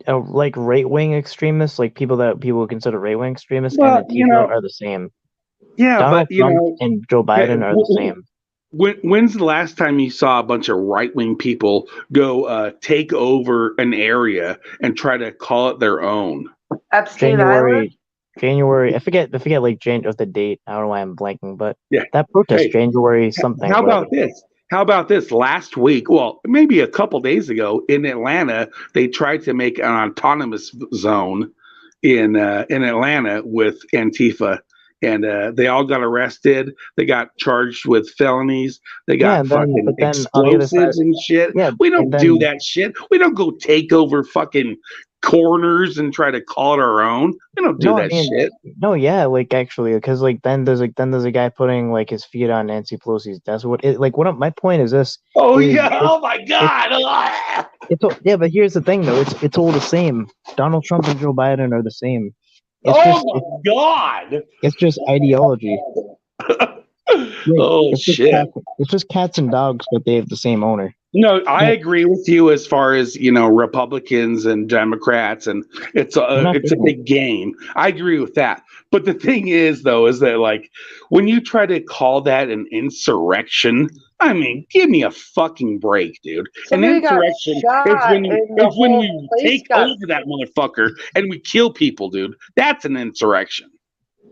A: Like right-wing extremists, like people consider right-wing extremists, and Antifa are the same.
D: Yeah,
A: Donald
D: but
A: Trump and Joe Biden are the same.
D: When's the last time you saw a bunch of right-wing people go take over an area and try to call it their own?
E: Epstein Island?
A: January. I forget like the date. I don't know why I'm blanking, but
D: yeah,
A: that protest, January something.
D: How about this? How about this? Last week, well, maybe a couple days ago in Atlanta, they tried to make an autonomous zone in Atlanta with Antifa. And they all got arrested. They got charged with felonies. They got fucking explosives and shit.
A: Yeah,
D: we don't do that shit. We don't go take over fucking corners and try to call it our own. We don't do
A: No, I
D: that
A: mean,
D: shit.
A: no, yeah, like actually, because then there's a guy putting like his feet on Nancy Pelosi's desk. My point is this.
D: Oh
A: is
D: yeah!
A: it-
D: Oh my God!
A: yeah, but here's the thing though. It's all the same. Donald Trump and Joe Biden are the same. It's
D: Oh
A: just
D: my God!
A: it's just ideology. Like,
D: Oh shit!
A: It's just cats and dogs, but they have the same owner.
D: No, I
A: But
D: agree with you as far as Republicans and Democrats, and it's
A: they're
D: a
A: not
D: it's a
A: different.
D: big game. I agree with that. But the thing is, though, is that like when you try to call that an insurrection, I mean, give me a fucking break, dude. An
E: Somebody got
D: insurrection
E: shot and the
D: is when
E: whole
D: we
E: place
D: take
E: got.
D: over that motherfucker and we kill people, dude. That's an insurrection.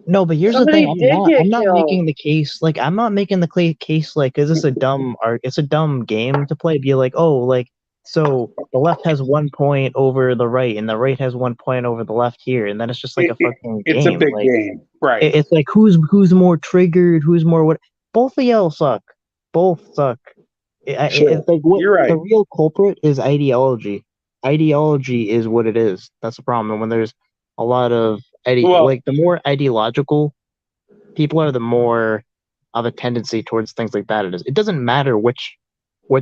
A: No, but here's the
E: Somebody
A: thing.
E: did get
A: I'm not
E: killed.
A: making the case. Like, I'm not making the case. Like, is this a dumb art? It's a dumb game to play. Be like, oh, like, so the left has 1 point over the right, and the right has 1 point over the left here, and then it's just like a fucking
D: It's a
A: game.
D: big
A: Like,
D: game, right?
A: it's like who's more triggered, who's more what. Both of y'all suck. Both suck.
D: Sure.
A: It's like what
D: You're right.
A: the real culprit is ideology. Ideology is what it is. That's the problem. And when there's a lot of
D: Well-
A: like the more ideological people are, the more of a tendency towards things like that it is. It doesn't matter what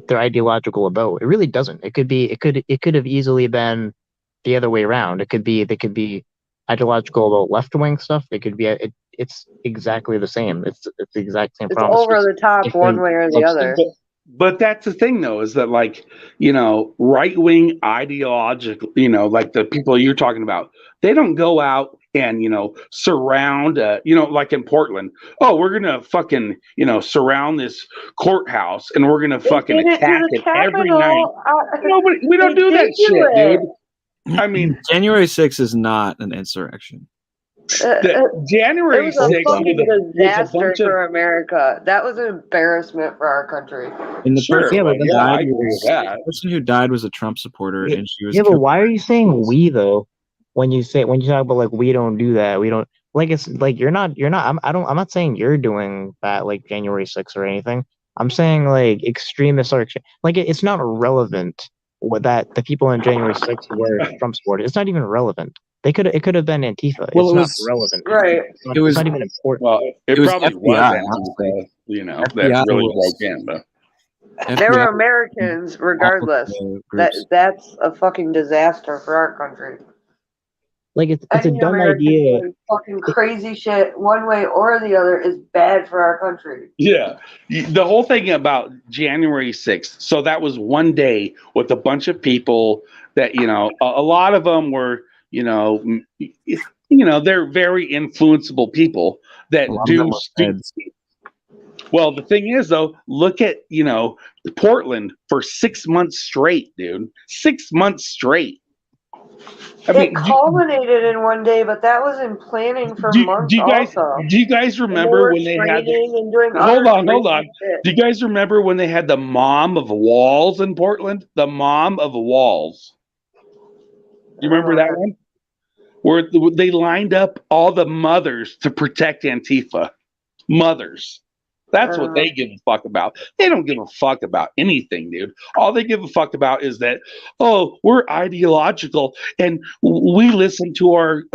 A: they're ideological about. It really doesn't. It could have easily been the other way around. They could be ideological about left wing stuff. They could be it's exactly the same. It's the exact same
E: It's
A: problem.
E: over the top
A: if
E: one
A: they-
E: way or the other.
D: But that's the thing, though, is that like right wing ideological, like the people you're talking about, they don't go out and surround, like in Portland. Oh, we're gonna fucking surround this courthouse and we're gonna fucking
E: They did it to
D: attack
E: the
D: it every
E: Capitol.
D: night. Nobody, we don't do that shit,
E: Ridiculous.
D: dude. I mean,
F: January 6th is not an insurrection.
D: January
E: It was a
D: 6th
E: fucking
D: was a
E: disaster
D: bunch of
E: for America. That was an embarrassment for our country.
F: And the
D: Sure,
F: person,
A: Yeah, but
F: who
A: that's-
D: I
F: died
D: agree with
F: was,
D: that.
F: the person who died was a Trump supporter, and she was
A: Yeah, but
F: killed.
A: why are you saying we though? When you talk about like we don't do that, we don't like it's like you're not I'm not saying you're doing that like January 6th or anything. I'm saying like extremists are like it's not relevant what that the people in January 6th were Trump supporters. It's not even relevant. It could have been Antifa.
F: Well,
A: It's
F: it
A: not
F: was-
A: relevant.
E: Right.
F: It was-
A: it's not even important.
D: Well, it
F: was
D: probably
F: FBI,
D: was
F: honestly.
D: Antifa,
F: FBI
D: that really
F: was-
D: broke in, but
E: They were
F: FBI
E: Americans, regardless.
F: all the groups.
E: That's a fucking disaster for our country.
A: Like it's a
E: Any
A: dumb
E: American
A: idea.
E: doing fucking crazy shit one way or the other is bad for our country.
D: yeah, the whole thing about January 6th. So that was one day with a bunch of people that a lot of them were they're very influenceable people that
F: A lot of
D: do.
F: them were feds.
D: Well, the thing is, though, look at Portland for 6 months straight, dude. 6 months straight. I mean,
E: It culminated in one day, but that was in planning for months also.
D: do you guys
E: And
D: remember
E: were
D: when they had?
E: training and doing
D: Hold
E: other
D: on.
E: crazy shit.
D: Do you guys remember when they had the Mom of Walls in Portland? The Mom of Walls. Do you remember that one? Where they lined up all the mothers to protect Antifa. Mothers. That's what they give a fuck about. They don't give a fuck about anything, dude. All they give a fuck about is that, oh, we're ideological and we listen to our,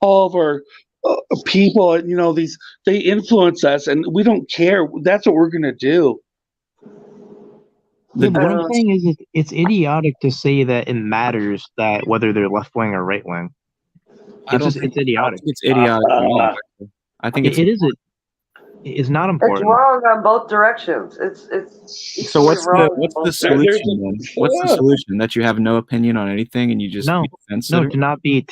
D: all of our people, and they influence us, and we don't care. That's what we're gonna do.
A: Yeah, but what I'm saying is it's idiotic to say that it matters that whether they're left wing or right wing. It's idiotic.
F: It's idiotic at all. I think
A: It's not
E: It's
A: important.
E: wrong on both directions. It's
F: So what's
E: wrong
F: the
E: on both
F: solution
E: directions.
F: then? What's the solution? That you have no opinion on anything and you just be sensitive?
A: to not be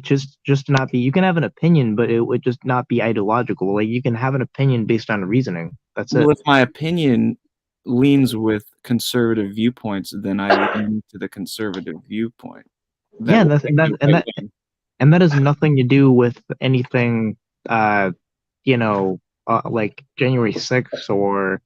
A: just to not be. You can have an opinion, but it would just not be ideological. Like you can have an opinion based on reasoning. That's it.
F: Well, if my opinion leans with conservative viewpoints, then I lean to the conservative viewpoint.
A: And that has nothing to do with anything. Like January 6th or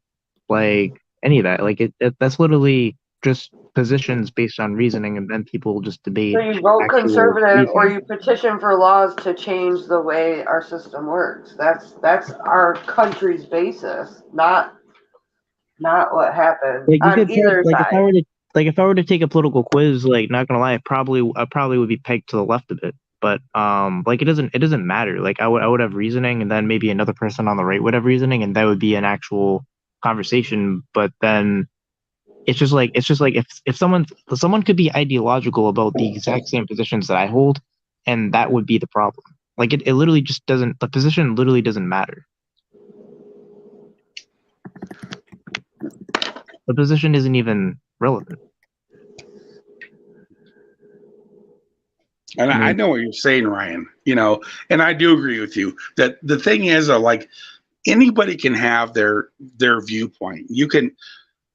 A: like any of that. Like that's literally just positions based on reasoning, and then people just debate.
E: So you vote
A: actual
E: conservative, or
A: reasoning.
E: you petition for laws to change the way our system works. That's our country's basis, not what happened
A: Like you
E: on
A: could
E: either
A: like
E: side.
A: like if I were to take a political quiz, like not gonna lie, I probably would be pegged to the left of it. But like it doesn't matter. Like I would have reasoning, and then maybe another person on the right would have reasoning, and that would be an actual conversation. But then it's just like if someone could be ideological about the exact same positions that I hold, and that would be the problem. Like it literally just doesn't. The position literally doesn't matter. The position isn't even relevant.
D: And I know what you're saying, Ryan, you know, and I do agree with you that the thing is, like, anybody can have their viewpoint.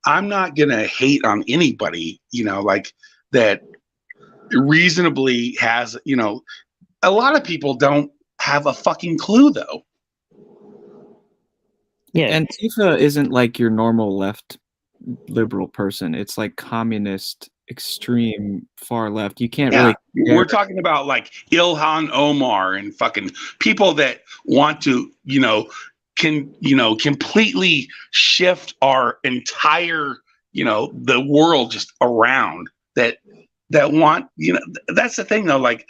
D: I'm not going to hate on anybody, you know, like that reasonably has, you know, a lot of people don't have a fucking clue though.
A: Yeah.
F: Antifa isn't like your normal left liberal person. It's like communist, extreme, far left. You can't really.
D: We're talking about like Ilhan Omar and fucking people that want to, completely shift our entire, the world just around that want, that's the thing though, like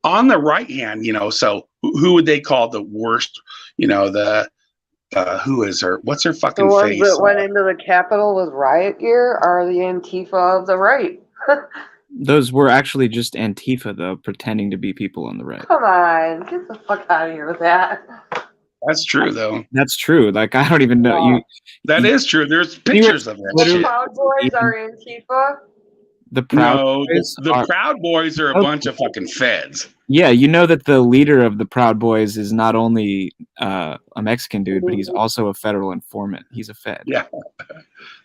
D: on the right hand, so who would they call the worst, who is her? What's her fucking
E: face? The ones
D: face?
E: that went into the Capitol with riot gear are the Antifa of the right.
F: Those were actually just Antifa, though, pretending to be people on the right.
E: Come on, get the fuck out of here with that.
D: That's true, though.
F: That's true. Like, I don't even know.
D: That is true. There's pictures of that.
E: The Proud Boys are Antifa.
F: The Proud Boys
D: the Proud Boys are a bunch of fucking feds.
F: Yeah, you know that the leader of the Proud Boys is not only a Mexican dude, but he's also a federal informant. He's a fed.
D: Yeah.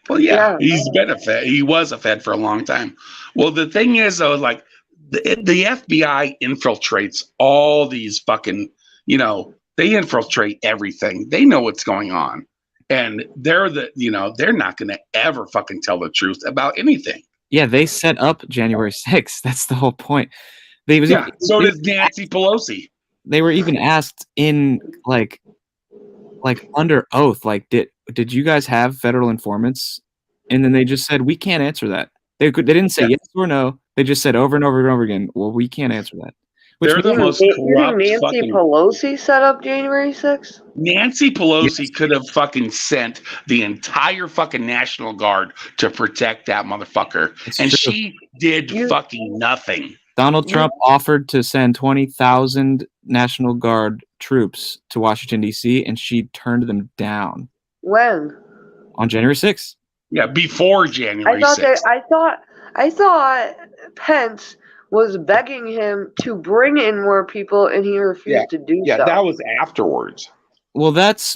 D: Well, yeah, he's been a fed. He was a fed for a long time. Well, the thing is, though, like the FBI infiltrates all these fucking, they infiltrate everything. They know what's going on, and they're not going to ever fucking tell the truth about anything.
F: Yeah, they set up January 6th. That's the whole point.
D: So does Nancy Pelosi.
F: They were even asked in like under oath, like, did you guys have federal informants? And then they just said, we can't answer that. They didn't say yes or no. They just said over and over and over again, well, we can't answer that.
D: They're the most corrupt.
E: Nancy Pelosi set up January 6th?
D: Nancy Pelosi could have fucking sent the entire fucking National Guard to protect that motherfucker. And she did fucking nothing.
F: Donald Trump offered to send 20,000 National Guard troops to Washington, D.C., and she turned them down.
E: When?
F: On January 6th.
D: Yeah, before January 6th.
E: I thought Pence was begging him to bring in more people, and he refused to do so.
D: Yeah, that was afterwards.
F: Well,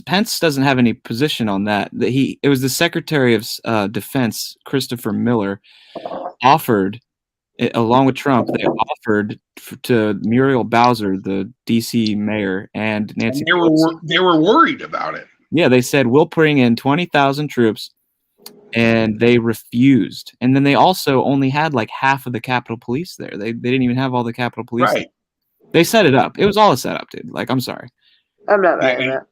F: Pence doesn't have any position on that. It was the Secretary of Defense, Christopher Miller, offered, along with Trump, they offered to Muriel Bowser, the D.C. mayor, and Nancy.
D: They were worried about it.
F: Yeah, they said, we'll bring in 20,000 troops, and they refused. And then they also only had like half of the Capitol Police there. They didn't even have all the Capitol Police.
D: Right.
F: They set it up. It was all a setup, dude. Like, I'm sorry.
E: I'm not mad at that.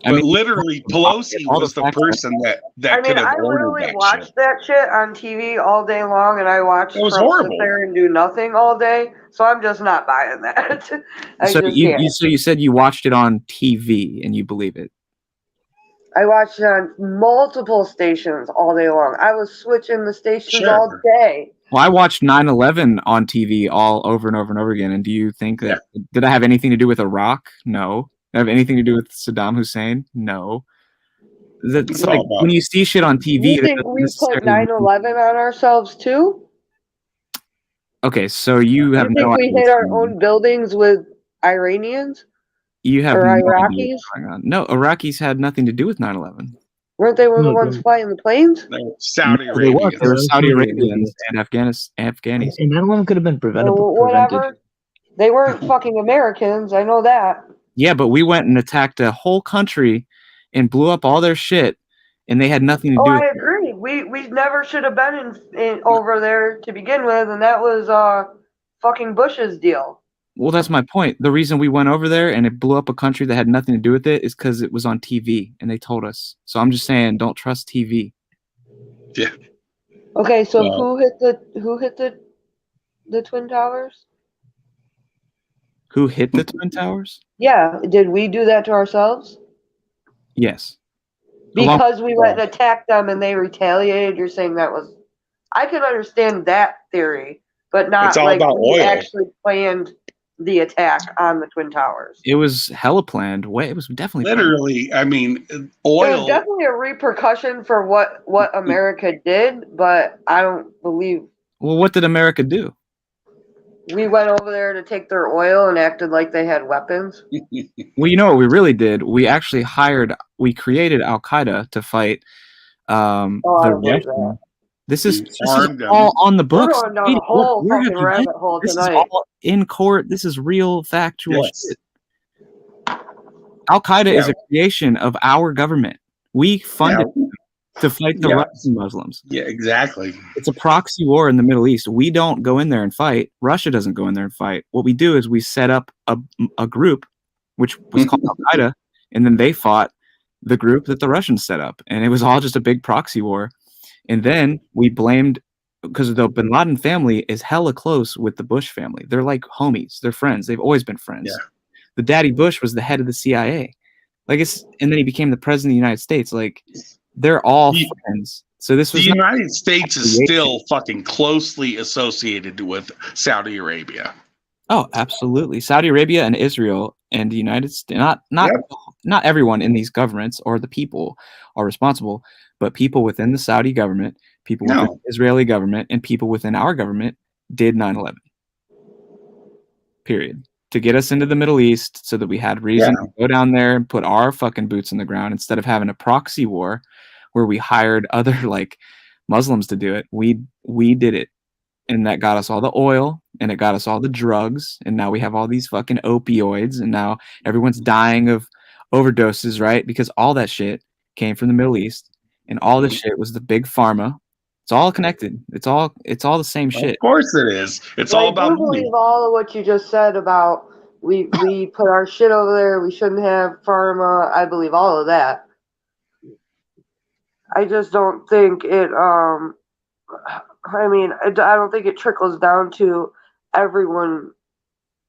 D: But literally, Pelosi was the person that could have ordered that shit. I
E: watched that shit on TV all day long, and I watched Trump sit there and do nothing all day. So I'm just not buying that.
F: So you said you watched it on TV and you believe it?
E: I watched it on multiple stations all day long. I was switching the stations all day.
F: Well, I watched 9/11 on TV all over and over and over again. And do you think that did I have anything to do with Iraq? No. Did I have anything to do with Saddam Hussein? No. It's like when you see shit on TV.
E: You think we put 9/11 on ourselves too?
F: Okay, so you have no idea.
E: We hit our own buildings with Iranians?
F: You have
E: or
F: no
E: Iraqis?
F: idea what's going on. No, Iraqis had nothing to do with 9/11.
E: Weren't they the ones flying the planes?
D: Saudi Arabians.
F: They were Saudi Arabians and Afghanis.
A: And 9/11 could have been prevented.
E: Whatever. They weren't fucking Americans. I know that.
F: Yeah, but we went and attacked a whole country and blew up all their shit, and they had nothing to do with it.
E: I agree. We never should have been in over there to begin with, and that was fucking Bush's deal.
F: Well, that's my point. The reason we went over there and it blew up a country that had nothing to do with it is because it was on TV, and they told us. So I'm just saying, don't trust TV.
D: Yeah.
E: Okay, so
D: Well-
E: who hit the Twin Towers?
F: Who hit the Twin Towers?
E: Yeah, did we do that to ourselves?
F: Yes. Along-
E: Because we went and attacked them and they retaliated. You're saying that was? I can understand that theory, but not
D: It's all
E: like
D: about
E: we
D: oil.
E: actually planned the attack on the Twin Towers.
F: It was hella planned. It was definitely planned.
D: Literally, I mean,
E: It
D: oil.
E: was definitely a repercussion for what America did, but I don't believe
F: Well, what did America do?
E: we went over there to take their oil and acted like they had weapons.
F: Well, you know what we really did? We actually created Al Qaeda to fight
E: I
F: the
E: don't believe
F: Russian.
E: that.
F: This is
D: armed them.
F: all on the
E: We're
F: books.
E: going down a whole
F: We're
E: fucking
F: gonna
E: rabbit
F: get-
E: hole
F: This is
E: tonight.
F: all in court. This is real factual
D: Yes.
F: shit. Al Qaeda is
D: Yeah.
F: a creation of our government. We funded
D: Yeah.
F: to fight the
D: Yeah.
F: Russian Muslims.
D: Yeah, exactly.
F: It's a proxy war in the Middle East. We don't go in there and fight. Russia doesn't go in there and fight. What we do is we set up a group, which was called Al Qaeda, and then they fought the group that the Russians set up, and it was all just a big proxy war. And then we blamed, because the Bin Laden family is hella close with the Bush family. They're like homies. They're friends. They've always been friends.
D: Yeah.
F: The daddy Bush was the head of the CIA. And then he became the president of the United States. Like, they're all
D: The-
F: friends. So this
D: The
F: was not-
D: United States is
F: creation.
D: still fucking closely associated with Saudi Arabia.
F: Oh, absolutely. Saudi Arabia and Israel and the United States, not everyone in these governments or the people are responsible, but people within the Saudi government, people within
D: No.
F: the Israeli government, and people within our government did 9/11. Period. To get us into the Middle East so that we had reason to go down there and put our fucking boots in the ground instead of having a proxy war where we hired other like Muslims to do it. We did it. And that got us all the oil and it got us all the drugs. And now we have all these fucking opioids. And now everyone's dying of overdoses, right? Because all that shit came from the Middle East. And all this shit was the big pharma. It's all connected. It's all the same shit.
D: Of course it is. It's all
E: I
D: about
E: do
D: money.
E: believe all of what you just said about we put our shit over there. We shouldn't have pharma. I believe all of that. I just don't think it. I mean, I don't think it trickles down to everyone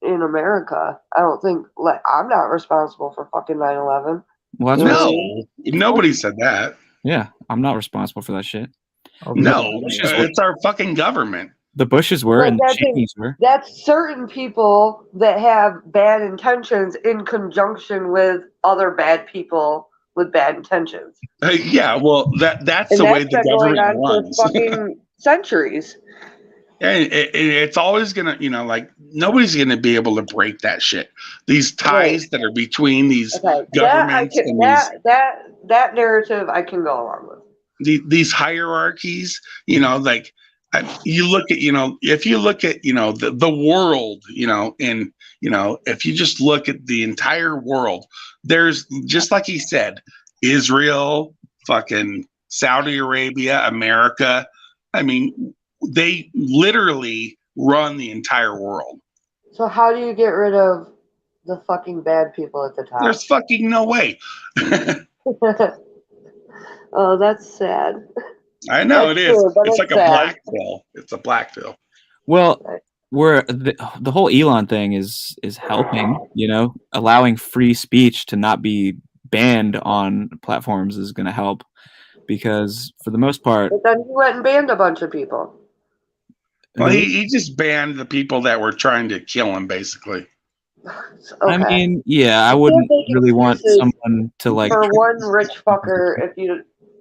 E: in America. I don't think I'm not responsible for fucking 9/11.
F: Well, that's what-
D: No, nobody said that.
F: yeah, I'm not responsible for that shit.
D: No,
F: Bushes
D: it's our fucking government.
F: The Bushes were
E: Well,
F: and the
E: that's it.
F: Cheneys were.
E: That's certain people that have bad intentions in conjunction with other bad people with bad intentions.
D: Yeah, well, that's
E: And
D: the way
E: that's
D: the
E: been going
D: government
E: on
D: runs.
E: for fucking centuries.
D: And it's always gonna, like nobody's gonna be able to break that shit. These ties that are between these
E: Okay,
D: governments and
E: that narrative I can go along with.
D: these hierarchies, like you look at, if you look at, the world, and if you just look at the entire world, there's, just like he said, Israel, fucking Saudi Arabia, America. I mean, they literally run the entire world.
E: So how do you get rid of the fucking bad people at the top?
D: There's fucking no way.
E: Oh, that's sad.
D: I know
E: That's
D: it is.
E: true, but
D: It's
E: it's
D: like a
E: sad.
D: black pill. It's a black pill.
F: Well, where the whole Elon thing is helping, allowing free speech to not be banned on platforms is going to help, because for the most part,
E: But then he went and banned a bunch of people.
D: Well, he just banned the people that were trying to kill him, basically.
E: Okay.
F: I mean, yeah, I
E: can't
F: wouldn't
E: make
F: really want
E: excuses
F: someone to like.
E: for one rich fucker,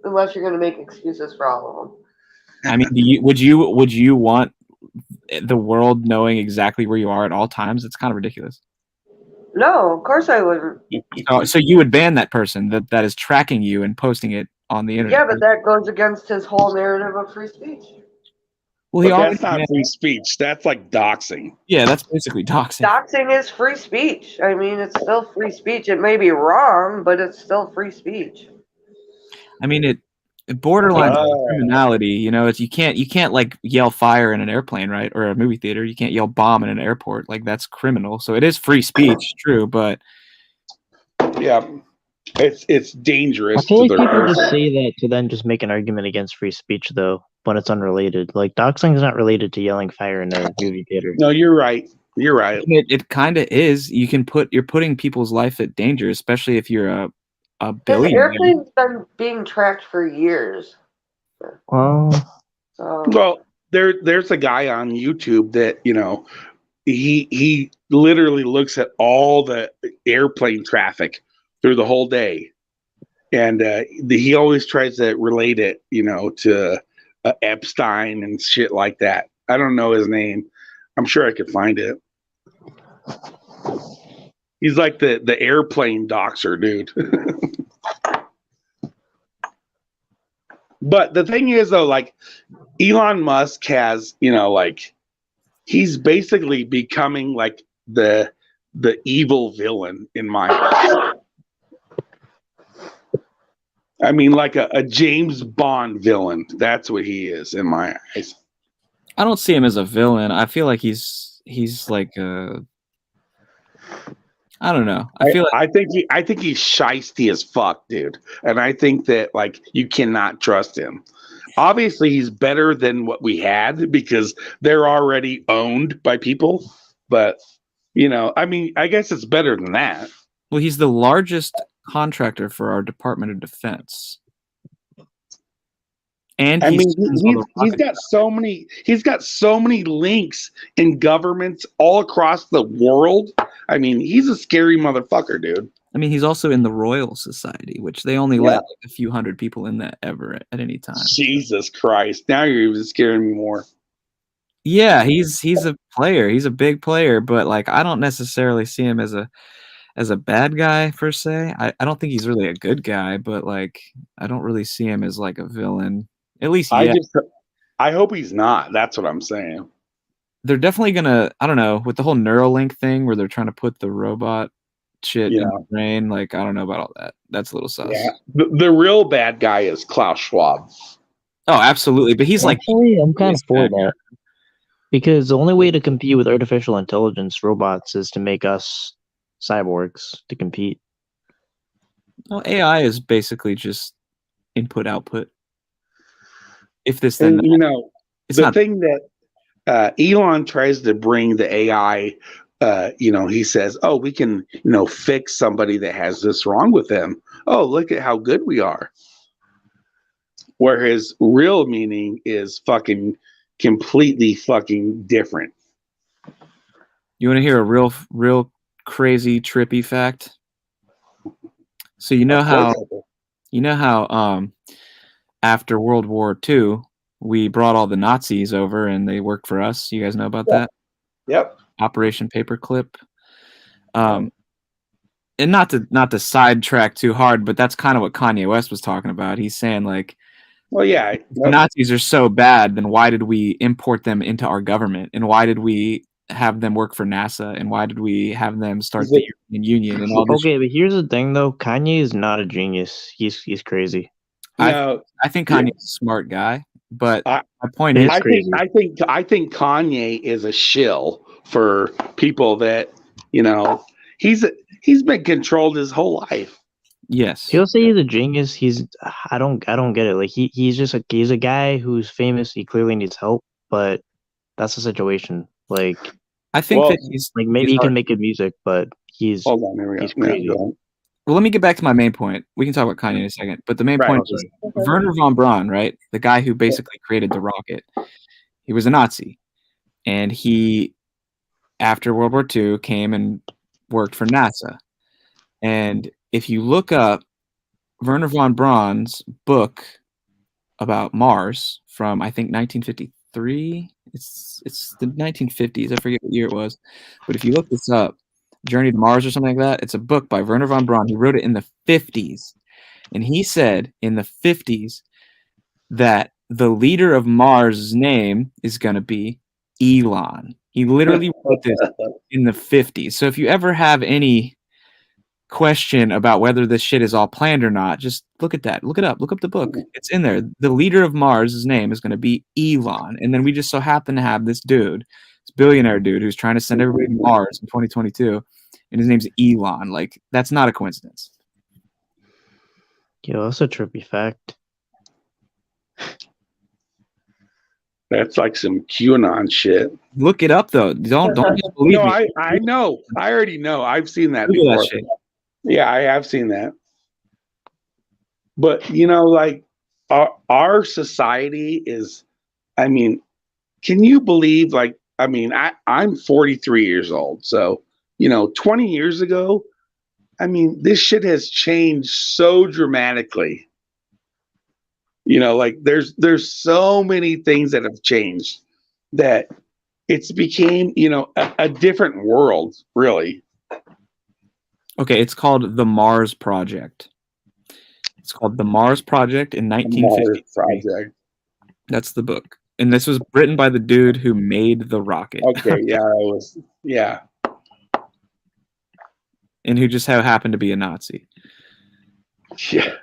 E: unless you're gonna make excuses for all of them.
F: I mean, would you want the world knowing exactly where you are at all times? It's kind of ridiculous.
E: No, of course I wouldn't.
F: So you would ban that person that is tracking you and posting it on the internet.
E: Yeah, but that goes against his whole narrative of free speech.
F: Well, he
D: But
F: already
D: that's not
F: banned-
D: free speech. That's like doxing.
F: Yeah, that's basically doxing.
E: Doxing is free speech. I mean, it's still free speech. It may be wrong, but it's still free speech.
F: I mean, it borderline
D: Oh.
F: criminality. It's you can't like yell fire in an airplane, right, or a movie theater. You can't yell bomb in an airport. Like, that's criminal. So it is free speech, true, but
D: Yeah. It's
A: I
D: dangerous
A: feel
D: to
A: like
D: their
A: people just
D: person.
A: say that to then just make an argument against free speech, though, when it's unrelated. Like doxing is not related to yelling fire in a movie theater.
D: No, you're right. You're right.
F: It kind of is. You're putting people's life at danger, especially if you're a
E: His
F: billionaire.
E: airplane's been being tracked for years. So
D: Well, there's a guy on YouTube that he literally looks at all the airplane traffic through the whole day, and he always tries to relate it, to Epstein and shit like that. I don't know his name. I'm sure I could find it. He's like the airplane doxer, dude. But the thing is, though, like Elon Musk has, he's basically becoming like the evil villain in my eyes. I mean, like a James Bond villain. That's what he is in my eyes.
F: I don't see him as a villain. I feel like he's like I don't know.
D: I think he's shisty as fuck, dude. And I think that like you cannot trust him. Obviously, he's better than what we had because they're already owned by people. But I mean, I guess it's better than that.
F: Well, he's the largest contractor for our Department of Defense. And
D: I mean,
F: he's
D: he's got so many links in governments all across the world. I mean, he's a scary motherfucker, dude.
F: I mean, he's also in the Royal Society, which they only let like a few hundred people in that ever at any time.
D: Jesus Christ! Now you're even scaring me more.
F: Yeah, he's a player. He's a big player, but like I don't necessarily see him as a bad guy per se. I don't think he's really a good guy, but like I don't really see him as like a villain. At least yet.
D: I hope he's not. That's what I'm saying.
F: They're definitely gonna, I don't know, with the whole Neuralink thing where they're trying to put the robot shit in the brain. Like, I don't know about all that. That's a little sus.
D: Yeah. The real bad guy is Klaus Schwab.
F: Oh, absolutely. But he's
A: actually, I'm kind of for that. Because the only way to compete with artificial intelligence robots is to make us cyborgs to compete.
F: Well, AI is basically just input output. If this then
D: the thing that Elon tries to bring the AI, he says, oh, we can, fix somebody that has this wrong with them. Oh, look at how good we are. Where his real meaning is fucking completely fucking different.
F: You want to hear a real crazy trippy fact? So you know how after World War II, we brought all the Nazis over and they worked for us. You guys know about that?
D: Yep.
F: Operation Paperclip. And not to sidetrack too hard, but that's kind of what Kanye West was talking about. He's saying like,
D: well, yeah,
F: if the Nazis are so bad, then why did we import them into our government? And why did we have them work for NASA? And why did we have them start the European Union and all this?
A: Okay, but here's the thing though. Kanye is not a genius. He's crazy.
F: I think Kanye's a smart guy, but my point is,
D: I think Kanye is a shill for people that he's been controlled his whole life.
F: Yes,
A: he'll say he's a genius. I don't get it. Like he's a guy who's famous. He clearly needs help, but that's the situation. Like
F: I think that he's
A: like maybe he can make good music, but he's
D: hold on, here we go.
A: He's crazy.
F: Well, let me get back to my main point. We can talk about Kanye in a second, but the main point is Wernher von Braun, right? The guy who basically created the rocket. He was a Nazi, and he, after World War II, came and worked for NASA. And if you look up Wernher von Braun's book about Mars from, I think, 1953, it's the 1950s. I forget what year it was, but if you look this up, Journey to Mars or something like that. It's a book by Wernher von Braun. He wrote it in the 50s. And he said in the 50s that the leader of Mars' name is going to be Elon. He literally wrote this in the 50s. So if you ever have any question about whether this shit is all planned or not, just look at that. Look it up. Look up the book. It's in there. The leader of Mars' name is going to be Elon. And then we just so happen to have this dude, this billionaire dude who's trying to send everybody to Mars in 2022. And his name's Elon. Like, that's not a coincidence.
A: Yo, that's a trippy fact.
D: That's like some QAnon shit.
F: Look it up though. Don't just believe
D: No,
F: me.
D: I know. I already know. I've seen that
F: Google that
D: before.
F: shit.
D: Yeah, I have seen that. But like our society is, I mean, can you believe I'm 43 years old. So, 20 years ago, this shit has changed so dramatically. There's so many things that have changed that it's became, a different world, really.
F: Okay, it's called the Mars Project. It's called the Mars Project in 1953.
D: Project.
F: That's the book. And this was written by the dude who made the rocket.
D: Okay, yeah.
F: And who just happened to be a Nazi.
D: Yeah.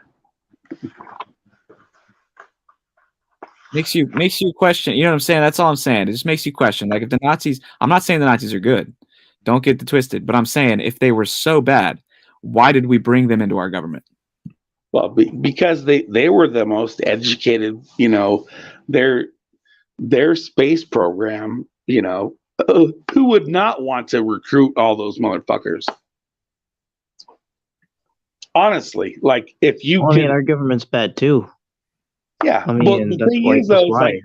F: Makes you question. You know what I'm saying? That's all I'm saying. It just makes you question. Like if the Nazis, I'm not saying the Nazis are good. Don't get it twisted. But I'm saying if they were so bad, why did we bring them into our government?
D: Well, because they were the most educated, their space program, who would not want to recruit all those motherfuckers? Honestly, like if you
A: our government's bad too.
D: Yeah.
A: I mean, that's why.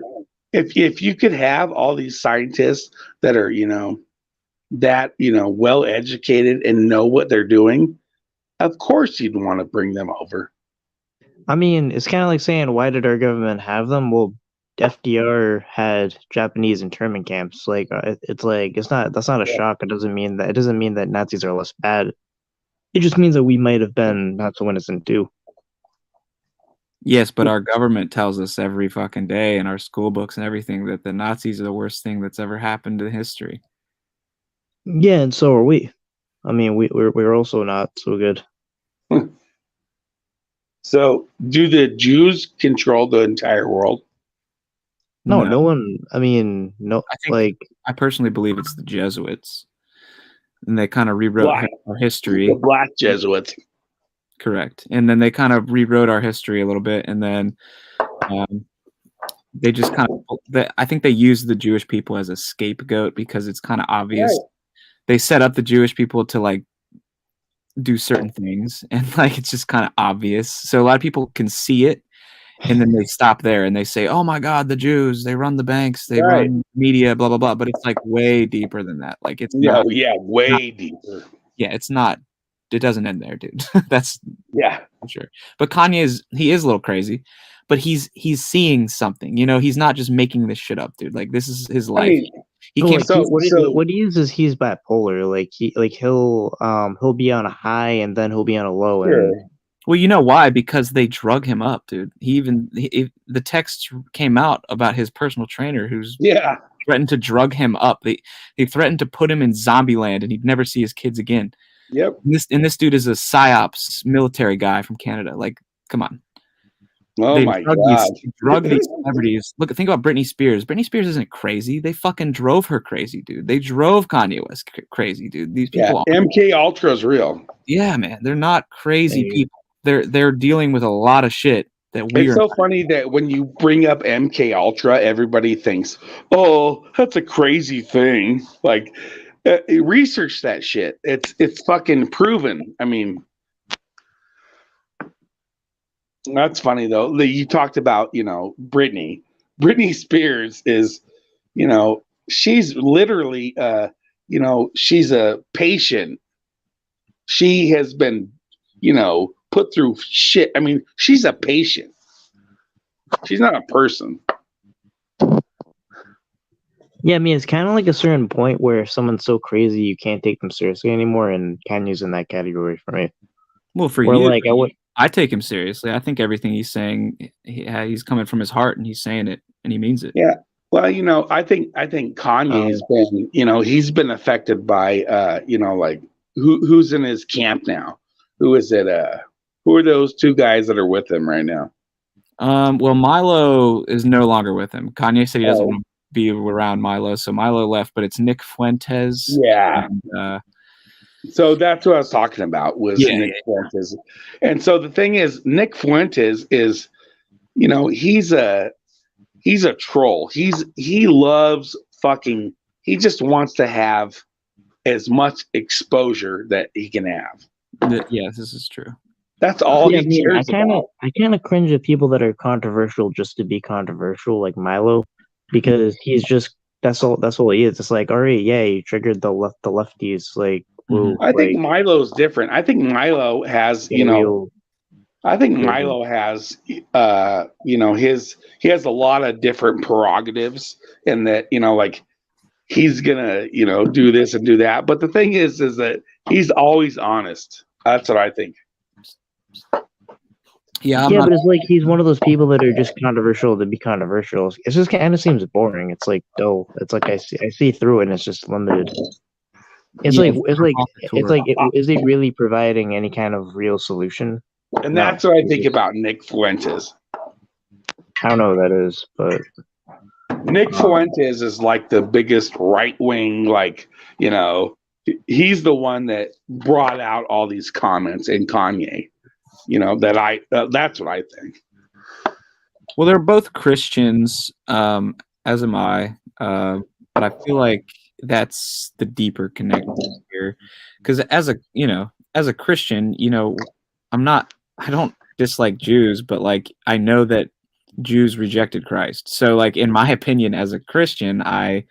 D: If you could have all these scientists that are, well educated and know what they're doing, of course you'd want to bring them over.
A: I mean, it's kind of like saying, why did our government have them? Well, FDR had Japanese internment camps. Like, that's not a shock. It doesn't mean that Nazis are less bad. It just means that we might have been not so innocent too.
F: Yes, but our government tells us every fucking day in our school books and everything that the Nazis are the worst thing that's ever happened in history.
A: Yeah, and so are we. I mean, we're also not so good.
D: So, do the Jews control the entire world?
A: No one. I mean, no.
F: I personally believe it's the Jesuits, and they kind of rewrote our history.
D: The Black Jesuits.
F: Correct. And then they kind of rewrote our history a little bit, and then they just kind of. I think they used the Jewish people as a scapegoat because it's kind of obvious. Right. They set up the Jewish people to do certain things, and it's just kind of obvious. So a lot of people can see it, and then they stop there and they say, "Oh my God, the Jews! They run the banks, they run media, blah blah blah." But it's way deeper than that. It's
D: way deeper.
F: Yeah, it's not. It doesn't end there, dude. That's
D: for
F: sure. But Kanye is a little crazy, but he's seeing something. He's not just making this shit up, dude. This is his life.
A: What he is he's bipolar. He'll be on a high and then he'll be on a low.
D: Sure.
F: Well, you know why? Because they drug him up, dude. The text came out about his personal trainer who's threatened to drug him up. They threatened to put him in zombie land and he'd never see his kids again.
D: Yep.
F: This dude is a psyops military guy from Canada. Come on.
D: Oh my God.
F: Drug these celebrities. Think about Britney Spears. Britney Spears isn't crazy. They fucking drove her crazy, dude. They drove Kanye West crazy, dude. These people.
D: MK Ultra is real.
F: Yeah, man. They're not crazy people. They're dealing with a lot of shit that we.
D: It's so funny that when you bring up MK Ultra, everybody thinks, "Oh, that's a crazy thing." Research that shit. It's fucking proven. I mean, that's funny though. You talked about, Britney. Britney Spears is, she's literally, she's a patient. She has been, put through shit. I mean, she's a patient. She's not a person.
A: Yeah, I mean, it's kind of like a certain point where if someone's so crazy, you can't take them seriously anymore, and Kanye's in that category for me.
F: Well, for you, I take him seriously. I think everything he's saying, he's coming from his heart, and he's saying it, and he means it.
D: Yeah. Well, I think Kanye's been, he's been affected by, who's in his camp now? Who is it? Who are those two guys that are with him right now?
F: Well, Milo is no longer with him. Kanye said he doesn't want to be around Milo, so Milo left, but it's Nick Fuentes.
D: Yeah.
F: And,
D: So that's what I was talking about was
F: Yeah,
D: Nick Fuentes. And so the thing is, Nick Fuentes is, he's a troll. He loves fucking. He just wants to have as much exposure that he can have.
F: Yeah, this is true.
D: That's all
A: Yeah, I
D: he
A: mean,
D: cares about.
A: I kind of cringe at people that are controversial just to be controversial, like Milo, because he's just that's all he is. It's like, all right, yeah, you triggered the lefties, like, woo,
D: I think
A: like,
D: Milo's different. I think Milo has,
A: get real.
D: I think
A: Crazy.
D: Milo has, he has a lot of different prerogatives, and that like he's gonna, do this and do that. But the thing is that he's always honest. That's what I think.
F: Yeah,
A: Yeah, but it's like he's one of those people that are just controversial to be controversial. It just kind of seems boring. It's like dull. It's like I see through it, and it's just limited. Is he really providing any kind of real solution?
D: And
A: No.
D: that's what I think about Nick Fuentes.
A: I don't know what that is, but
D: Nick Fuentes is like the biggest right wing, he's the one that brought out all these comments in Kanye. That's what I think.
F: Well, they're both Christians, as am I. But I feel like that's the deeper connection here. Because as a Christian, I don't dislike Jews, but like I know that Jews rejected Christ. So like in my opinion, as a Christian, I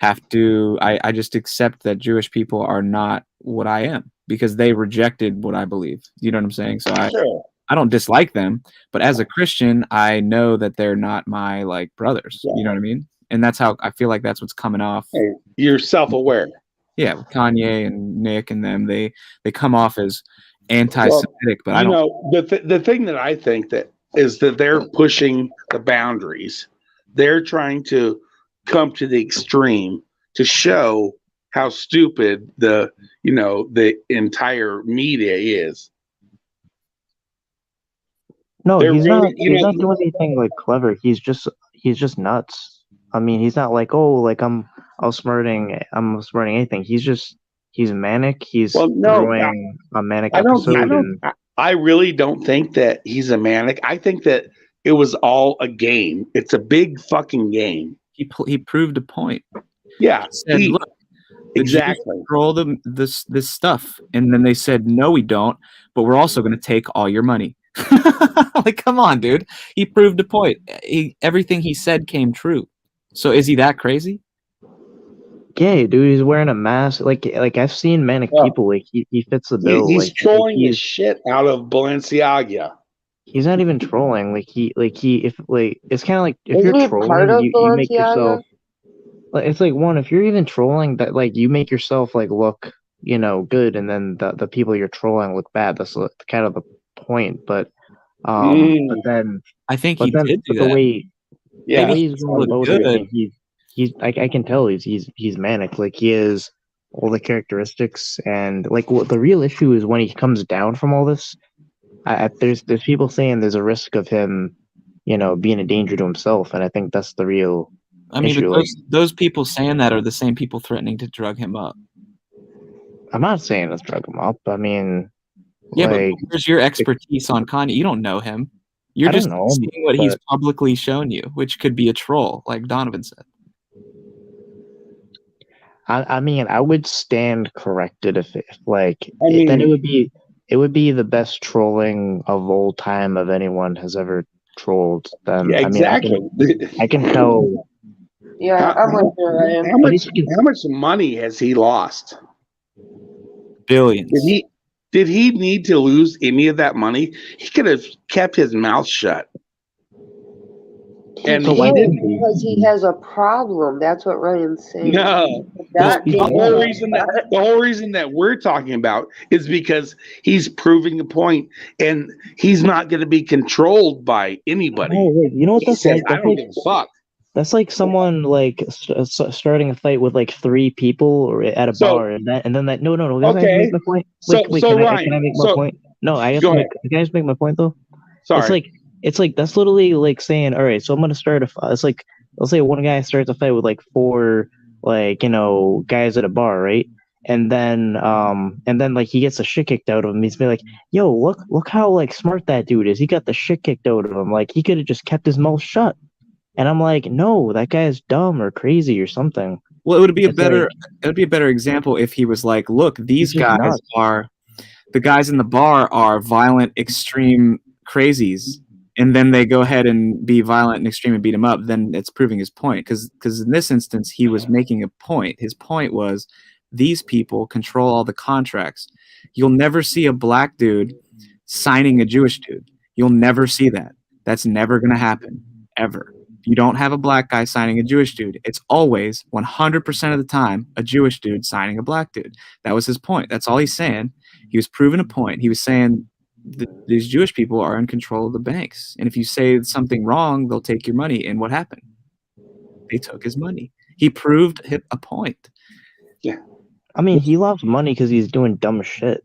F: just accept that Jewish people are not what I am because they rejected what I believe. You know what I'm saying? So I don't dislike them, but as a Christian, I know that they're not my like brothers. Yeah. You know what I mean? And that's how I feel like that's what's coming off.
D: Hey, you're self-aware.
F: Yeah, with Kanye and Nick and them, they come off as anti-Semitic, but I don't.
D: The thing that I think that is that they're pushing the boundaries. They're trying to come to the extreme to show how stupid the entire media is.
A: No, he's not doing anything like clever. He's just nuts. I mean, he's not like, oh, like I'm outsmarting anything. He's manic. He's throwing a manic episode.
D: I really don't think that he's a manic. I think that it was all a game. It's a big fucking game.
F: He proved a point.
D: Yeah,
F: he said, look, exactly. Control this stuff, and then they said, no, we don't. But we're also going to take all your money. Like, come on, dude. He proved a point. Everything he said came true. So is he that crazy?
A: Yeah, dude, he's wearing a mask. Like I've seen manic people. Like he fits the bill.
D: He's trolling his shit out of Balenciaga.
A: He's not even trolling. It's kind of like if you're trolling, you make yourself. It's like if you're even trolling, that like you make yourself like look good, and then the people you're trolling look bad. That's kind of the point. But then
F: I think he did do that.
A: The way
F: he's going about it,
A: I can tell he's manic. Like he is all the characteristics, and like what the real issue is when he comes down from all this. There's people saying there's a risk of him, being a danger to himself, and I think that's the real.
F: I mean, but those people saying that are the same people threatening to drug him up.
A: I'm not saying let's drug him up. I mean,
F: yeah, but where's your expertise on Kanye? You don't know him. You're just seeing what he's publicly shown you, which could be a troll, like Donovan said.
A: I mean, I would stand corrected then it would be the best trolling of all time of anyone has ever trolled them.
D: Yeah, exactly.
A: I mean, I can tell.
E: Yeah, I'm with you, Ryan.
D: How much money has he lost?
F: Billions.
D: Did he need to lose any of that money? He could have kept his mouth shut.
E: And he didn't, because he has a problem. That's what Ryan's saying.
D: No, the whole reason that we're talking about is because he's proving a point, and he's not going to be controlled by anybody.
A: Oh, wait, you know what that's like?
D: I don't give a fuck.
A: That's like someone like starting a fight with like 3 people at a bar, and then that no.
D: Okay.
A: Make my point. Can I make my point? No, can I just make my point though?
D: Sorry.
A: It's like that's literally like saying, all right, so I'm gonna start it's like, let's say one guy starts a fight with like 4 guys at a bar, right? and then like he gets the shit kicked out of him. He's be like, yo, look how like smart that dude is. He got the shit kicked out of him. Like he could have just kept his mouth shut. And I'm like, no, that guy is dumb or crazy or something.
F: Well, it would be
A: It's like,
F: it would be a better example if he was like, look, these
A: just
F: guys
A: nuts.
F: are the guys in the bar are violent, extreme crazies, and then they go ahead and be violent and extreme and beat him up. Then it's proving his point, because in this instance he was making a point. His point was these people control all the contracts. You'll never see a black dude signing a Jewish dude. You'll never see that. That's never going to happen, ever. You don't have a black guy signing a Jewish dude. It's always 100% of the time a Jewish dude signing a black dude. That was his point. That's all he's saying. He was proving a point. He was saying these Jewish people are in control of the banks. And if you say something wrong, they'll take your money. And what happened? They took his money. He proved a point.
D: Yeah.
A: I mean, he lost money because he's doing dumb shit.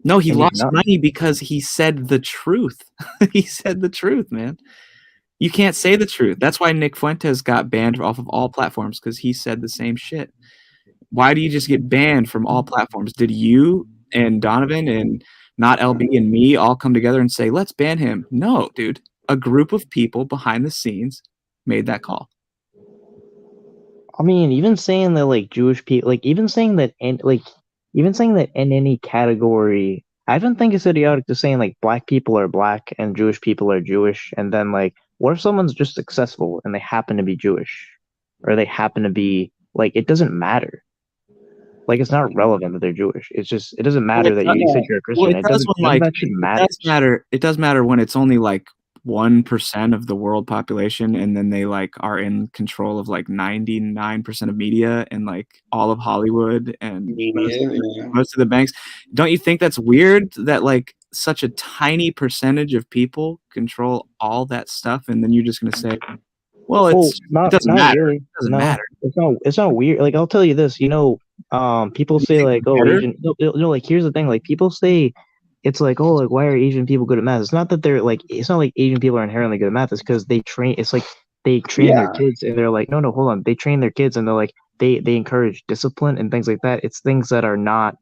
F: No, he
A: And he's
F: lost
A: not.
F: money because he said the truth. He said the truth, man. You can't say the truth. That's why Nick Fuentes got banned off of all platforms, because he said the same shit. Why do you just get banned from all platforms? Did you and Donovan and Not LB and me all come together and say, let's ban him? No, dude. A group of people behind the scenes made that call.
A: I mean, even saying that like Jewish people, like even saying that in any category, I don't think it's idiotic to saying like black people are black and Jewish people are Jewish, and then like, what if someone's just successful and they happen to be Jewish, or they happen to be like, it doesn't matter. Like it's not relevant that they're Jewish. It's just it doesn't matter that you said you're a Christian.
F: Well, it does when,
A: none of
F: like,
A: that shit
F: it
A: matters.
F: does matter. It does matter when it's only like 1% of the world population, and then they like are in control of like 99% of media and like all of Hollywood and most of the banks. Don't you think that's weird that like such a tiny percentage of people control all that stuff, and then you're just gonna say, well, it doesn't matter.
A: Really.
F: It doesn't
A: No,
F: matter.
A: It's not weird. Like I'll tell you this, people say like, oh,
F: better?
A: Asian. No, like here's the thing. Like people say, it's like, oh, like why are Asian people good at math? It's not that they're like, it's not like Asian people are inherently good at math. It's because they train. It's like they train their kids, and they're like, no, hold on. They train their kids, and they're like, they encourage discipline and things like that. It's things that are not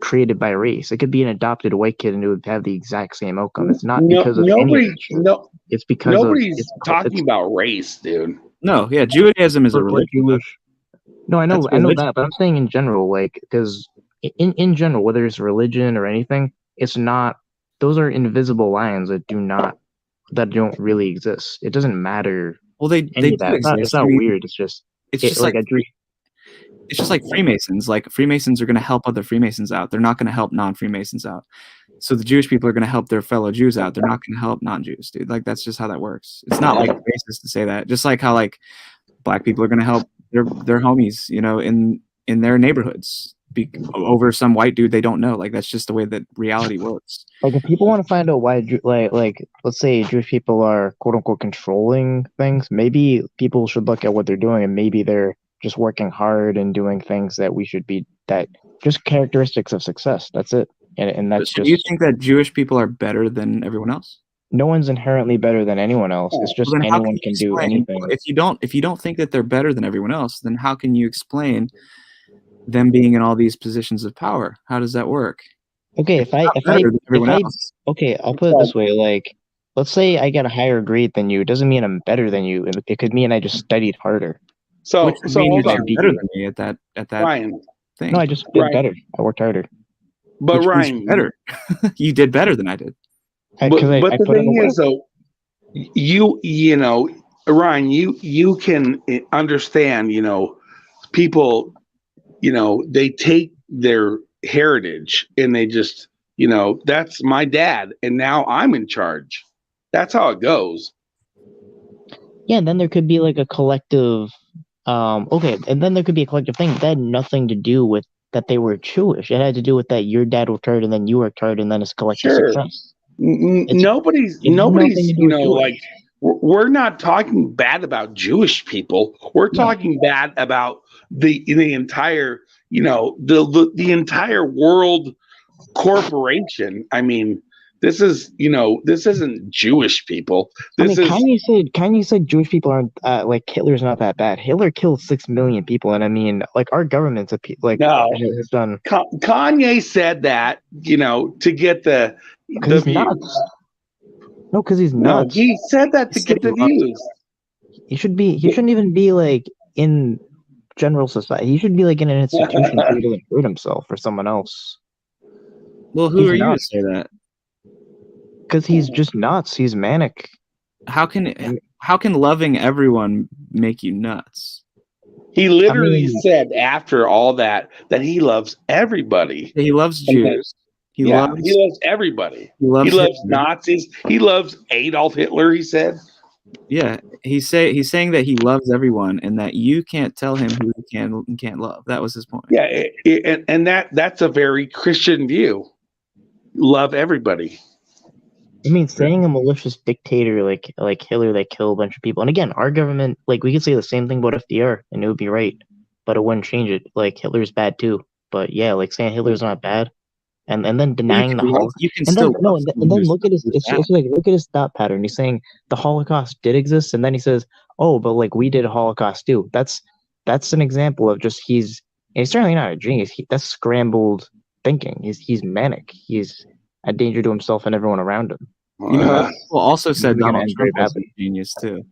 A: created by race. It could be an adopted white kid, and it would have the exact same outcome. It's not because of any of that shit. It's because
D: nobody's talking about race, dude.
F: No, yeah, Judaism is a religion.
A: No, I know that, but I'm saying in general, like, because in general, whether it's religion or anything, it's not. Those are invisible lines that don't really exist. It doesn't matter.
F: Well, they do exist.
A: It's not weird. It's just
F: like it's just like Freemasons. Like Freemasons are going to help other Freemasons out. They're not going to help non-Freemasons out. So the Jewish people are going to help their fellow Jews out. They're not going to help non-Jews, dude. Like that's just how that works. It's not like racist to say that. Just like how like black people are going to help their homies, in their neighborhoods over some white dude they don't know. Like that's just the way that reality works.
A: Like if people want to find out why, like let's say Jewish people are quote unquote controlling things, maybe people should look at what they're doing, and maybe they're just working hard and doing things that we should be, that just characteristics of success. That's it. And that's
F: Do you think that Jewish people are better than everyone else?
A: No one's inherently better than anyone else. It's just anyone can do anything.
F: If you don't think that they're better than everyone else, then how can you explain them being in all these positions of power? How does that work?
A: Okay, okay, I'll put it this way. Like, let's say I got a higher grade than you. It doesn't mean I'm better than you. It could mean I just studied harder.
D: So
F: hold on. Better than me at that
D: Ryan
F: thing.
A: No, I just did better. I worked harder.
D: But Ryan,
F: better. You did better than I did.
D: But the thing is, though, Ryan, you can understand, people, they take their heritage and they just, that's my dad, and now I'm in charge. That's how it goes.
A: Yeah, and then there could be like a collective, and then there could be a collective thing that had nothing to do with that they were Jewish. It had to do with that your dad worked hard and then you worked hard, and then it's collective success.
D: Nobody's, like, we're not talking bad about Jewish people. We're talking bad about the entire, the entire world corporation. I mean, This is, this isn't Jewish people.
A: I
D: This
A: mean,
D: is
A: Kanye said Jewish people aren't like Hitler's not that bad. Hitler killed 6 million people, and I mean, like our government's
D: no.
A: has done.
D: Kanye said that, to get the
A: Because he's
D: views.
A: nuts. No, because he's
D: No,
A: nuts.
D: he said that to get the views.
A: He shouldn't even be like in general society. He should be like in an institution where he doesn't hurt himself or someone else.
F: Well, who
A: He's
F: are you to
A: nuts.
F: say that?
A: Because he's just nuts. He's manic.
F: How can loving everyone make you nuts?
D: He literally said after all that he loves everybody.
F: He loves Jews. He loves
D: everybody.
F: He loves
D: Nazis. He loves Adolf Hitler, he said.
F: Yeah, he's saying that he loves everyone and that you can't tell him who he can and can't love. That was his point.
D: Yeah, and that's a very Christian view. Love everybody.
A: I mean, saying a malicious dictator like Hitler that killed a bunch of people, and again, our government, like we could say the same thing about FDR, and it would be right, but it wouldn't change it. Like Hitler's bad too, but yeah, like saying Hitler's not bad, and then denying the Holocaust.
F: You can
A: and
F: still
A: then look at his it's like look at his thought pattern. He's saying the Holocaust did exist, and then he says, "Oh, but like we did a Holocaust too." That's an example of just he's certainly not a genius. That's scrambled thinking. He's manic. He's a danger to himself and everyone around him.
F: Well, also said
A: He's gonna
F: Donald
A: end very
F: Trump is a
A: badly.
F: genius too.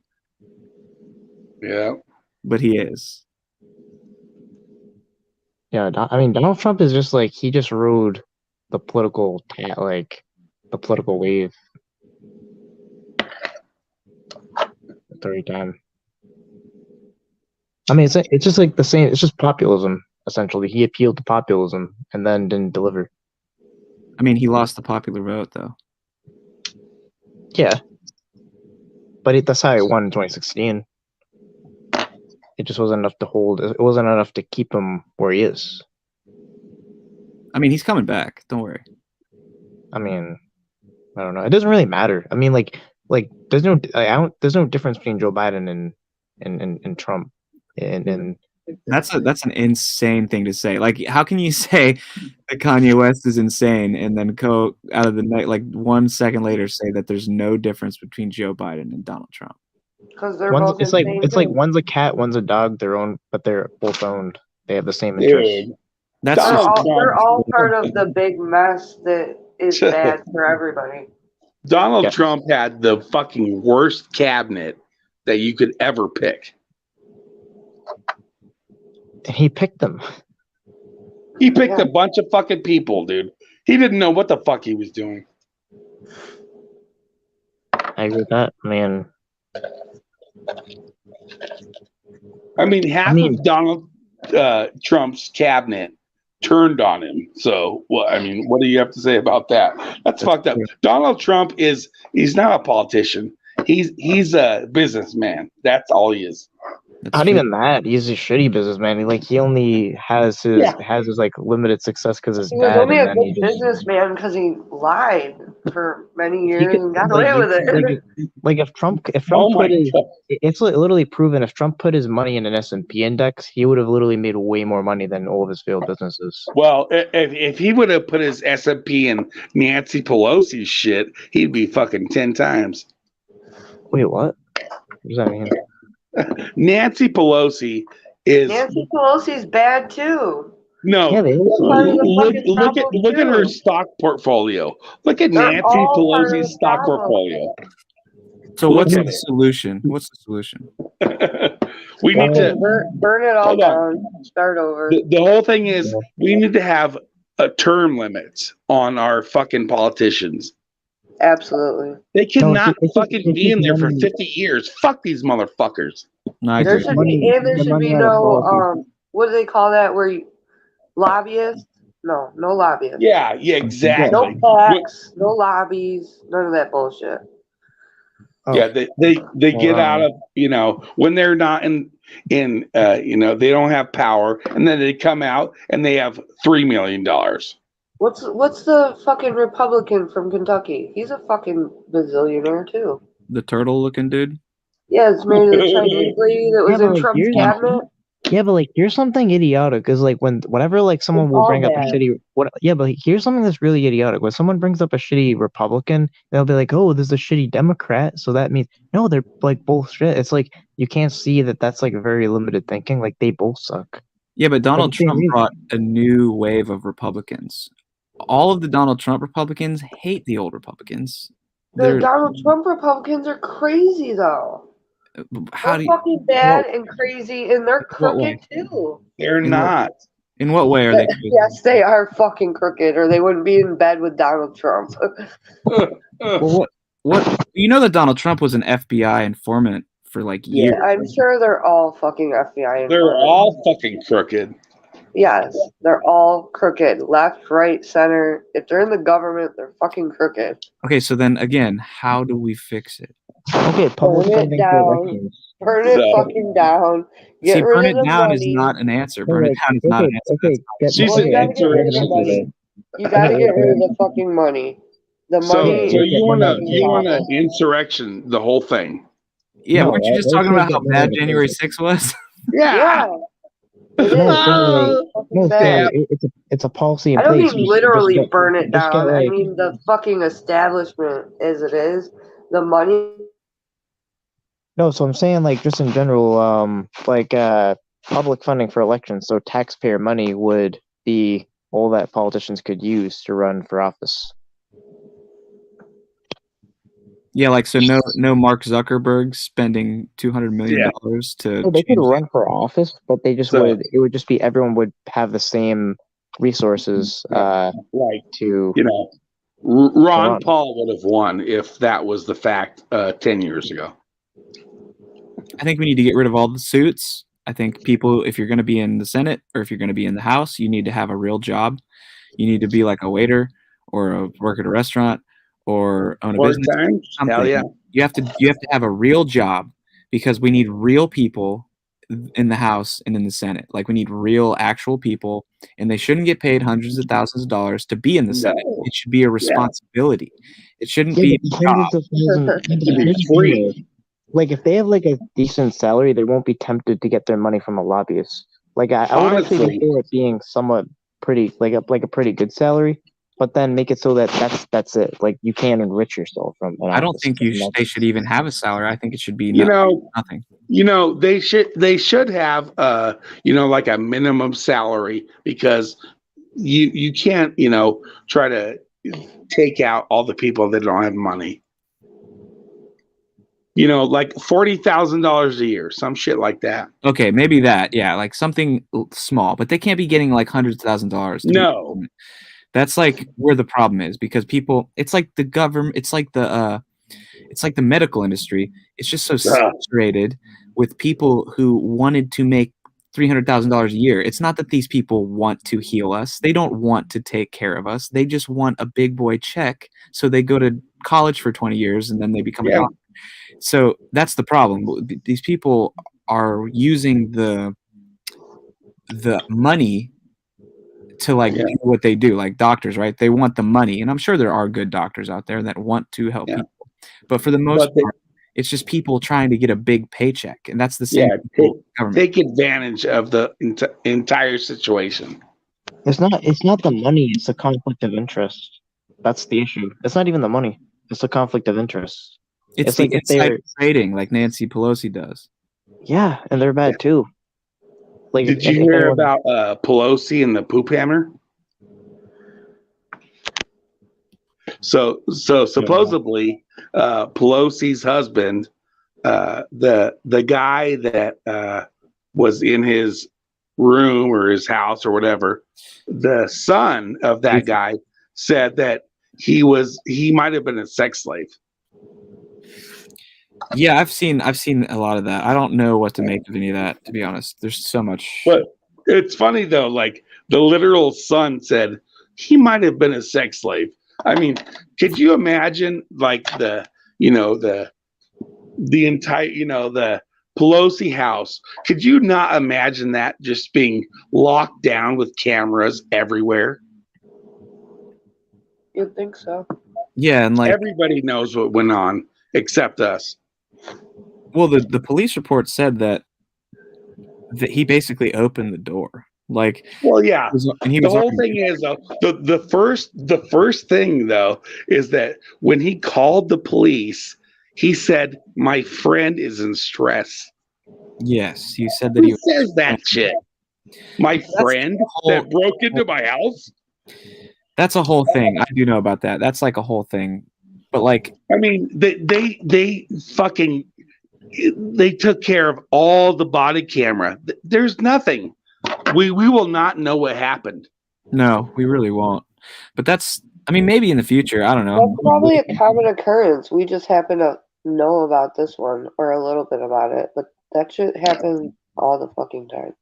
D: Yeah.
F: But he is.
A: Yeah, I mean, Donald Trump is just like he just rode the political wave every time. I mean, it's just like the same. It's just populism essentially. He appealed to populism and then didn't deliver.
F: I mean, he lost the popular vote though.
A: Yeah, but that's how he won in 2016. It just wasn't enough to hold. It wasn't enough to keep him where he is.
F: I mean, he's coming back. Don't worry.
A: I mean, I don't know. It doesn't really matter. I mean, like there's no difference between Joe Biden and Trump. And
F: that's an insane thing to say. Like, how can you say that Kanye West is insane and then go out of the night like 1 second later say that there's no difference between Joe Biden and Donald Trump?
E: Because they're both
A: it's like one's a cat, one's a dog. But they're both owned. They have the same interests.
E: They're all part of the big mess that is bad for everybody.
D: Donald Trump had the fucking worst cabinet that you could ever pick.
A: He picked them.
D: He picked a bunch of fucking people, dude. He didn't know what the fuck he was doing.
A: I agree with that, man.
D: I mean, half of Donald Trump's cabinet turned on him. So, what do you have to say about that? That's fucked up. Donald Trump he's not a politician. He's a businessman. That's all he is.
A: Not even that. He's a shitty businessman. He only has his like limited success because it's bad.
E: He was only a good businessman because he lied for many years and got away with it.
A: If Trump put his, it's literally proven. If Trump put his money in an S&P index, he would have literally made way more money than all of his failed businesses.
D: Well, if he would have put his S&P in Nancy Pelosi's shit, he'd be fucking 10 times.
A: Wait, what? What does that mean?
D: Nancy Pelosi's
E: bad too.
D: No, look at her stock portfolio. Look at Nancy Pelosi's stock portfolio.
F: So what's the solution? What's the solution?
D: We need to
E: burn it all down. Start over.
D: The whole thing is we need to have a term limits on our fucking politicians.
E: Absolutely.
D: They cannot fucking be in there for 50 years. Fuck these motherfuckers.
E: There should be no what do they call that where you lobbyists? No lobbyists.
D: Yeah, exactly.
E: No PACs, no lobbies, none of that bullshit.
D: Yeah, they get out of, when they're not in they don't have power, and then they come out and they have $3 million.
E: What's the fucking Republican from Kentucky? He's a fucking bazillionaire too.
F: The turtle looking dude?
E: Yeah, it's married to the Chinese lady that was in Trump's cabinet.
A: Yeah, but like here's something idiotic because like whenever like someone
E: It's
A: will
E: all
A: bring up a
E: bad.
A: shitty yeah, but here's something that's really idiotic. When someone brings up a shitty Republican, they'll be like, "Oh, there's a shitty Democrat," so that means no, they're like both shit. It's like you can't see that that's like very limited thinking. Like they both suck.
F: Yeah, but Donald
A: the same
F: Trump
A: reason.
F: brought a new wave of Republicans. All of the Donald Trump Republicans hate the old Republicans.
E: The
F: They're
E: Donald Trump Republicans are crazy, though.
F: how
E: They're
F: do you,
E: fucking bad and crazy, and they're
F: what way?
E: crooked too.
D: They're
F: In
D: not.
F: In what way are they crazy?
E: Yes, they are fucking crooked, or they wouldn't be in bed with Donald Trump.
F: Well, what you know that Donald Trump was an FBI informant for like years.
E: I'm sure they're all fucking FBI.
D: They're
E: informants.
D: all fucking crooked.
E: Yes, they're all crooked. Left, right, center. If they're in the government, they're fucking crooked.
F: Okay, so then again, how do we fix it?
A: Okay, public
E: Burn it
A: funding for
E: down.
A: elections.
E: Burn it
D: So-
E: fucking down. Get
F: See,
E: rid
F: burn
E: of
F: it
E: the
F: down
E: money.
F: is not an answer.
A: No,
F: Burn it
A: like,
F: down is not an answer.
A: Okay,
D: She's
E: Well,
D: an
E: you gotta get rid of the
D: insurrection.
E: money. You gotta get rid of the fucking money. The
D: So,
E: money.
D: so
E: is
D: you
E: the
D: want to
E: fucking
D: you want an
E: problem.
D: insurrection, the whole thing?
F: Yeah,
A: No,
F: weren't you just
A: I
F: talking
A: said
F: about how
A: get rid
F: bad
A: of the
F: January
A: basic.
F: 6th was?
E: Yeah. It is.
A: No,
E: Fucking
A: No,
E: bad.
A: Stanley, it's a policy in
E: I don't
A: place.
E: mean
A: You should
E: literally
A: just get-
E: burn it
A: just get,
E: down. I
A: like-
E: mean the fucking establishment as it is. The money.
A: No, so I'm saying like just in general, public funding for elections, so taxpayer money would be all that politicians could use to run for office.
F: Yeah, like so no Mark Zuckerberg spending $200 million to
A: So they could
F: change-
A: run for office, but they just
D: So-
A: it would just be everyone would have the same resources
D: Like,
A: to
D: you know, Ron
A: Ron.
D: Paul would have won if that was the fact 10 years ago.
F: I think we need to get rid of all the suits. I think people, if you're going to be in the Senate or if you're going to be in the House, you need to have a real job. You need to be like a waiter or work at a restaurant or own a business.
D: Part-time?
F: Something.
D: Hell yeah.
F: You have to have a real job because we need real people in the House and in the Senate. Like we need real actual people, and they shouldn't get paid hundreds of thousands of dollars to be in the Senate.
D: No.
F: It should be a responsibility. It shouldn't
A: Yeah,
F: be
A: but hundreds of thousands-
D: To be free.
A: Like if they have like a decent salary, they won't be tempted to get their money from a lobbyist. Like I would actually
D: Honestly.
A: be for it being somewhat pretty like a pretty good salary, but then make it so that that's it. Like you can enrich yourself from. an
F: I don't
A: office.
F: think they should even have a salary. I think it should be
D: You know,
F: nothing.
D: they should have like a minimum salary, because you can't try to take out all the people that don't have money. Like $40,000 a year, some shit like that.
F: Okay, maybe that. Yeah, like something small, but they can't be getting like hundreds of thousands of dollars.
D: No.
F: That's like where the problem is, because people, it's like the government, it's like the medical industry. It's just so saturated with people who wanted to make $300,000 a year. It's not that these people want to heal us. They don't want to take care of us. They just want a big boy check. So they go to college for 20 years and then they become a doctor. So that's the problem. These people are using the money to do what they do, like doctors, right? They want the money, and I'm sure there are good doctors out there that want to help people, but for the most part, it's just people trying to get a big paycheck, and that's the same. Government.
D: Take advantage of the entire situation.
A: It's not the money. It's the conflict of interest. That's the issue. It's not even the money. It's the conflict of interest.
F: It's
A: It's
F: the
A: like if
F: inside trading, like Nancy Pelosi does.
A: Yeah, and they're bad too. Like,
D: Did you hear about Pelosi and the poop hammer? So supposedly, Pelosi's husband, the guy that was in his room or his house or whatever, the son of that guy said that he might have been a sex slave.
F: Yeah, I've seen a lot of that. I don't know what to make of any of that, to be honest. There's so much.
D: But it's funny though, like the literal son said he might have been a sex slave. I mean, could you imagine like the entire, the Pelosi house? Could you not imagine that just being locked down with cameras everywhere?
E: You'd think so.
F: Yeah, and like
D: everybody knows what went on except us.
F: Well, the police report said that that he basically opened the door. Like,
D: Well, yeah.
F: and he
D: The
F: was
D: whole
F: already-
D: thing is though, the first thing though is that when he called the police, he said, "My friend is in stress."
F: Yes, he said that he
D: Who
F: was.
D: says that shit? My friend that broke into my house?
F: That's a whole thing. I do know about that. That's like a whole thing. But like,
D: I mean, they fucking they took care of all the body camera. There's nothing. We will not know what happened.
F: no, we really won't. But that's, I mean, maybe in the future. I don't know.
E: That's probably a common occurrence. We just happen to know about this one or a little bit about it, but that shit happens all the fucking time.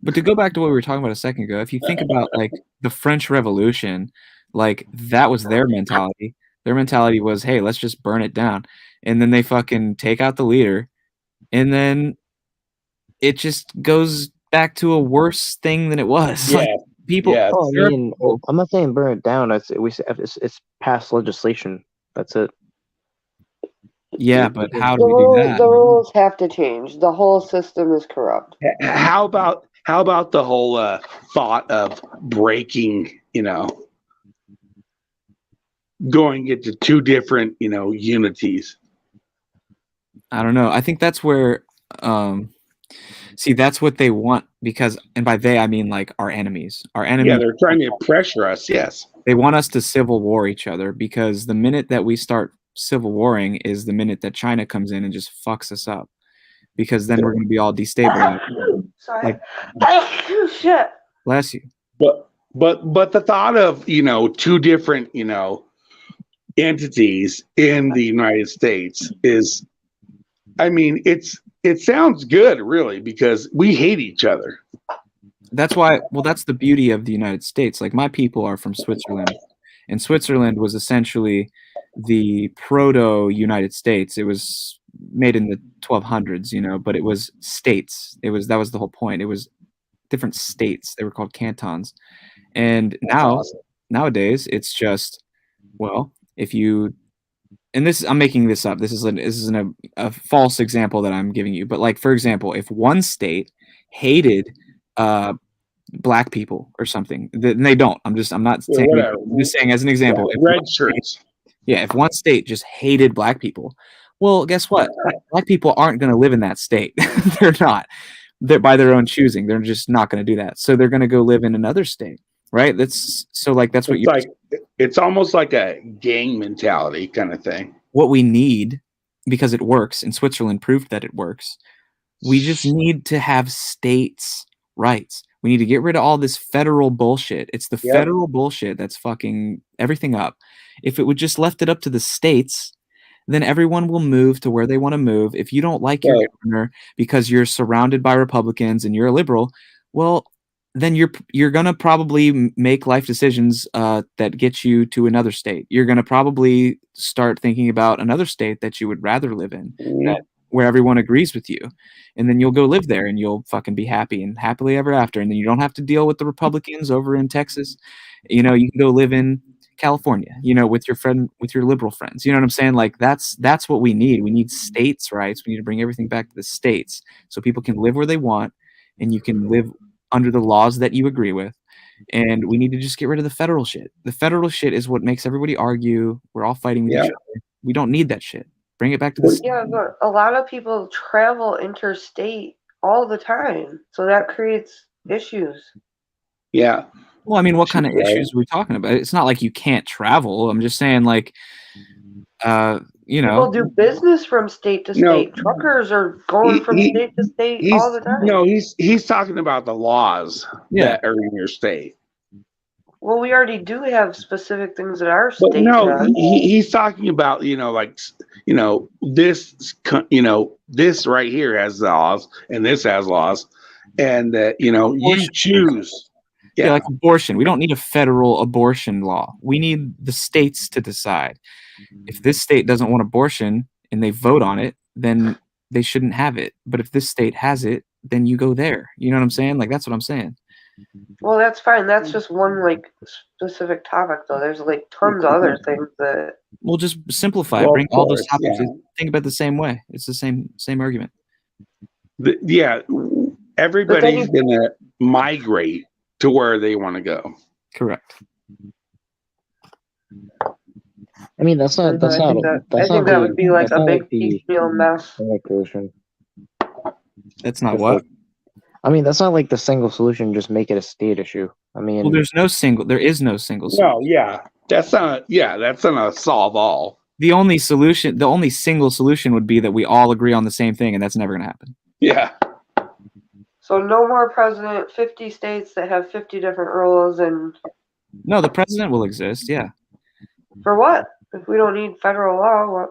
F: But to go back to what we were talking about a second ago, if you think about like the French Revolution, like that was their mentality. Their mentality was, hey, let's just burn it down. And then they fucking take out the leader. And then it just goes back to a worse thing than it was.
D: Yeah.
F: Like people,
D: Yeah.
A: Oh, I mean, I'm not saying burn it down. It's past legislation. That's it.
F: yeah, but how
E: The
F: do we do that?
E: rules have to change. The whole system is corrupt.
D: How about the whole thought of breaking, going into two different, unities?
F: I don't know. I think that's where, see, that's what they want because, and by they, I mean like our enemies. Our enemies.
D: Yeah, they're trying to pressure us. Yes.
F: They want us to civil war each other because the minute that we start civil warring is the minute that China comes in and just fucks us up because then we're going to be all destabilized.
E: Sorry.
F: Like,
E: Shit.
F: bless you.
D: But the thought of, two different, entities in the United States is, I mean, it sounds good, really, because we hate each other.
F: That's why, well, that's the beauty of the United States. Like my people are from Switzerland, and Switzerland was essentially the proto United States. It was made in the 1200s, but it was states. That was the whole point. It was different states. They were called cantons. And nowadays it's just, well, if you, and this, I'm making this up. This is a false example that I'm giving you. But like, for example, if one state hated black people or something, then they don't. I'm not saying. I'm just saying as an example.
D: Yeah, red shirts.
F: Yeah, if one state just hated black people, well, guess what? Black people aren't going to live in that state. They're not. They're by their own choosing. They're just not going to do that. So they're going to go live in another state, right? That's what you
D: like. It's almost like a gang mentality kind of thing.
F: What we need, because it works, and Switzerland proved that it works. We just need to have states' rights. We need to get rid of all this federal bullshit. It's the federal bullshit that's fucking everything up. If it would just left it up to the states, then everyone will move to where they want to move. If you don't like your governor because you're surrounded by Republicans and you're a liberal, well, then you're gonna probably make life decisions that get you to another state. You're gonna probably start thinking about another state that you would rather live in, where everyone agrees with you, and then you'll go live there and you'll fucking be happy and happily ever after. And then you don't have to deal with the Republicans over in Texas. You can go live in California, with your liberal friends. You know what I'm saying? Like that's what we need. We need states' rights. We need to bring everything back to the states so people can live where they want and you can live under the laws that you agree with. And we need to just get rid of the federal shit. The federal shit is what makes everybody argue. We're all fighting with each other. We don't need that shit. Bring it back to the state.
E: Yeah, but a lot of people travel interstate all the time. So that creates issues.
D: Yeah.
F: Well, I mean, what kind of issues are we talking about? It's not like you can't travel. I'm just saying, like,
E: People do business from state to state. Truckers are going from state to state all the time.
D: No, he's talking about the laws that are in your state.
E: Well, we already do have specific things in our
D: But
E: state.
D: no, he's talking about this right here has laws and this has laws, and that you choose.
F: Yeah, like abortion. We don't need a federal abortion law. We need the states to decide. If this state doesn't want abortion and they vote on it, then they shouldn't have it. But if this state has it, then you go there. You know what I'm saying? Like, that's what I'm saying.
E: Well, that's fine. That's just one specific topic, though. There's tons of other things that.
F: We'll just simplify it. Bring all those topics. Think about it the same way. It's the same argument.
D: Yeah, everybody's gonna migrate to where they want to go.
F: Correct.
A: I mean, that's not
E: I think that would be like a big piecemeal mess.
A: Solution.
F: That's not what.
A: I mean, that's not like the single solution. Just make it a state issue. I mean,
F: Well, there is no single solution.
D: No, yeah, that's not a solve all.
F: The only single solution would be that we all agree on the same thing, and that's never going to happen.
D: Yeah.
E: So no more president. 50 states that have 50 different rules, and
F: No, the president will exist. Yeah.
E: for what? If we don't need federal law,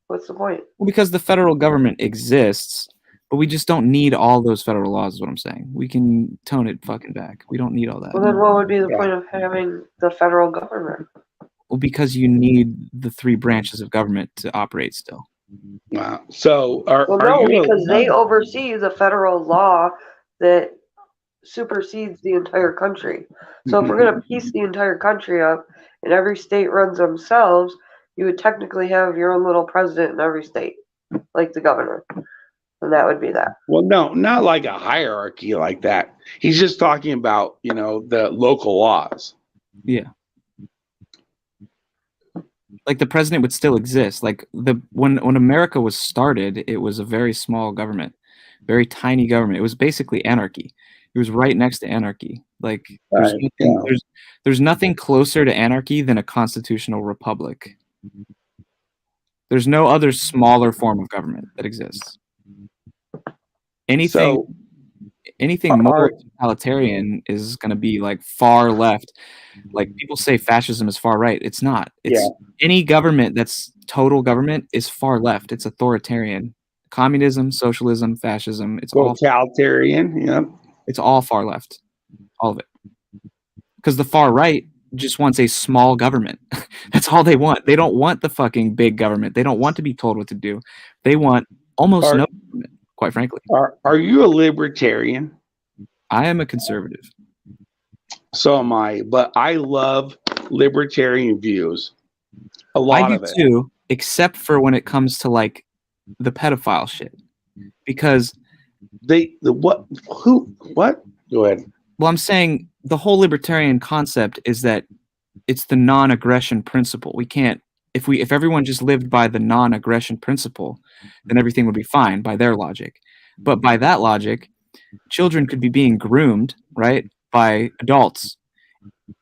E: what's the point?
F: Well, because the federal government exists, but we just don't need all those federal laws. Is what I'm saying. We can tone it fucking back. We don't need all that.
E: Well, then what would be the point of having the federal government?
F: Well, because you need the three branches of government to operate still.
D: Wow. So
E: because they oversee the federal law that supersedes the entire country. So if we're going to piece the entire country up and every state runs themselves, you would technically have your own little president in every state, like the governor. And that would be that.
D: Well, no, not like a hierarchy like that. He's just talking about, the local laws.
F: Yeah. Like the president would still exist. Like when America was started, it was a very small government, very tiny government. It was basically anarchy. It was right next to anarchy. Like there's nothing closer to anarchy than a constitutional republic. There's no other smaller form of government that exists. Anything more totalitarian is going to be like far left. Like people say fascism is far right. It's not. It's any government that's total government is far left. It's authoritarian. Communism, socialism, fascism, it's all
D: totalitarian. Yeah.
F: It's all far left. All of it. Because the far right just wants a small government. That's all they want. They don't want the fucking big government. They don't want to be told what to do. They want almost no government, quite frankly.
D: Are you a libertarian?
F: I am a conservative.
D: So am I, but I love libertarian views. A lot of it.
F: I do too, except for when it comes to like the pedophile shit. Because
D: what? Go ahead.
F: Well, I'm saying the whole libertarian concept is that it's the non-aggression principle. We can't if everyone just lived by the non-aggression principle, then everything would be fine by their logic. But by that logic, children could be being groomed, right, by adults,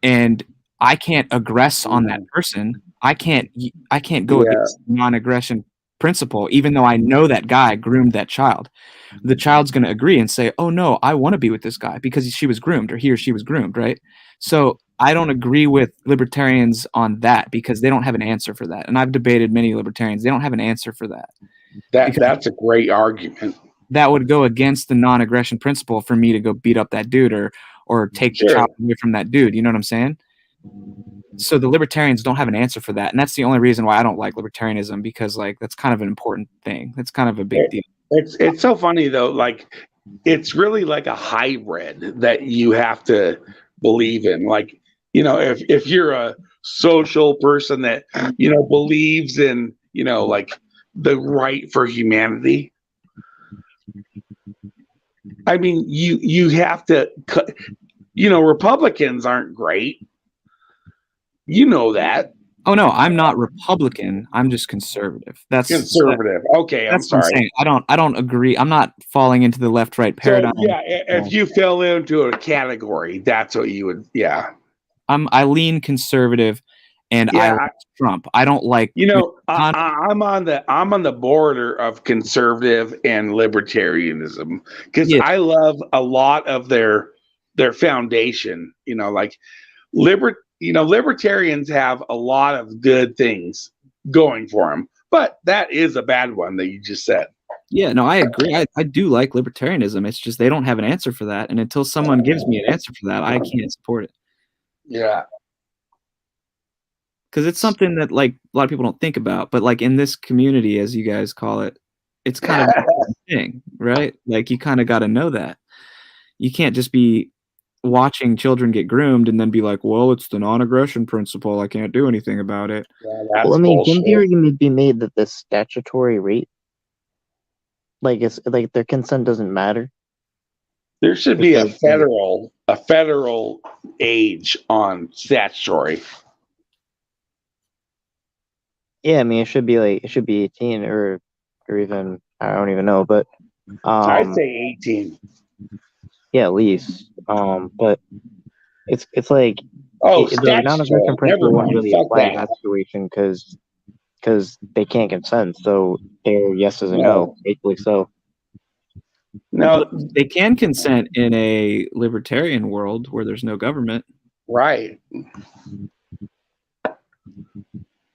F: and I can't aggress on that person. I can't go against the non-aggression principle, even though I know that guy groomed that child. The child's going to agree and say, oh no, I want to be with this guy because she was groomed, or he or she was groomed, right? So I don't agree with libertarians on that because they don't have an answer for that. And I've debated many libertarians. They don't have an answer for that.
D: That's a great argument.
F: That would go against the non-aggression principle for me to go beat up that dude or take the child away from that dude. You know what I'm saying? So the libertarians don't have an answer for that. And that's the only reason why I don't like libertarianism, because like that's kind of an important thing. That's kind of a big deal.
D: It's so funny though. Like it's really like a hybrid that you have to believe in. Like, if you're a social person that, believes in, like the right for humanity. I mean, you have to, Republicans aren't great. You know that.
F: Oh no, I'm not Republican. I'm just conservative. That's
D: conservative. Okay, I'm sorry.
F: I don't agree. I'm not falling into the left-right paradigm.
D: So, if you fell into a category, that's what you would. Yeah.
F: I lean conservative, and I like Trump. I don't like.
D: I'm on the border of conservative and libertarianism because I love a lot of their foundation. Like libertarians have a lot of good things going for them, but that is a bad one that you just said.
F: Yeah, no, I agree. I do like libertarianism. It's just they don't have an answer for that, and until someone gives me an answer for that, I can't support it.
D: Yeah.
F: Because it's something that like a lot of people don't think about, but like in this community, as you guys call it, it's kind of a thing, right? Like you kind of got to know that. You can't just be watching children get groomed and then be like, well, it's the non-aggression principle. I can't do anything about it.
A: Well, I mean, can the argument be made that the statutory rape like it's like their consent doesn't matter.
D: There should be a
A: If they-
D: federal age on statutory.
A: Yeah, I mean, it should be 18 or even I don't even know, but
D: I'd say 18.
A: yeah, at least. But it's like
D: Oh,
A: the
D: statutory.
A: non-aggression
D: Never
A: principle wouldn't
D: mind.
A: really
D: Fuck
A: apply in
D: that.
A: that situation because they can't consent, so their yes is a
D: No.
A: no, basically. So
D: No,
F: They can consent in a libertarian world where there's no government.
D: right.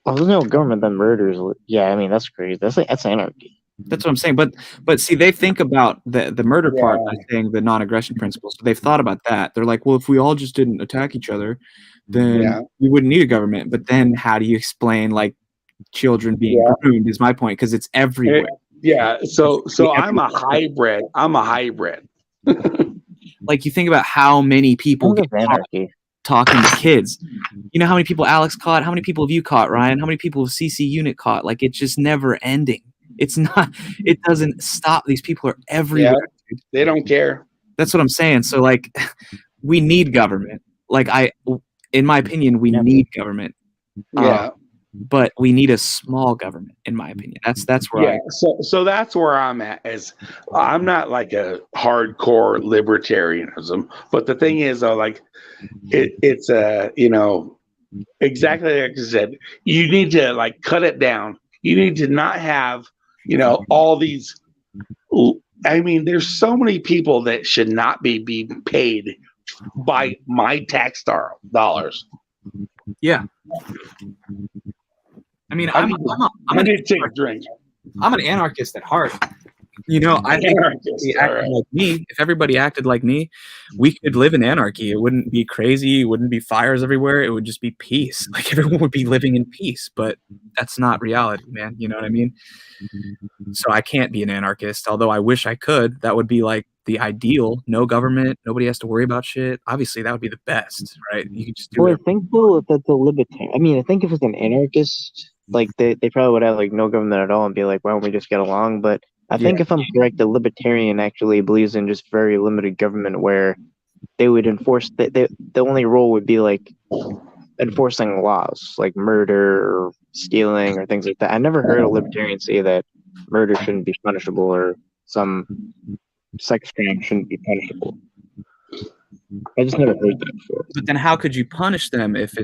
A: well, there's no government that murders. Yeah, I mean that's crazy. That's anarchy.
F: That's what I'm saying. But see, they think about the murder part by saying the non-aggression principle. So they've thought about that. They're like, well, if we all just didn't attack each other, then we wouldn't need a government. But then how do you explain like children being groomed is my point, because it's everywhere.
D: Yeah. So I'm a hybrid.
F: Like you think about how many people get caught talking to kids. You know how many people Alex caught? How many people have you caught, Ryan? How many people have CC Unit caught? Like it's just never ending. It's not. It doesn't stop. These people are everywhere.
D: Yeah, they don't care.
F: That's what I'm saying. So like, we need government. Like in my opinion, we need government.
D: Yeah.
F: But we need a small government, in my opinion. That's where
D: So that's where I'm at. Is I'm not like a hardcore libertarianism, but the thing is, though, like it's exactly like I said. You need to like cut it down. You need to not have all these. I mean, there's so many people that should not be being paid by my tax dollars.
F: Yeah. I mean, I'm
D: going to take a drink.
F: I'm an anarchist at heart. I think if everybody acted like me, we could live in anarchy. It wouldn't be crazy. It wouldn't be fires everywhere. It would just be peace. Like everyone would be living in peace, but that's not reality, man. You know what I mean? So I can't be an anarchist, although I wish I could. That would be like the ideal. No government. Nobody has to worry about shit. Obviously, that would be the best, right? You could just do it.
A: I think though that the libertarian. I mean, I think if it's an anarchist, like they probably would have like no government at all and be like, why don't we just get along? But I think if I'm correct, the libertarian actually believes in just very limited government where they would enforce the only role would be like enforcing laws like murder or stealing or things like that. I never heard a libertarian say that murder shouldn't be punishable or some sex crime shouldn't be punishable. I just never heard that before.
F: But then how could you punish them if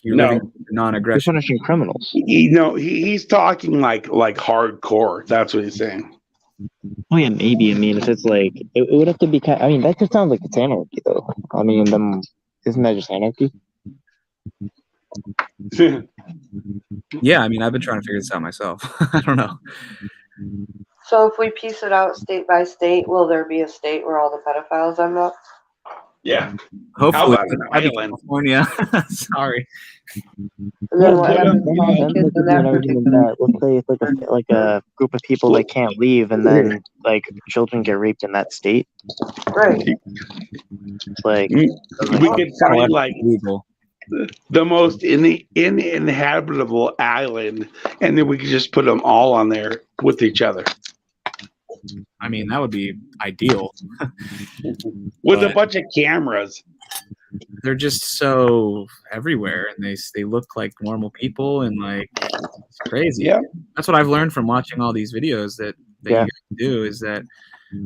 F: you're living non-aggression?
A: You're punishing criminals.
D: He's talking like hardcore. That's what he's saying.
A: Oh yeah, maybe. I mean, if it's like it would have to be I mean, that just sounds like it's anarchy, though. I mean, isn't that just anarchy?
F: Yeah, I mean, I've been trying to figure this out myself. I don't know.
E: So if we piece it out state by state, will there be a state where all the pedophiles end up?
D: Yeah.
F: Hopefully,
D: How about an island?
F: California. Sorry.
E: And then what happens to all the kids in that particular?
A: Let's say it's like a group of people that can't leave, and then like children get raped in that state.
E: Right.
A: It's like
D: we could find like the most uninhabitable island, and then we could just put them all on there with each other.
F: I mean, that would be ideal.
D: With a bunch of cameras.
F: They're just so everywhere, and they look like normal people, and like it's crazy.
D: Yeah,
F: that's what I've learned from watching all these videos that you guys do, is that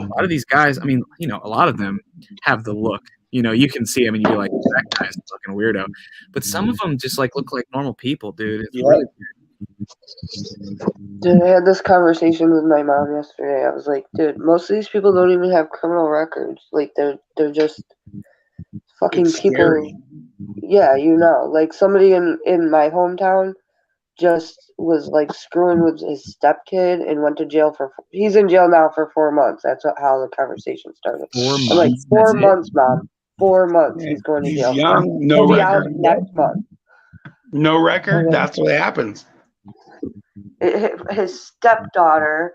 F: a lot of these guys, I mean, a lot of them have the look. You can see them and you'd be like, that guy's a fucking weirdo. But some of them just like look like normal people, dude. It's really
E: Dude, I had this conversation with my mom yesterday. I was like, dude, most of these people don't even have criminal records. Like they're just fucking
D: it's
E: people.
D: Scary.
E: Yeah, like somebody in my hometown just was like screwing with his stepkid and went to jail he's in jail now for 4 months. That's how the conversation started.
F: 4 months.
E: I'm like, 4 months, Mom. 4 months. He's going to jail.
D: He's young, no
E: He'll be
D: record.
E: out next month.
D: No record? That's what happens.
E: His stepdaughter,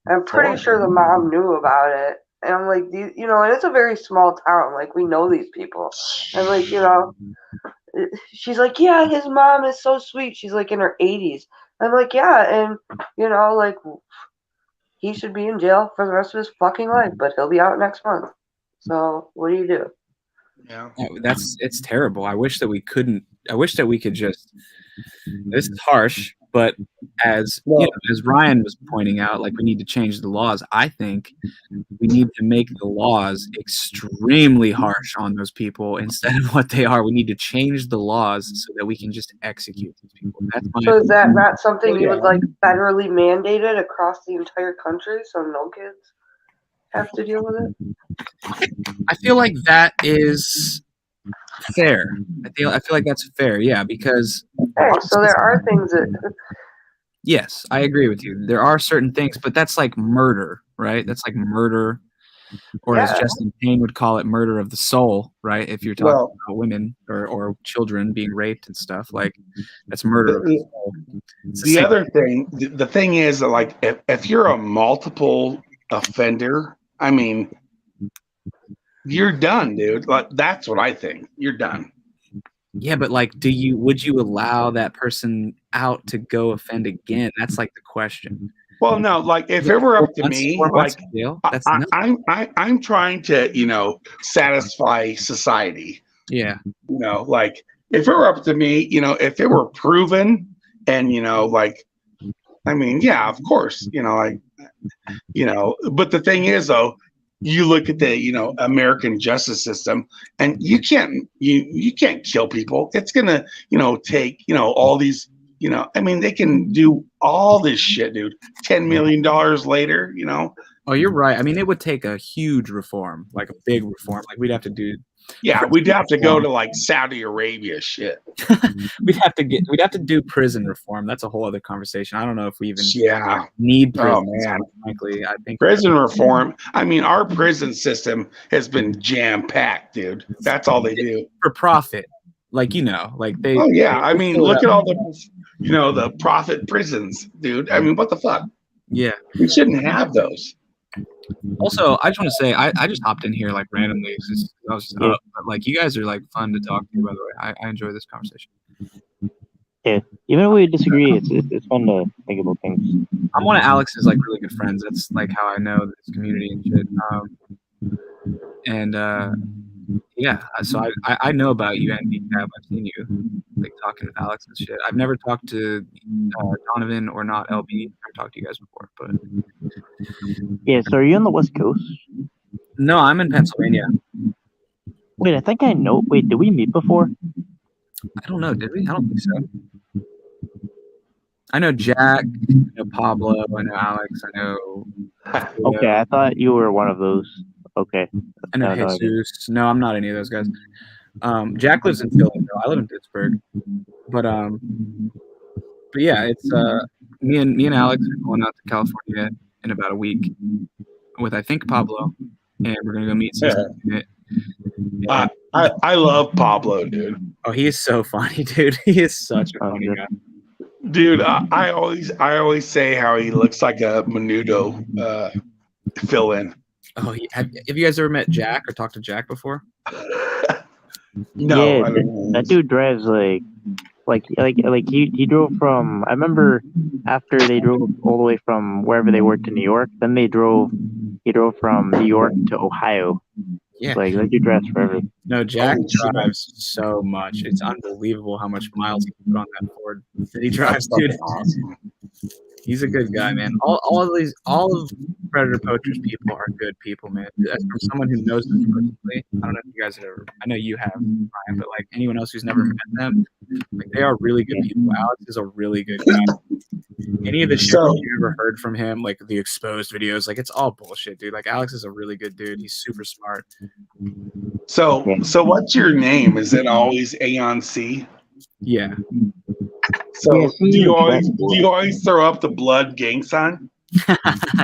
E: I'm pretty sure the mom knew about it. And I'm like, and it's a very small town. Like, we know these people. And like, she's like, yeah, his mom is so sweet. She's like in her 80s. I'm like, yeah. And, like, he should be in jail for the rest of his fucking life, but he'll be out next month. So what do you do?
D: Yeah.
F: It's terrible. I wish that we could just. This is harsh, but as as Ryan was pointing out, like we need to change the laws. I think we need to make the laws extremely harsh on those people instead of what they are. We need to change the laws so that we can just execute these people. That's my
E: So is that not something you would like federally mandated across the entire country so no kids have to deal with it?
F: I feel like that is fair. I feel like that's fair, yeah, because
E: Hey, so there are things that
F: yes, I agree with you. There are certain things, but that's like murder, right? That's like murder, or as Justin Payne would call it, murder of the soul, right? If you're talking about women or children being raped and stuff, like that's murder of the soul.
D: The other thing, the thing is that, like, if you're a multiple offender, I mean, you're done, dude. Like, that's what I think. You're done.
F: Yeah, but like, would you allow that person out to go offend again? That's like the question.
D: Well, no, like if it were up to me, like I'm trying to, satisfy society.
F: Yeah.
D: Like if it were up to me, if it were proven and, like, I mean, yeah, of course, but the thing is though, you look at the, American justice system and you can't kill people. It's going to, take, all these, I mean, they can do all this shit, dude. $10 million later,
F: Oh, you're right. I mean, it would take a huge reform, like a big reform. Like we'd have to do.
D: Yeah, we'd have to go to like Saudi Arabia shit.
F: we'd have to do prison reform. That's a whole other conversation. I don't know if we even need prison.
D: Oh man,
F: frankly, I think
D: prison reform. I mean, our prison system has been jam packed, dude. That's all they do
F: for profit. Like like they.
D: Oh yeah, I mean, look at all the the profit prisons, dude. I mean, what the fuck?
F: Yeah,
D: we shouldn't have those.
F: Also, I just want to say I just hopped in here like randomly. I was just up, but like you guys are like fun to talk to. By the way, I enjoy this conversation.
A: Yeah, even if we disagree, it's fun to think about things.
F: I'm one of Alex's like really good friends. That's like how I know this community and shit. Yeah, so I know about you, NVCAP. I've seen you like talking with Alex and shit. I've never talked to Donovan or not LB. I've never talked to you guys before, but
A: yeah. So are you on the West Coast?
F: No, I'm in Pennsylvania.
A: Wait, I think I know. Wait, did we meet before?
F: I don't know. Did we? I don't think so. I know Jack. I know Pablo. I know Alex. I know.
A: Okay, I thought you were one of those. Okay.
F: I know Jesus. No, I'm not any of those guys. Jack lives in Philly. I live in Pittsburgh. But yeah, it's me and Alex are going out to California in about a week with I think Pablo, and we're gonna go meet some.
D: Yeah. I love Pablo, dude.
F: Oh, he is so funny, dude. He is such a funny guy.
D: Dude, I always say how he looks like a Menudo fill-in.
F: Oh, have you guys ever met Jack or talked to Jack before?
D: No,
A: yeah, that dude drives like he drove from. I remember after they drove all the way from wherever they worked to New York. Then he drove from New York to Ohio.
F: Yeah,
A: like that dude drives forever.
F: No, Jack drives so much. It's unbelievable how much miles he can put on that Ford that he drives, dude.
D: Awesome.
F: He's a good guy, man. All of Predator Poachers people are good people, man. That's from someone who knows them personally. I don't know if you guys have ever. I know you have, Ryan, but like anyone else who's never met them, like they are really good people. Alex is a really good guy. Any of the shit you ever heard from him, like the exposed videos, like it's all bullshit, dude. Like Alex is a really good dude. He's super smart.
D: So what's your name? Is it always Aeon C?
F: Yeah.
D: So do you always throw up the blood gang sign?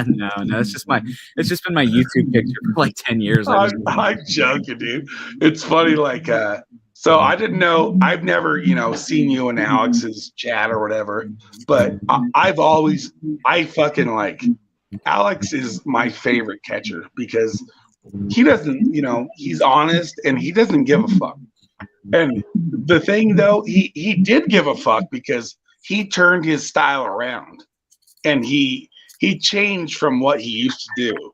F: No, it's just been my YouTube picture for like 10 years.
D: I'm joking, dude. It's funny, like so I didn't know, I've never, seen you and Alex's chat or whatever, but I fucking like Alex is my favorite catcher because he doesn't, he's honest and he doesn't give a fuck. And the thing though, he did give a fuck because he turned his style around and he he changed from what he used to do,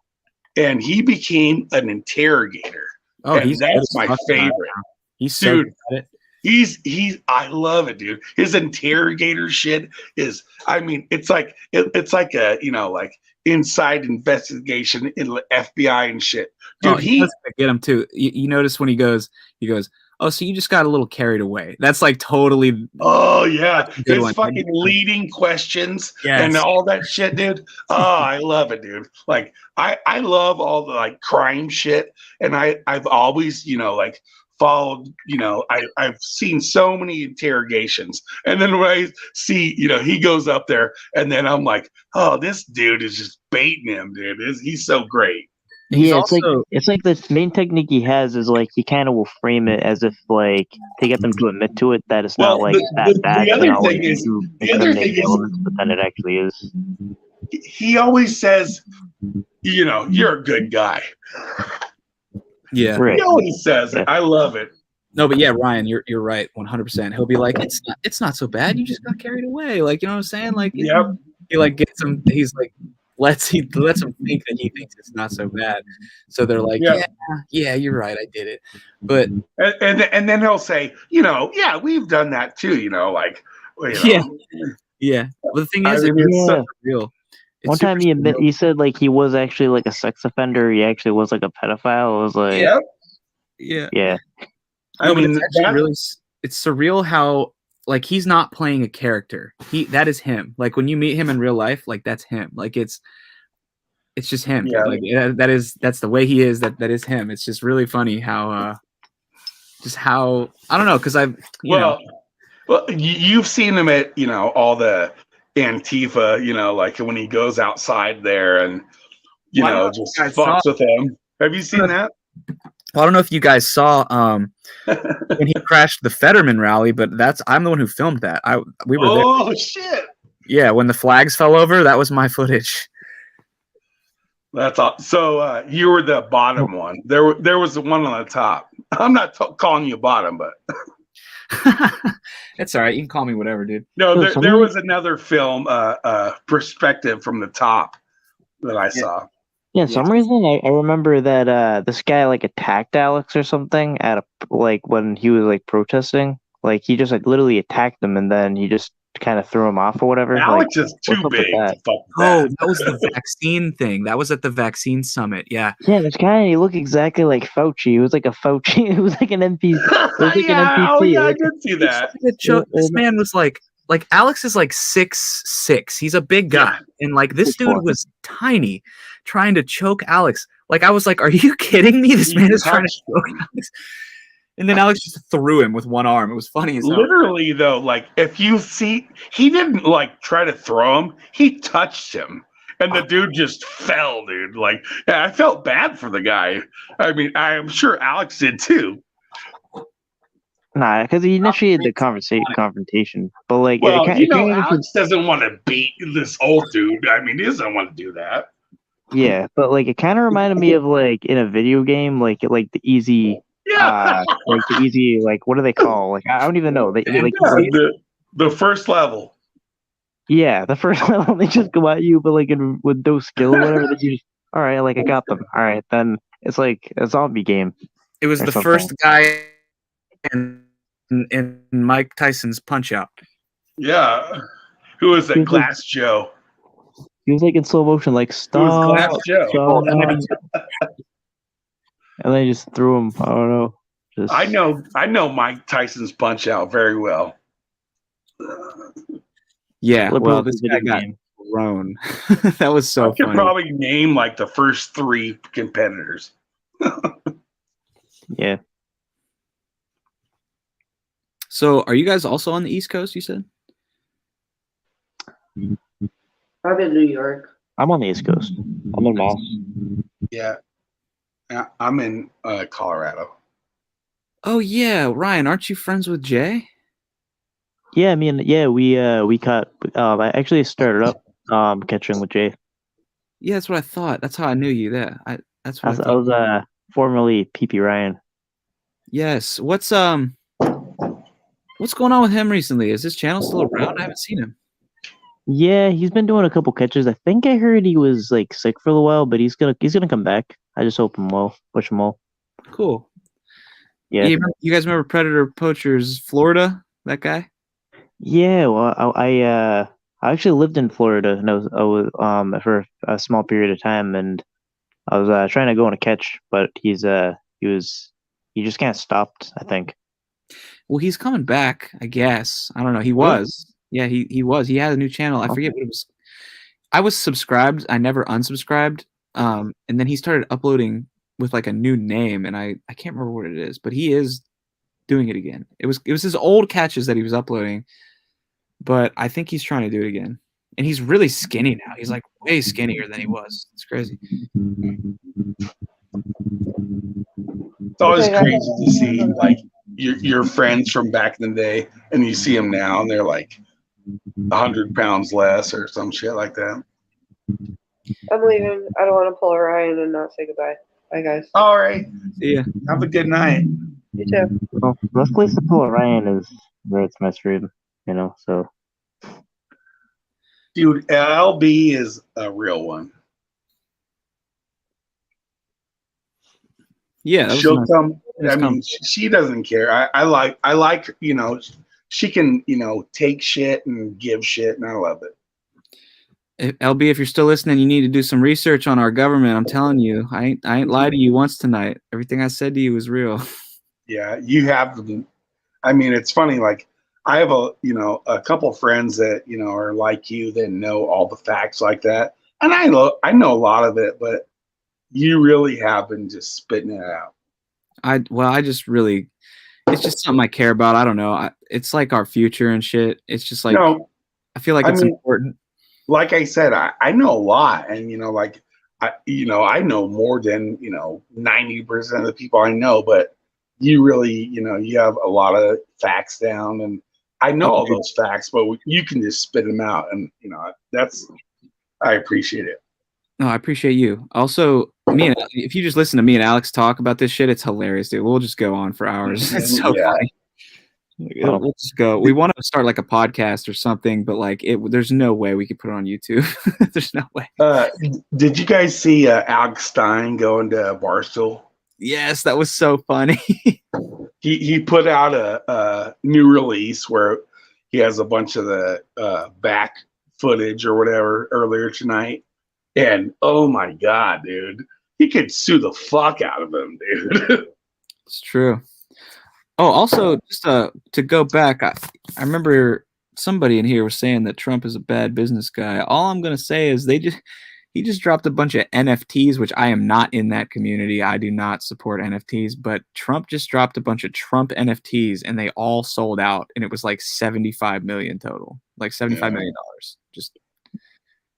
D: and he became an interrogator.
F: Oh,
D: and that's my favorite.
F: He's so
D: Dude,
F: good at it.
D: He's I love it, dude. His interrogator shit is, I mean, it's like a, like inside investigation in the FBI and shit. Dude,
F: He does get him too. You notice when he goes, "Oh, so you just got a little carried away." That's like totally.
D: Oh yeah, his
F: one.
D: fucking leading questions
F: Yes.
D: and all that shit, dude. Oh, I love it, dude. Like I love all the like crime shit, and I've always like followed. I've seen so many interrogations, and then when I see he goes up there, and then I'm like, oh, this dude is just baiting him, dude. He's so great.
A: Yeah, it's like the main technique he has is like he kind of will frame it as if like to get them to admit to it that it's not like that bad.
D: The other thing is,
A: but then it actually is.
D: He always says, you're a good guy.
F: Yeah,
A: right.
D: He always says it. I love it.
F: No, but yeah, Ryan, you're right, 100%. He'll be like, it's not so bad. You just got carried away. Like, you know what I'm saying? Like,
D: yep.
F: He like gets him. He's like. Lets him think that he thinks it's not so bad, so they're like, yeah, you're right, I did it. But
D: and then he'll say, yeah, we've done that too,
F: yeah. Well, the thing is, it's so real.
A: One time he said like he was actually like a sex offender. He actually was like a pedophile. It was like, yeah.
F: I mean, it's actually really, it's surreal how like he's not playing a character. That is him. Like when you meet him in real life, like that's him. Like it's just him.
D: Yeah.
F: Like that's the way he is. That is him. It's just really funny how I don't know, because well,
D: you've seen him at all the Antifa, like when he goes outside there and just fucks with them. Have you seen that?
F: Well, I don't know if you guys saw when he crashed the Fetterman rally, but I'm the one who filmed that. We were there.
D: Oh shit!
F: Yeah, when the flags fell over, that was my footage.
D: That's all. So you were the bottom one. There was the one on the top. I'm not calling you bottom, but
F: it's all right. You can call me whatever, dude.
D: No, there was another film, perspective from the top that I saw.
A: Yeah, some reason I remember that this guy like attacked Alex or something at when he was like protesting. Like he just like literally attacked him and then he just kind of threw him off or whatever.
D: Alex is too big.
F: That was the vaccine thing. That was at the vaccine summit. Yeah.
A: Yeah, this guy he looked exactly like Fauci. He was like a Fauci. It was like an NPC.
D: Oh yeah, I did see that.
F: This man was like Alex is like 6'6". He's a big guy, and like this dude was tiny, trying to choke Alex. Like I was like, "Are you kidding me? This man is trying to choke Alex." And then Alex just threw him with one arm. It was funny as hell.
D: Literally though, like if you see, he didn't like try to throw him. He touched him, and the dude just fell, dude. Like I felt bad for the guy. I mean, I'm sure Alex did too.
A: Nah, because he initiated the confrontation. But like,
D: Alex doesn't want to beat this old dude. I mean, he doesn't want to do that.
A: Yeah, but like it kind of reminded me of like in a video game, like the easy, like the easy, like what do they call? Like I don't even know.
D: The first level.
A: Yeah, the first level they just go at you, but like with no skill or whatever. That you just, all right, like I got them. All right, then it's like a zombie game.
F: It was the first guy in Mike Tyson's Punch-Out.
D: Yeah. Who was that? Glass Joe.
A: He was like in slow motion, like stop.
D: Glass Joe.
A: And they just threw him. I don't know.
D: I know Mike Tyson's Punch-Out very well.
F: Yeah, well, this guy got thrown. That was so funny. I could
D: probably name like the first 3 competitors.
A: Yeah.
F: So, are you guys also on the East Coast, you said?
E: I'm in New York.
A: I'm on the East Coast. I'm in Mass.
D: Yeah. I'm in Colorado.
F: Oh, yeah. Ryan, aren't you friends with Jay?
A: Yeah, I mean, yeah, we caught. I actually started up catching with Jay.
F: Yeah, that's what I thought. That's how I knew you. There, I
A: was formerly PP Ryan.
F: Yes. What's going on with him recently? Is his channel still around? I haven't seen him.
A: Yeah, he's been doing a couple catches. I think I heard he was like sick for a while, but he's gonna come back. I just hope him well. Wish him well.
F: Cool.
A: Yeah.
F: You guys remember Predator Poachers Florida? That guy?
A: Yeah, well, I actually lived in Florida, and I was for a small period of time, and I was trying to go on a catch, but he just kind of stopped, I think.
F: Well, he's coming back, I guess. I don't know. He was. Yeah, he was. He had a new channel. I forget what it was. I was subscribed. I never unsubscribed. And then he started uploading with like a new name, and I can't remember what it is, but he is doing it again. It was his old catches that he was uploading, but I think he's trying to do it again. And he's really skinny now. He's like way skinnier than he was. It's crazy.
D: It's always crazy to see like your friends from back in the day, and you see them now, and they're like 100 pounds less or some shit like that.
E: I'm leaving. I don't want to pull a Ryan and not say goodbye. Bye, guys.
D: All right.
F: See ya.
D: Have a good night.
E: You too.
A: Well, best place to pull Ryan is where it's misread, so.
D: Dude, LB is a real one.
F: Yeah, that was
D: She'll
F: nice.
D: come.
F: Nice
D: I mean, she doesn't care. I like, she can, take shit and give shit, and I love it.
F: LB, if you're still listening, you need to do some research on our government. I'm telling you, I ain't lied to you once tonight. Everything I said to you was real.
D: Yeah, you have. I mean, it's funny. Like, I have a couple friends that are like you that know all the facts like that, and I know a lot of it, but you really have been just spitting it out.
F: I just really, it's just something I care about. I don't know. It's like our future and shit. It's just like, I feel like it's important.
D: Like I said, I know a lot, and I know more than 90% of the people I know, but you really you have a lot of facts down, and I know all those facts, but you can just spit them out, and I appreciate it.
F: No, I appreciate you. Also, if you just listen to me and Alex talk about this shit, it's hilarious, dude. We'll just go on for hours. It's so funny. We'll just go. We want to start like a podcast or something, but like there's no way we could put it on YouTube. There's no way.
D: Did you guys see Alex Stein going to Barstool?
F: Yes, that was so funny.
D: He put out a new release where he has a bunch of the back footage or whatever earlier tonight, and oh my god, dude, he could sue the fuck out of him, dude.
F: It's true. Oh, also, just to go back, I remember somebody in here was saying that Trump is a bad business guy. All I'm gonna say is he just dropped a bunch of NFTs, which I am not in that community. I do not support NFTs, but Trump just dropped a bunch of Trump NFTs, and they all sold out, and it was like 75 million total, like $75 million, just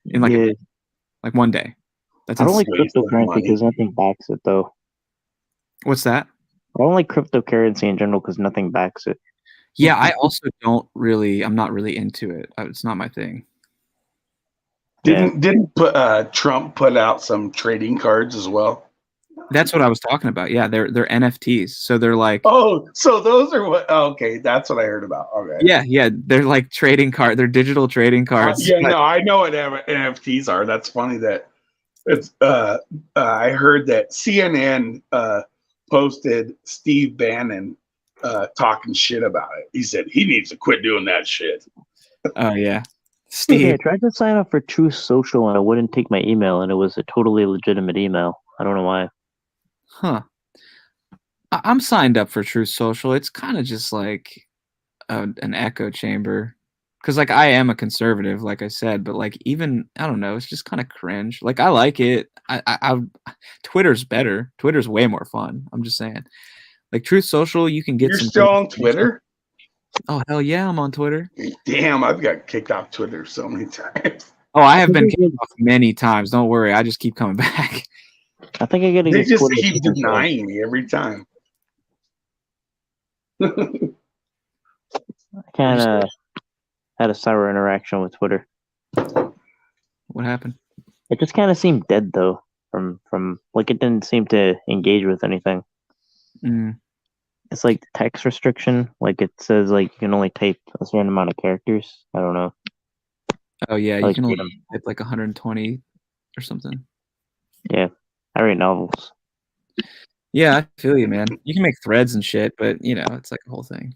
F: in like one day. That's
A: I don't like
D: insane.
A: cryptocurrency because nothing backs it, though.
F: What's that?
A: I don't like cryptocurrency in general because nothing backs it.
F: Yeah, I also I'm not really into it. It's not my thing.
D: Didn't Trump put out some trading cards as well?
F: That's what I was talking about. Yeah, they're NFTs. So they're like,
D: oh, so those are what? Okay, that's what I heard about. Okay.
F: Yeah, they're like trading card. They're digital trading cards.
D: No, I know what NFTs are. That's funny that it's. I heard that CNN posted Steve Bannon talking shit about it. He said he needs to quit doing that shit.
F: Oh yeah, Steve.
A: Yeah, I tried to sign up for Truth Social and it wouldn't take my email, and it was a totally legitimate email. I don't know why.
F: Huh. I'm signed up for Truth Social. It's kind of just like an echo chamber, because like I am a conservative, like I said, but like even I don't know, it's just kind of cringe. Like I like it. I Twitter's better. Twitter's way more fun. I'm just saying. Like Truth Social, you can get.
D: You're still on Twitter?
F: Oh hell yeah, I'm on Twitter.
D: Damn, I've got kicked off Twitter so many times.
F: Oh, I have been kicked off many times. Don't worry, I just keep coming back.
A: I think I gotta.
D: They just keep denying me every time.
A: I kind of had a sour interaction with Twitter.
F: What happened?
A: It just kind of seemed dead, though. From like it didn't seem to engage with anything. It's like text restriction. Like it says, like you can only type a certain amount of characters. I don't know.
F: Oh yeah,
A: I
F: you
A: like
F: can only
A: freedom.
F: type like 120 or something.
A: Yeah, I read novels.
F: Yeah, I feel you, man. You can make threads and shit, but you know, it's like a whole thing.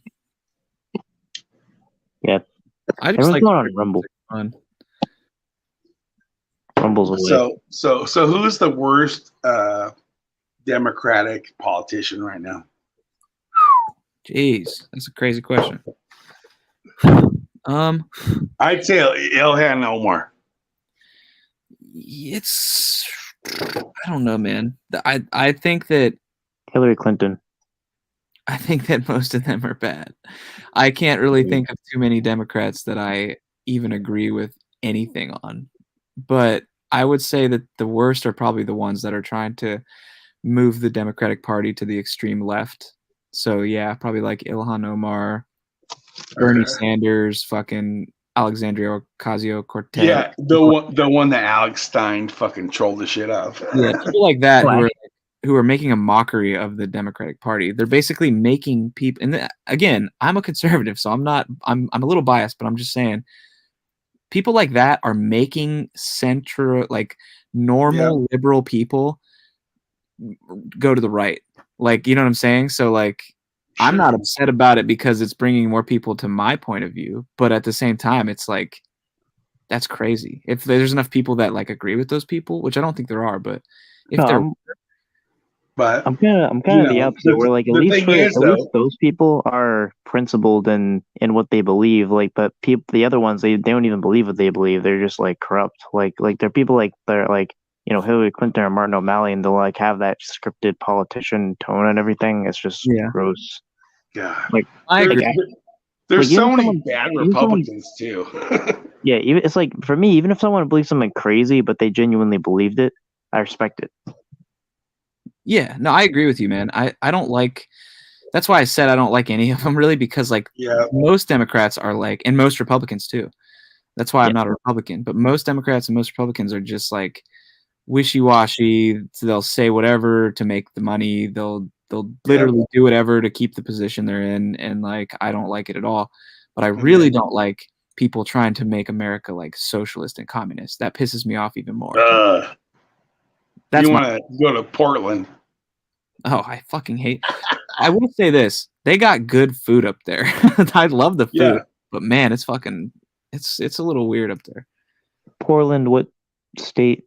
A: Yeah,
F: I just
A: everyone's
F: like
A: going on Rumble.
F: fun.
A: Rumble's away.
D: So who's the worst Democratic politician right now?
F: Jeez, that's a crazy question.
D: I'd say Ilhan Omar.
F: It's I don't know, man. I think that
A: Hillary Clinton.
F: most of them are bad. I can't really
A: Yeah.
F: think of too many Democrats that I even agree with anything on. But I would say that the worst are probably the ones that are trying to move the Democratic Party to the extreme left. So yeah, probably like Ilhan Omar, Bernie Sanders, fucking Alexandria Ocasio-Cortez.
D: Yeah, the one that Alex Stein fucking trolled the shit out of.
F: Yeah, people like that
A: Oh,
F: who are making a mockery of the Democratic Party. They're basically making people. And again, I'm a conservative, so I'm not. I'm a little biased, but I'm just saying, people like that are making normal liberal people go to the right. Like, you know what I'm saying? So like, I'm not upset about it because it's bringing more people to my point of view, but at the same time, it's like, that's crazy. If there's enough people that like agree with those people, which I don't think there are, but if there,
D: But
A: I'm kind of the opposite. Where like at least those people are principled in what they believe. Like, but the other ones, they don't even believe what they believe. They're just like corrupt. Like they're people like they're like, you know, Hillary Clinton or Martin O'Malley, and they'll like have that scripted politician tone and everything. It's just gross.
D: God,
A: Like
F: I agree.
D: There's
A: like,
D: so many bad Republicans too.
A: Yeah, even it's like for me, even if someone believes something crazy, but they genuinely believed it, I respect it.
F: Yeah, no, I agree with you, man. I don't like. That's why I said I don't like any of them really, because like most Democrats are like, and most Republicans too. That's why I'm not a Republican. But most Democrats and most Republicans are just like wishy-washy. They'll say whatever to make the money. They'll literally do whatever to keep the position they're in, and like I don't like it at all. But I really don't like people trying to make America like socialist and communist. That pisses me off even more.
D: You want to go to Portland?
F: Oh, I fucking hate. I will say this: they got good food up there. I love the food, but man, it's fucking. It's a little weird up there.
A: Portland, what state?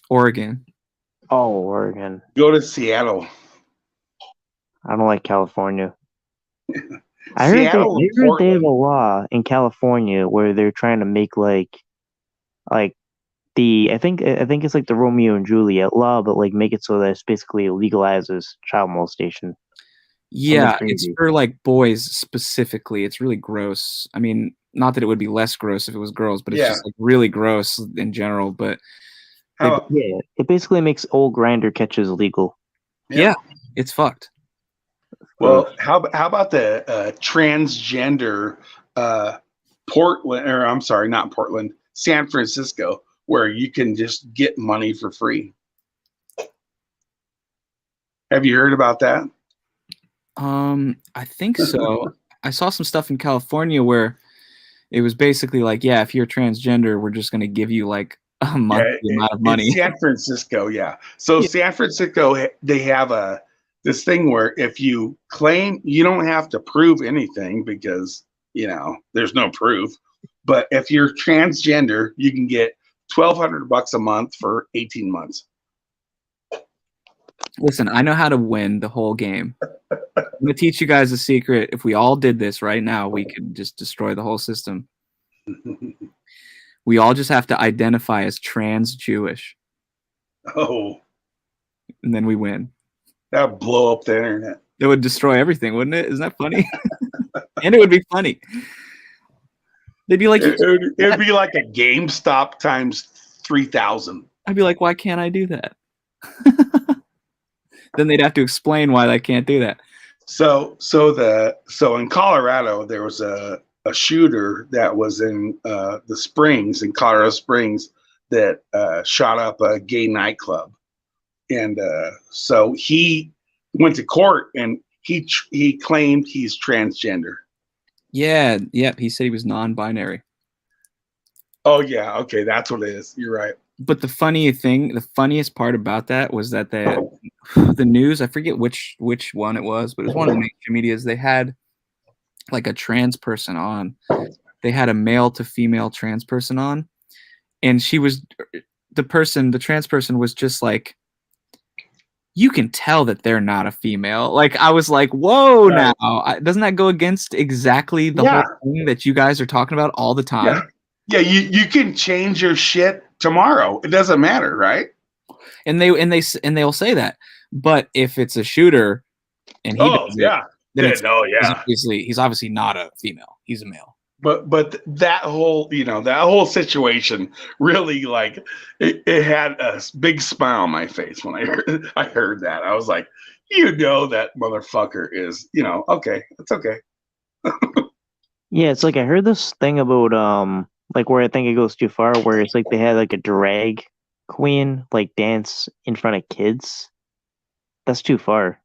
F: Oregon.
A: Oh, Oregon.
D: Go to Seattle.
A: I don't like California. I heard they have a law in California where they're trying to make like I think it's like the Romeo and Juliet law, but like make it so that it's basically legalizes child molestation.
F: Yeah, it's for like boys specifically. It's really gross. I mean, not that it would be less gross if it was girls, but it's just like really gross in general. But
A: it basically makes old grinder catches legal.
F: Yeah, it's fucked.
D: Well, how about the transgender Portland, or I'm sorry, not Portland, San Francisco, where you can just get money for free? Have you heard about that?
F: I think so. I saw some stuff in California where it was basically like, yeah, if you're transgender, we're just going to give you like a monthly amount of money.
D: In San Francisco, yeah. So San Francisco, they have this thing where if you claim, you don't have to prove anything because, you know, there's no proof. But if you're transgender, you can get $1,200 a month for 18 months.
F: Listen, I know how to win the whole game. I'm going to teach you guys a secret. If we all did this right now, we could just destroy the whole system. We all just have to identify as trans Jewish.
D: Oh.
F: And then we win.
D: That would blow up the internet.
F: It would destroy everything, wouldn't it? Isn't that funny? And it would be funny. They'd be like,
D: it would be like a GameStop times 3,000.
F: I'd be like, why can't I do that? Then they'd have to explain why they can't do that.
D: So in Colorado, there was a shooter that was in the Springs, in Colorado Springs, that shot up a gay nightclub. And so he went to court and he claimed he's transgender.
F: Yeah, yep. He said he was non-binary.
D: Oh yeah, okay, that's what it is. You're right.
F: But the funniest part about that was that the news, I forget which one it was, but it was one of the mainstream medias. They had like a trans person on. They had a male to female trans person on, and the trans person was just like, you can tell that they're not a female. Like, I was like, whoa,
D: Right.
F: now. Doesn't that go against exactly the
D: Yeah.
F: whole thing that you guys are talking about all the time?
D: Yeah, you can change your shit tomorrow. It doesn't matter, right?
F: And they'll say that. But if it's a shooter and he does it, then he's obviously not a female. He's a male.
D: But that whole situation really, like, it had a big smile on my face when I heard that. I was like, that motherfucker is, okay, it's okay.
A: Yeah, it's like I heard this thing about like where I think it goes too far, where it's like they had like a drag queen like dance in front of kids. That's too far.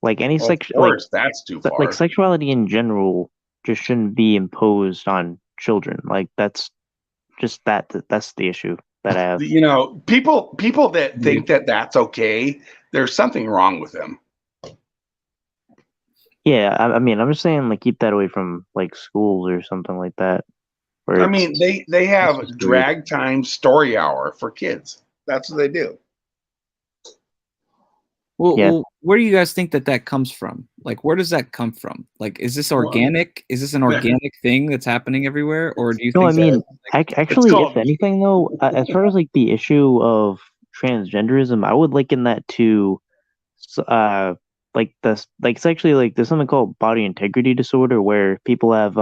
A: Like any
D: Well, of course, that's too far.
A: Like sexuality in general just shouldn't be imposed on children. Like that's the issue that I have.
D: People that think that that's okay, there's something wrong with them.
A: Yeah, I mean, I'm just saying, like, keep that away from like schools or something like that.
D: I mean, they have drag time story hour for kids. That's what they do.
F: Well,
A: Yeah.
F: well, where do you guys think that comes from? Like, where does that come from? Like, is this organic? Is this an organic thing that's happening everywhere, or do you think?
A: No, I mean, actually,
D: called-
A: if anything, though, as far as like the issue of transgenderism, I would liken that to, like it's actually like there's something called body integrity disorder where people have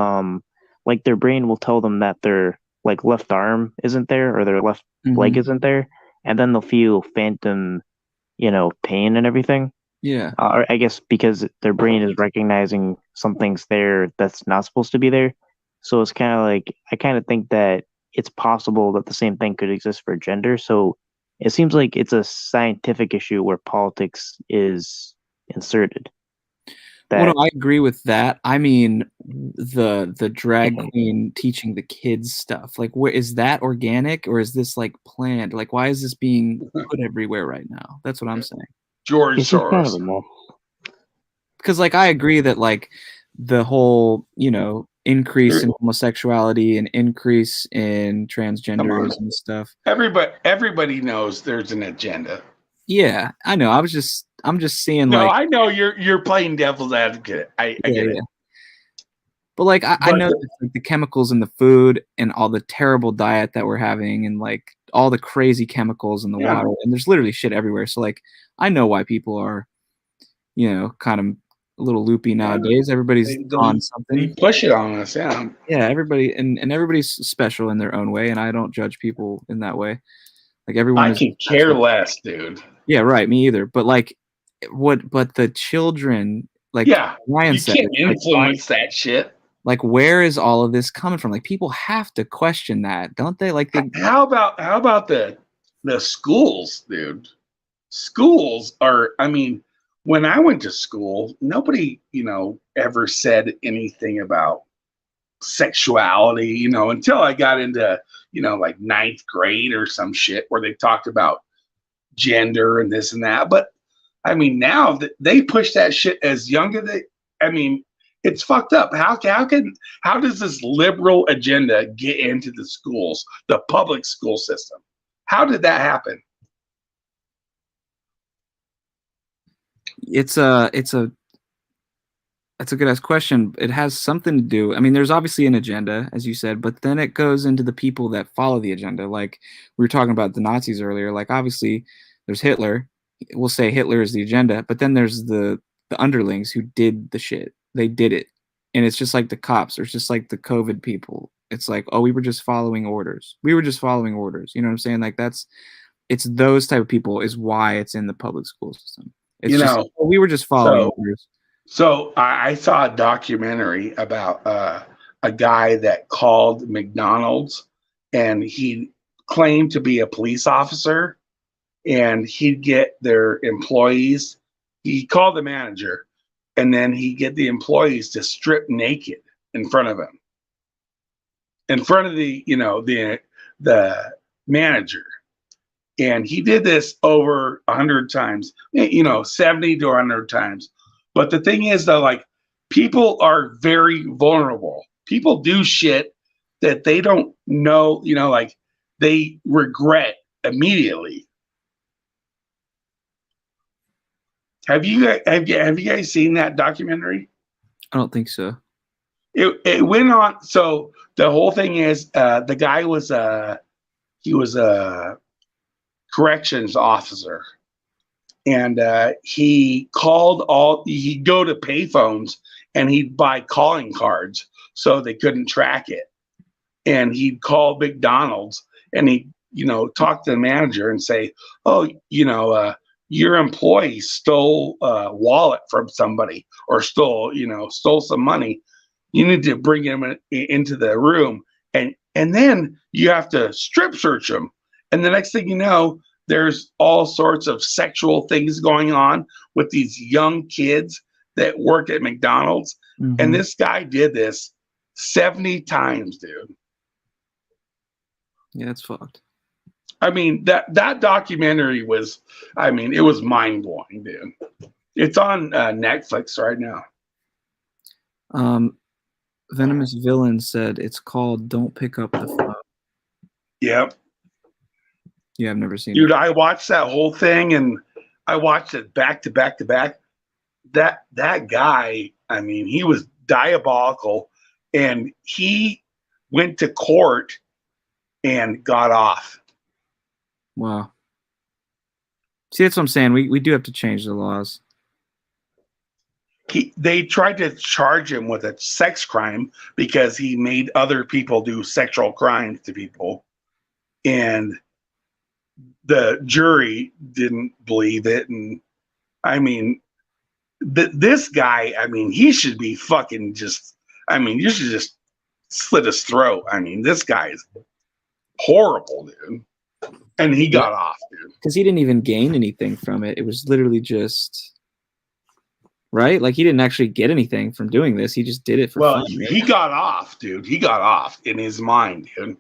A: like their brain will tell them that their like left arm isn't there or their left leg isn't there, and then they'll feel phantom, pain and everything.
F: Yeah.
A: Or I guess because their brain is recognizing something's there that's not supposed to be there. So it's kind of like, I kind of think that it's possible that the same thing could exist for gender. So it seems like it's a scientific issue where politics is inserted.
F: Well, no, I agree with that. I mean, the drag queen teaching the kids stuff. Like, where is that organic or is this like planned? Like, why is this being put everywhere right now? That's what I'm saying.
D: George Soros.
F: Because, like, I agree that like the whole, increase in homosexuality and increase in transgenderism and stuff.
D: Everybody knows there's an agenda.
F: Yeah, I know. I'm just seeing.
D: No,
F: like,
D: I know you're playing devil's advocate. I get it.
F: But like, I know that, like, the chemicals in the food and all the terrible diet that we're having, and like all the crazy chemicals in the water, and there's literally shit everywhere. So like, I know why people are, kind of a little loopy nowadays. Everybody's on something.
D: They push it on us, yeah.
F: Yeah, everybody and everybody's special in their own way, and I don't judge people in that way. Like, everyone.
D: I can care less, dude.
F: Yeah, right. Me either. But like, but the children, like, Ryan
D: you can't influence that shit.
F: Like, where is all of this coming from? Like, people have to question that, don't they? Like,
D: how about the schools, dude? Schools are. I mean, when I went to school, nobody, ever said anything about sexuality, until I got into, like 9th grade or some shit where they talked about gender and this and that. But I mean, now they push that shit as young as it's fucked up. How does this liberal agenda get into the schools, the public school system? How did that happen?
F: That's a good ass question. It has something to do. I mean, there's obviously an agenda, as you said, but then it goes into the people that follow the agenda. Like, we were talking about the Nazis earlier. Like, obviously, there's Hitler. We'll say Hitler is the agenda, but then there's the underlings who did the shit. They did it, and it's just like the cops, or it's just like the COVID people. It's like, oh, we were just following orders. You know what I'm saying? Like, it's those type of people is why it's in the public school system. It's we were just following orders.
D: So I saw a documentary about a guy that called McDonald's, and he claimed to be a police officer, and he'd get their employees. He called the manager, and then he'd get the employees to strip naked in front of him. in front of the, you know, the manager. And he did this over 100 times, you know, 70 to 100 times. But the thing is, though, like, people are very vulnerable. People do shit that they don't know, you know, like they regret immediately. Have you guys seen that documentary?
F: I don't think so.
D: It went on. So the whole thing is, the guy was he was a corrections officer, and he'd go to payphones and he'd buy calling cards so they couldn't track it. And he'd call McDonald's and he'd, you know, talk to the manager and say, oh, you know, your employee stole a wallet from somebody or stole some money. You need to bring him into the room, and then you have to strip search him. And the next thing you know, there's all sorts of sexual things going on with these young kids that work at McDonald's.
F: Mm-hmm.
D: And this guy did this 70 times, dude.
F: Yeah, it's fucked.
D: I mean, that documentary was, I mean, it was mind blowing, dude. It's on Netflix right now.
F: Venomous Villain said it's called Don't Pick Up the Phone.
D: Yep.
F: Yeah, I've never seen
D: Dude,
F: it.
D: I watched that whole thing and I watched it back to back to back. That guy, I mean, he was diabolical, and he went to court and got off.
F: Wow. See, that's what I'm saying. We do have to change the laws.
D: They tried to charge him with a sex crime because he made other people do sexual crimes to people. And the jury didn't believe it. And I mean, this guy, I mean, he should be fucking just, I mean, you should just slit his throat. I mean, this guy is horrible, dude. And he got off, dude.
F: Because he didn't even gain anything from it. It was literally just, right? Like, he didn't actually get anything from doing this. He just did it for fun.
D: He got off, dude. He got off in his mind, dude.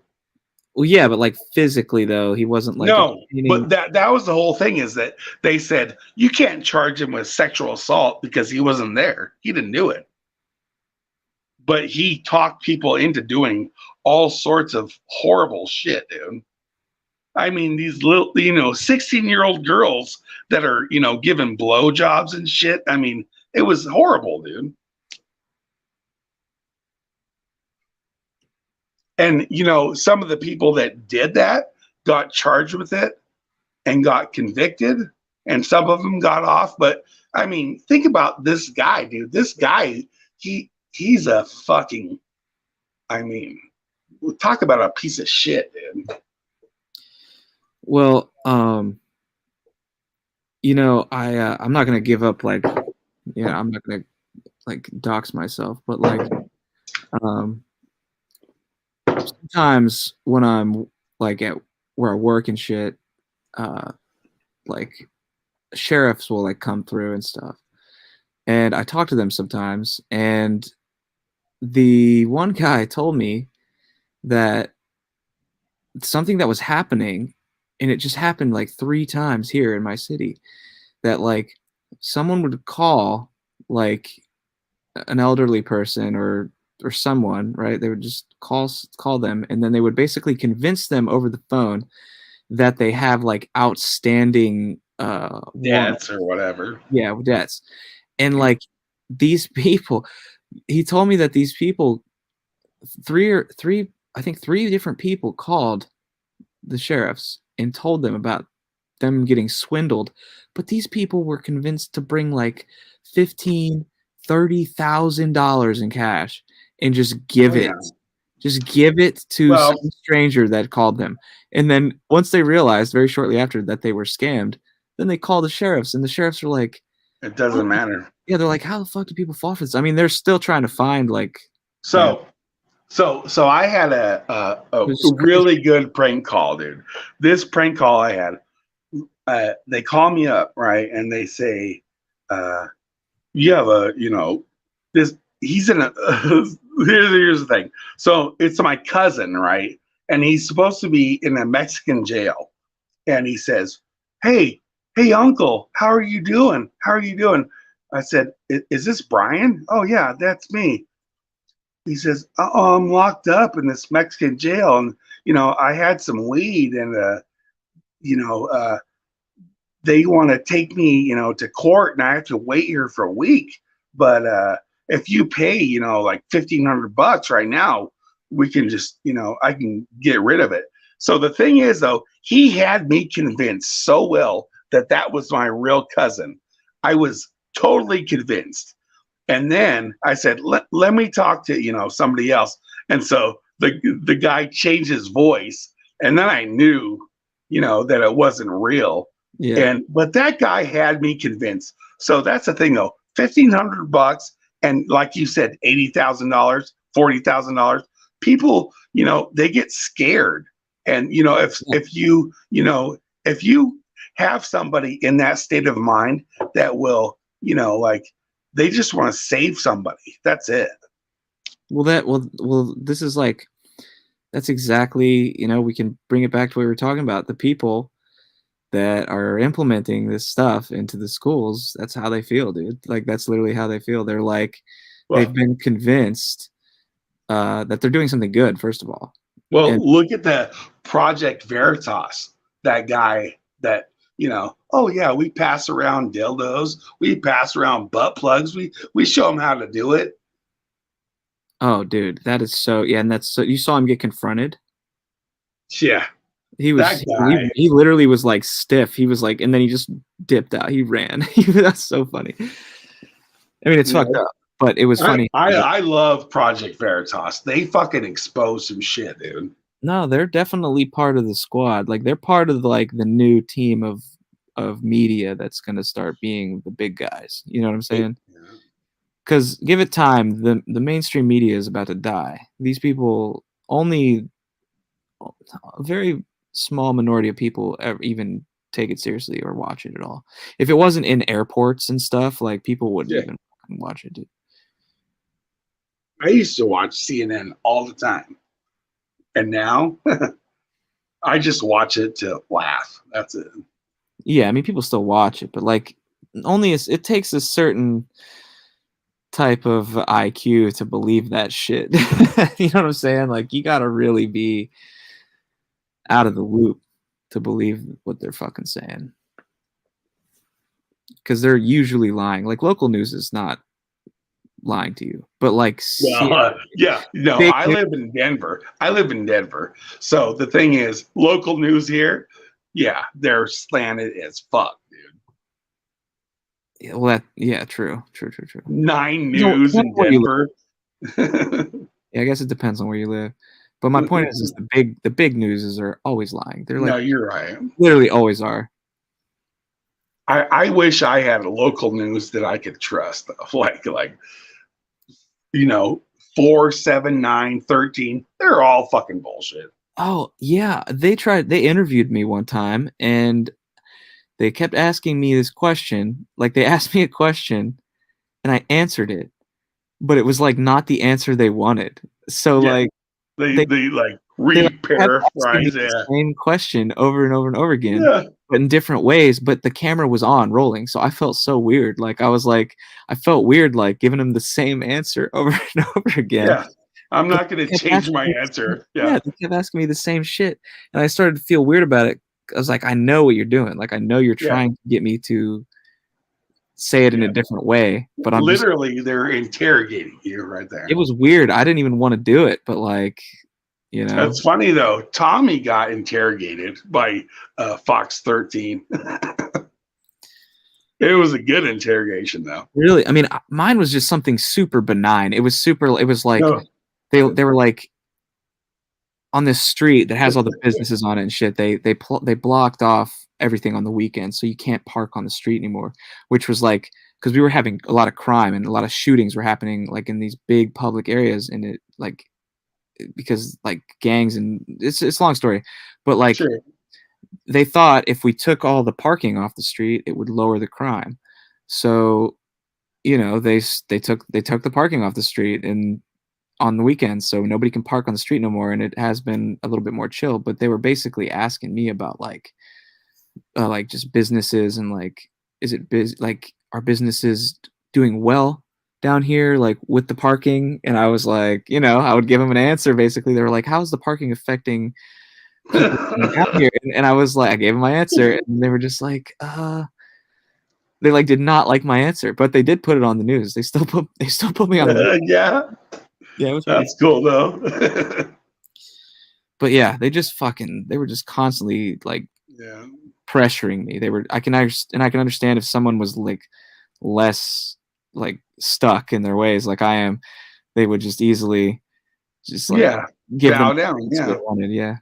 F: Well, yeah, but like physically, though, he wasn't like.
D: No, but that was the whole thing, is that they said you can't charge him with sexual assault because he wasn't there. He didn't do it. But he talked people into doing all sorts of horrible shit, dude. I mean, these little, 16-year-old girls that are, giving blowjobs and shit. I mean, it was horrible, dude. And, some of the people that did that got charged with it and got convicted, and some of them got off. But, I mean, think about this guy, dude. This guy, he's a fucking, I mean, talk about a piece of shit, dude.
F: Well, I'm not gonna give up, like, I'm not gonna like dox myself, but like, sometimes when I'm like at where I work and shit, like sheriffs will like come through and stuff, and I talk to them sometimes, and the one guy told me that something that was happening, and it just happened like 3 times here in my city, that like someone would call like an elderly person or someone, right? They would just call them, and then they would basically convince them over the phone that they have like outstanding
D: debts or whatever.
F: Yeah, debts. And like these people, he told me that these people, three different people called the sheriffs and told them about them getting swindled, but these people were convinced to bring like $15,000-$30,000 in cash and just give it to some stranger that called them. And then once they realized very shortly after that they were scammed, then they called the sheriffs, and the sheriffs were like,
D: it doesn't matter.
F: Yeah, they're like, how the fuck do people fall for this? I mean, they're still trying to find like.
D: So I had a really good prank call, dude. This prank call I had, they call me up, right? And they say, you have this, he's in here's the thing. So it's my cousin, right? And he's supposed to be in a Mexican jail. And he says, hey, uncle, how are you doing? How are you doing? I said, is this Brian? Oh, yeah, that's me. He says, oh, I'm locked up in this Mexican jail. And, I had some weed and, they want to take me, to court and I have to wait here for a week. But if you pay, like $1,500 right now, we can just, I can get rid of it. So the thing is, though, he had me convinced so well that was my real cousin. I was totally convinced. And then I said, let me talk to, somebody else. And so the guy changed his voice. And then I knew, that it wasn't real.
F: Yeah.
D: But that guy had me convinced. So that's the thing, though. $1,500 and, like you said, $80,000, $40,000. People, they get scared. And if you have somebody in that state of mind that will, they just want to save somebody. That's it.
F: Well, this is like, that's exactly, we can bring it back to what we were talking about. The people that are implementing this stuff into the schools, that's how they feel, dude. Like, that's literally how they feel. They're like, they've been convinced that they're doing something good, first of all.
D: Well, look at the Project Veritas, that guy that, oh yeah, we pass around dildos, we pass around butt plugs, we show them how to do it.
F: Oh, dude, that is so, yeah, and that's so, you saw him get confronted?
D: Yeah.
F: He literally was like stiff. He was like, and then he just dipped out. He ran. That's so funny. I mean, it's fucked up, but it was funny.
D: I love Project Veritas. They fucking expose some shit, dude.
F: No, they're definitely part of the squad. Like, they're part of like the new team of media that's gonna start being the big guys. You know what I'm saying? Because give it time, the mainstream media is about to die. These people, only a very small minority of people ever even take it seriously or watch it at all. If it wasn't in airports and stuff, like, people wouldn't even watch it, dude.
D: I used to watch CNN all the time, and now I just watch it to laugh. That's it.
F: Yeah, I mean, people still watch it, but like, only it takes a certain type of IQ to believe that shit. You know what I'm saying? Like, you gotta really be out of the loop to believe what they're fucking saying, because they're usually lying. Like, local news is not lying to you, but like,
D: I live in Denver. So the thing is, local news here, they're slanted as fuck, dude.
F: Well, true.
D: 9 News in Denver.
F: Yeah, I guess it depends on where you live. But my point is the big newses are always lying. They're like,
D: no, you're right.
F: Literally always are.
D: I wish I had a local news that I could trust. Like 4, 7, 9, 13. They're all fucking bullshit.
F: Oh yeah, they interviewed me one time and they kept asking me this question. Like, they asked me a question and I answered it, but it was like not the answer they wanted. So like,
D: They like re-paraphrase
F: the same question over and over and over again, but in different ways. But the camera was on, rolling, so I felt so weird. Like, I felt weird, like, giving them the same answer over and over again.
D: Yeah, I'm not going to change my answer.
F: Yeah, they kept asking me the same shit, and I started to feel weird about it. I was like, I know what you're doing. Like, I know you're trying to get me to say it in a different way, but I'm
D: they're interrogating you right there.
F: It was weird. I didn't even want to do it, but like,
D: It's funny though. Tommy got interrogated by Fox 13. It was a good interrogation though.
F: Really? I mean, mine was just something super benign. It was like they were like on this street that has all the businesses on it and shit. They blocked off everything on the weekend, so you can't park on the street anymore, which was like, because we were having a lot of crime and a lot of shootings were happening like in these big public areas, and it like, because like gangs, and it's a long story, but like, they thought if we took all the parking off the street, it would lower the crime. So, they took the parking off the street, and on the weekends, so nobody can park on the street no more, and it has been a little bit more chill. But they were basically asking me about like just businesses and like, is it like, are businesses doing well down here, like with the parking? And I was like, I would give them an answer. Basically, they were like, how's the parking affecting people coming out here? And I was like, I gave them my answer, and they were just like, they like did not like my answer, but they did put it on the news. They still put me on the news.
D: Yeah,
F: Yeah, it was
D: that's cool though.
F: But yeah, they were just constantly like
D: Yeah.
F: pressuring me. I can understand if someone was like less like stuck in their ways like I am, they would just easily just like give
D: bow
F: them
D: down.
F: what
D: Yeah,
F: they wanted. Yeah.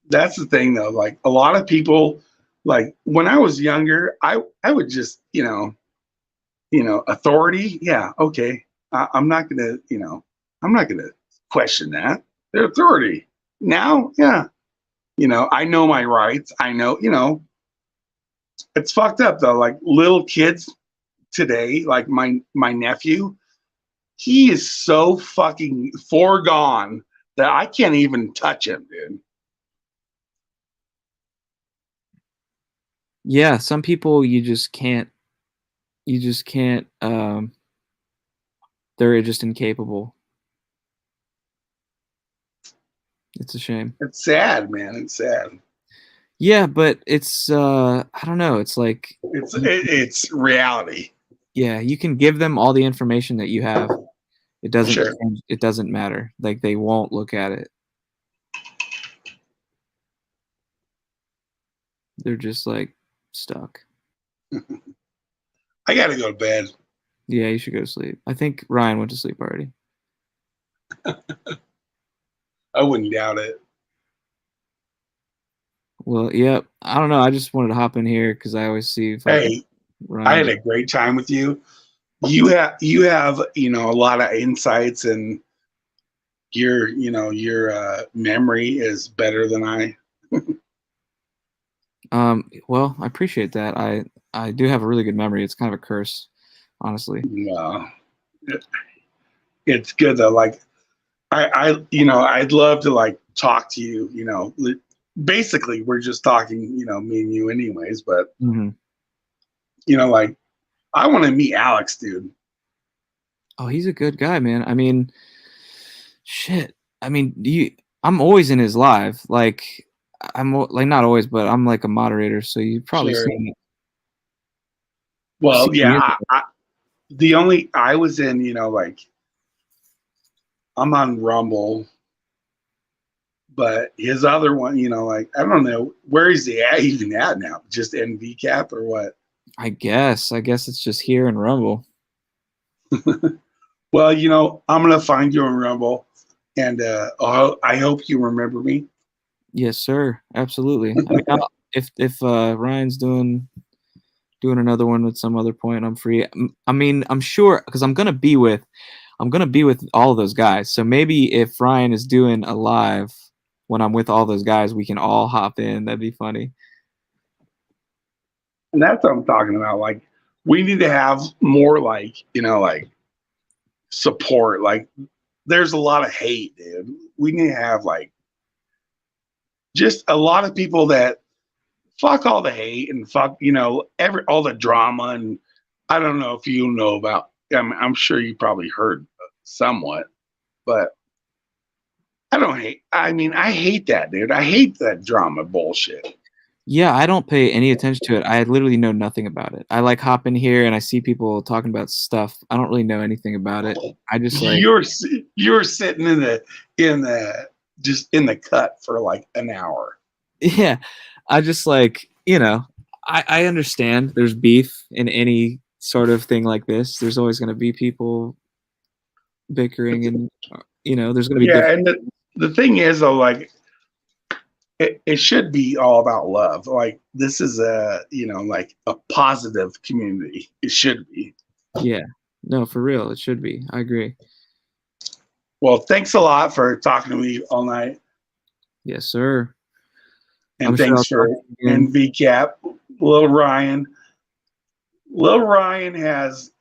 D: that's the thing though. Like a lot of people, like when I was younger, I would just authority. Yeah, okay. I'm not gonna question that. Their authority. Now, yeah, I know my rights. I know. It's fucked up though. Like little kids today, like my nephew, he is so fucking foregone that I can't even touch him, dude.
F: Yeah, some people you just can't they're just incapable. It's a shame.
D: It's sad, man. It's sad.
F: Yeah, but it's I don't know, it's like
D: It's reality.
F: yeah, you can give them all the information that you have. It doesn't
D: Sure.
F: it doesn't matter. Like they won't look at it. They're just like stuck.
D: I gotta go to bed.
F: Yeah, you should go to sleep. I think Ryan went to sleep already.
D: I wouldn't doubt it.
F: Well, yeah, I don't know. I just wanted to hop in here because I always see.
D: Hey,
F: Ryan.
D: I had a great time with you. You have a lot of insights, and your memory is better than I.
F: Well, I appreciate that. I do have a really good memory. It's kind of a curse, honestly.
D: No, it's good though. Like I'd love to like talk to you. Basically, we're just talking, me and you, anyways. But like I want to meet Alex, dude.
F: Oh, he's a good guy, man. I mean, shit. I mean, I'm always in his live. Like, I'm like not always, but I'm like a moderator, so you probably seen it.
D: Well, yeah. I was in, like I'm on Rumble, but his other one, like I don't know, where is he at even at now? Just NVCAP or what?
F: I guess it's just here in Rumble.
D: Well, I'm gonna find you on Rumble, and I hope you remember me.
F: Yes, sir. Absolutely. I mean, if Ryan's doing another one at some other point, I'm free. I mean, I'm sure because I'm gonna be with all of those guys. So maybe if Ryan is doing a live when I'm with all those guys, we can all hop in. That'd be funny.
D: And that's what I'm talking about. Like, we need to have more like support. Like, there's a lot of hate, dude. We need to have like just a lot of people that fuck all the hate and fuck all the drama. And I don't know if you know about. I'm sure you probably heard somewhat, but I don't hate. I mean, I hate that, dude. I hate that drama bullshit.
F: Yeah, I don't pay any attention to it. I literally know nothing about it. I like hop in here and I see people talking about stuff. I don't really know anything about it. I just like
D: you're sitting in the just in the cut for like an hour.
F: Yeah, I just like I understand there's beef in any sort of thing like this. There's always going to be people bickering, and there's going to be
D: and the thing is though, like it should be all about love. Like this is like a positive community. It should be.
F: Yeah, no, for real, it should be. I agree.
D: Well, thanks a lot for talking to me all night.
F: Yes, sir.
D: And thanks for NVCAP, Lil Ryan. Lil Ryan has,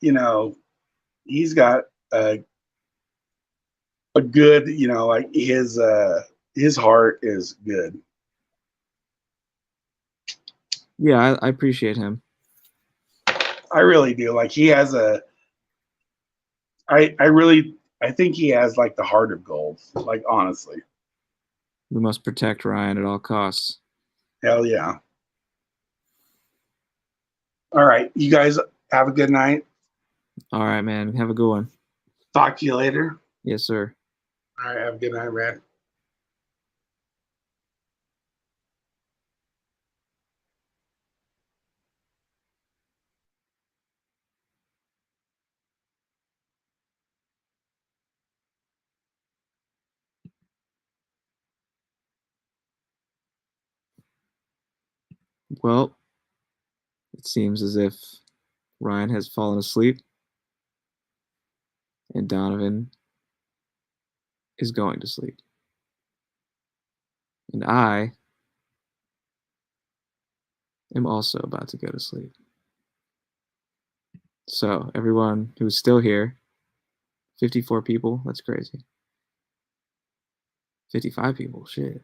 D: he's got a a good, you know, like his heart is good.
F: Yeah, I appreciate him.
D: I really do. Like he has I think he has like the heart of gold. Like honestly.
F: We must protect Ryan at all costs.
D: Hell yeah. All right. You guys have a good night.
F: All right, man. Have a good one.
D: Talk to you later.
F: Yes, sir.
D: All right. Have a good night, Red.
F: Well, it seems as if Ryan has fallen asleep and Donovan is going to sleep. And I am also about to go to sleep. So, everyone who's still here, 54 people, that's crazy. 55 people, shit.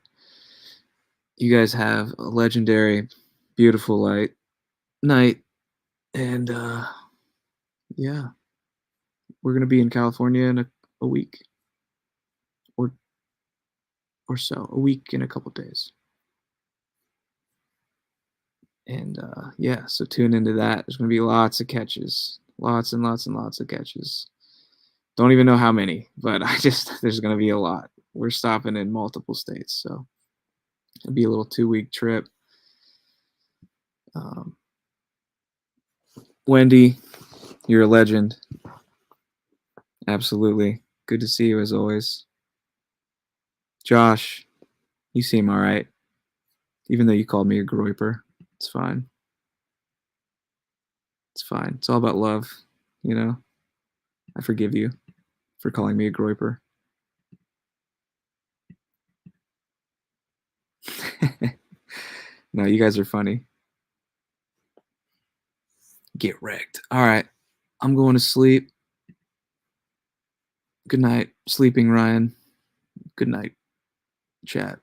F: You guys have a legendary, beautiful night. And yeah, we're going to be in California in a week or so, a week and a couple days. And yeah, so tune into that. There's going to be lots of catches, lots and lots and lots of catches. Don't even know how many, but there's going to be a lot. We're stopping in multiple states, so it'll be a little 2-week trip. Wendy, you're a legend. Absolutely. Good to see you as always. Josh, you seem all right. Even though you called me a groiper, it's fine. It's fine. It's all about love, you know? I forgive you for calling me a groiper. No, you guys are funny. Get wrecked. All right. I'm going to sleep. Good night, sleeping Ryan. Good night, chat.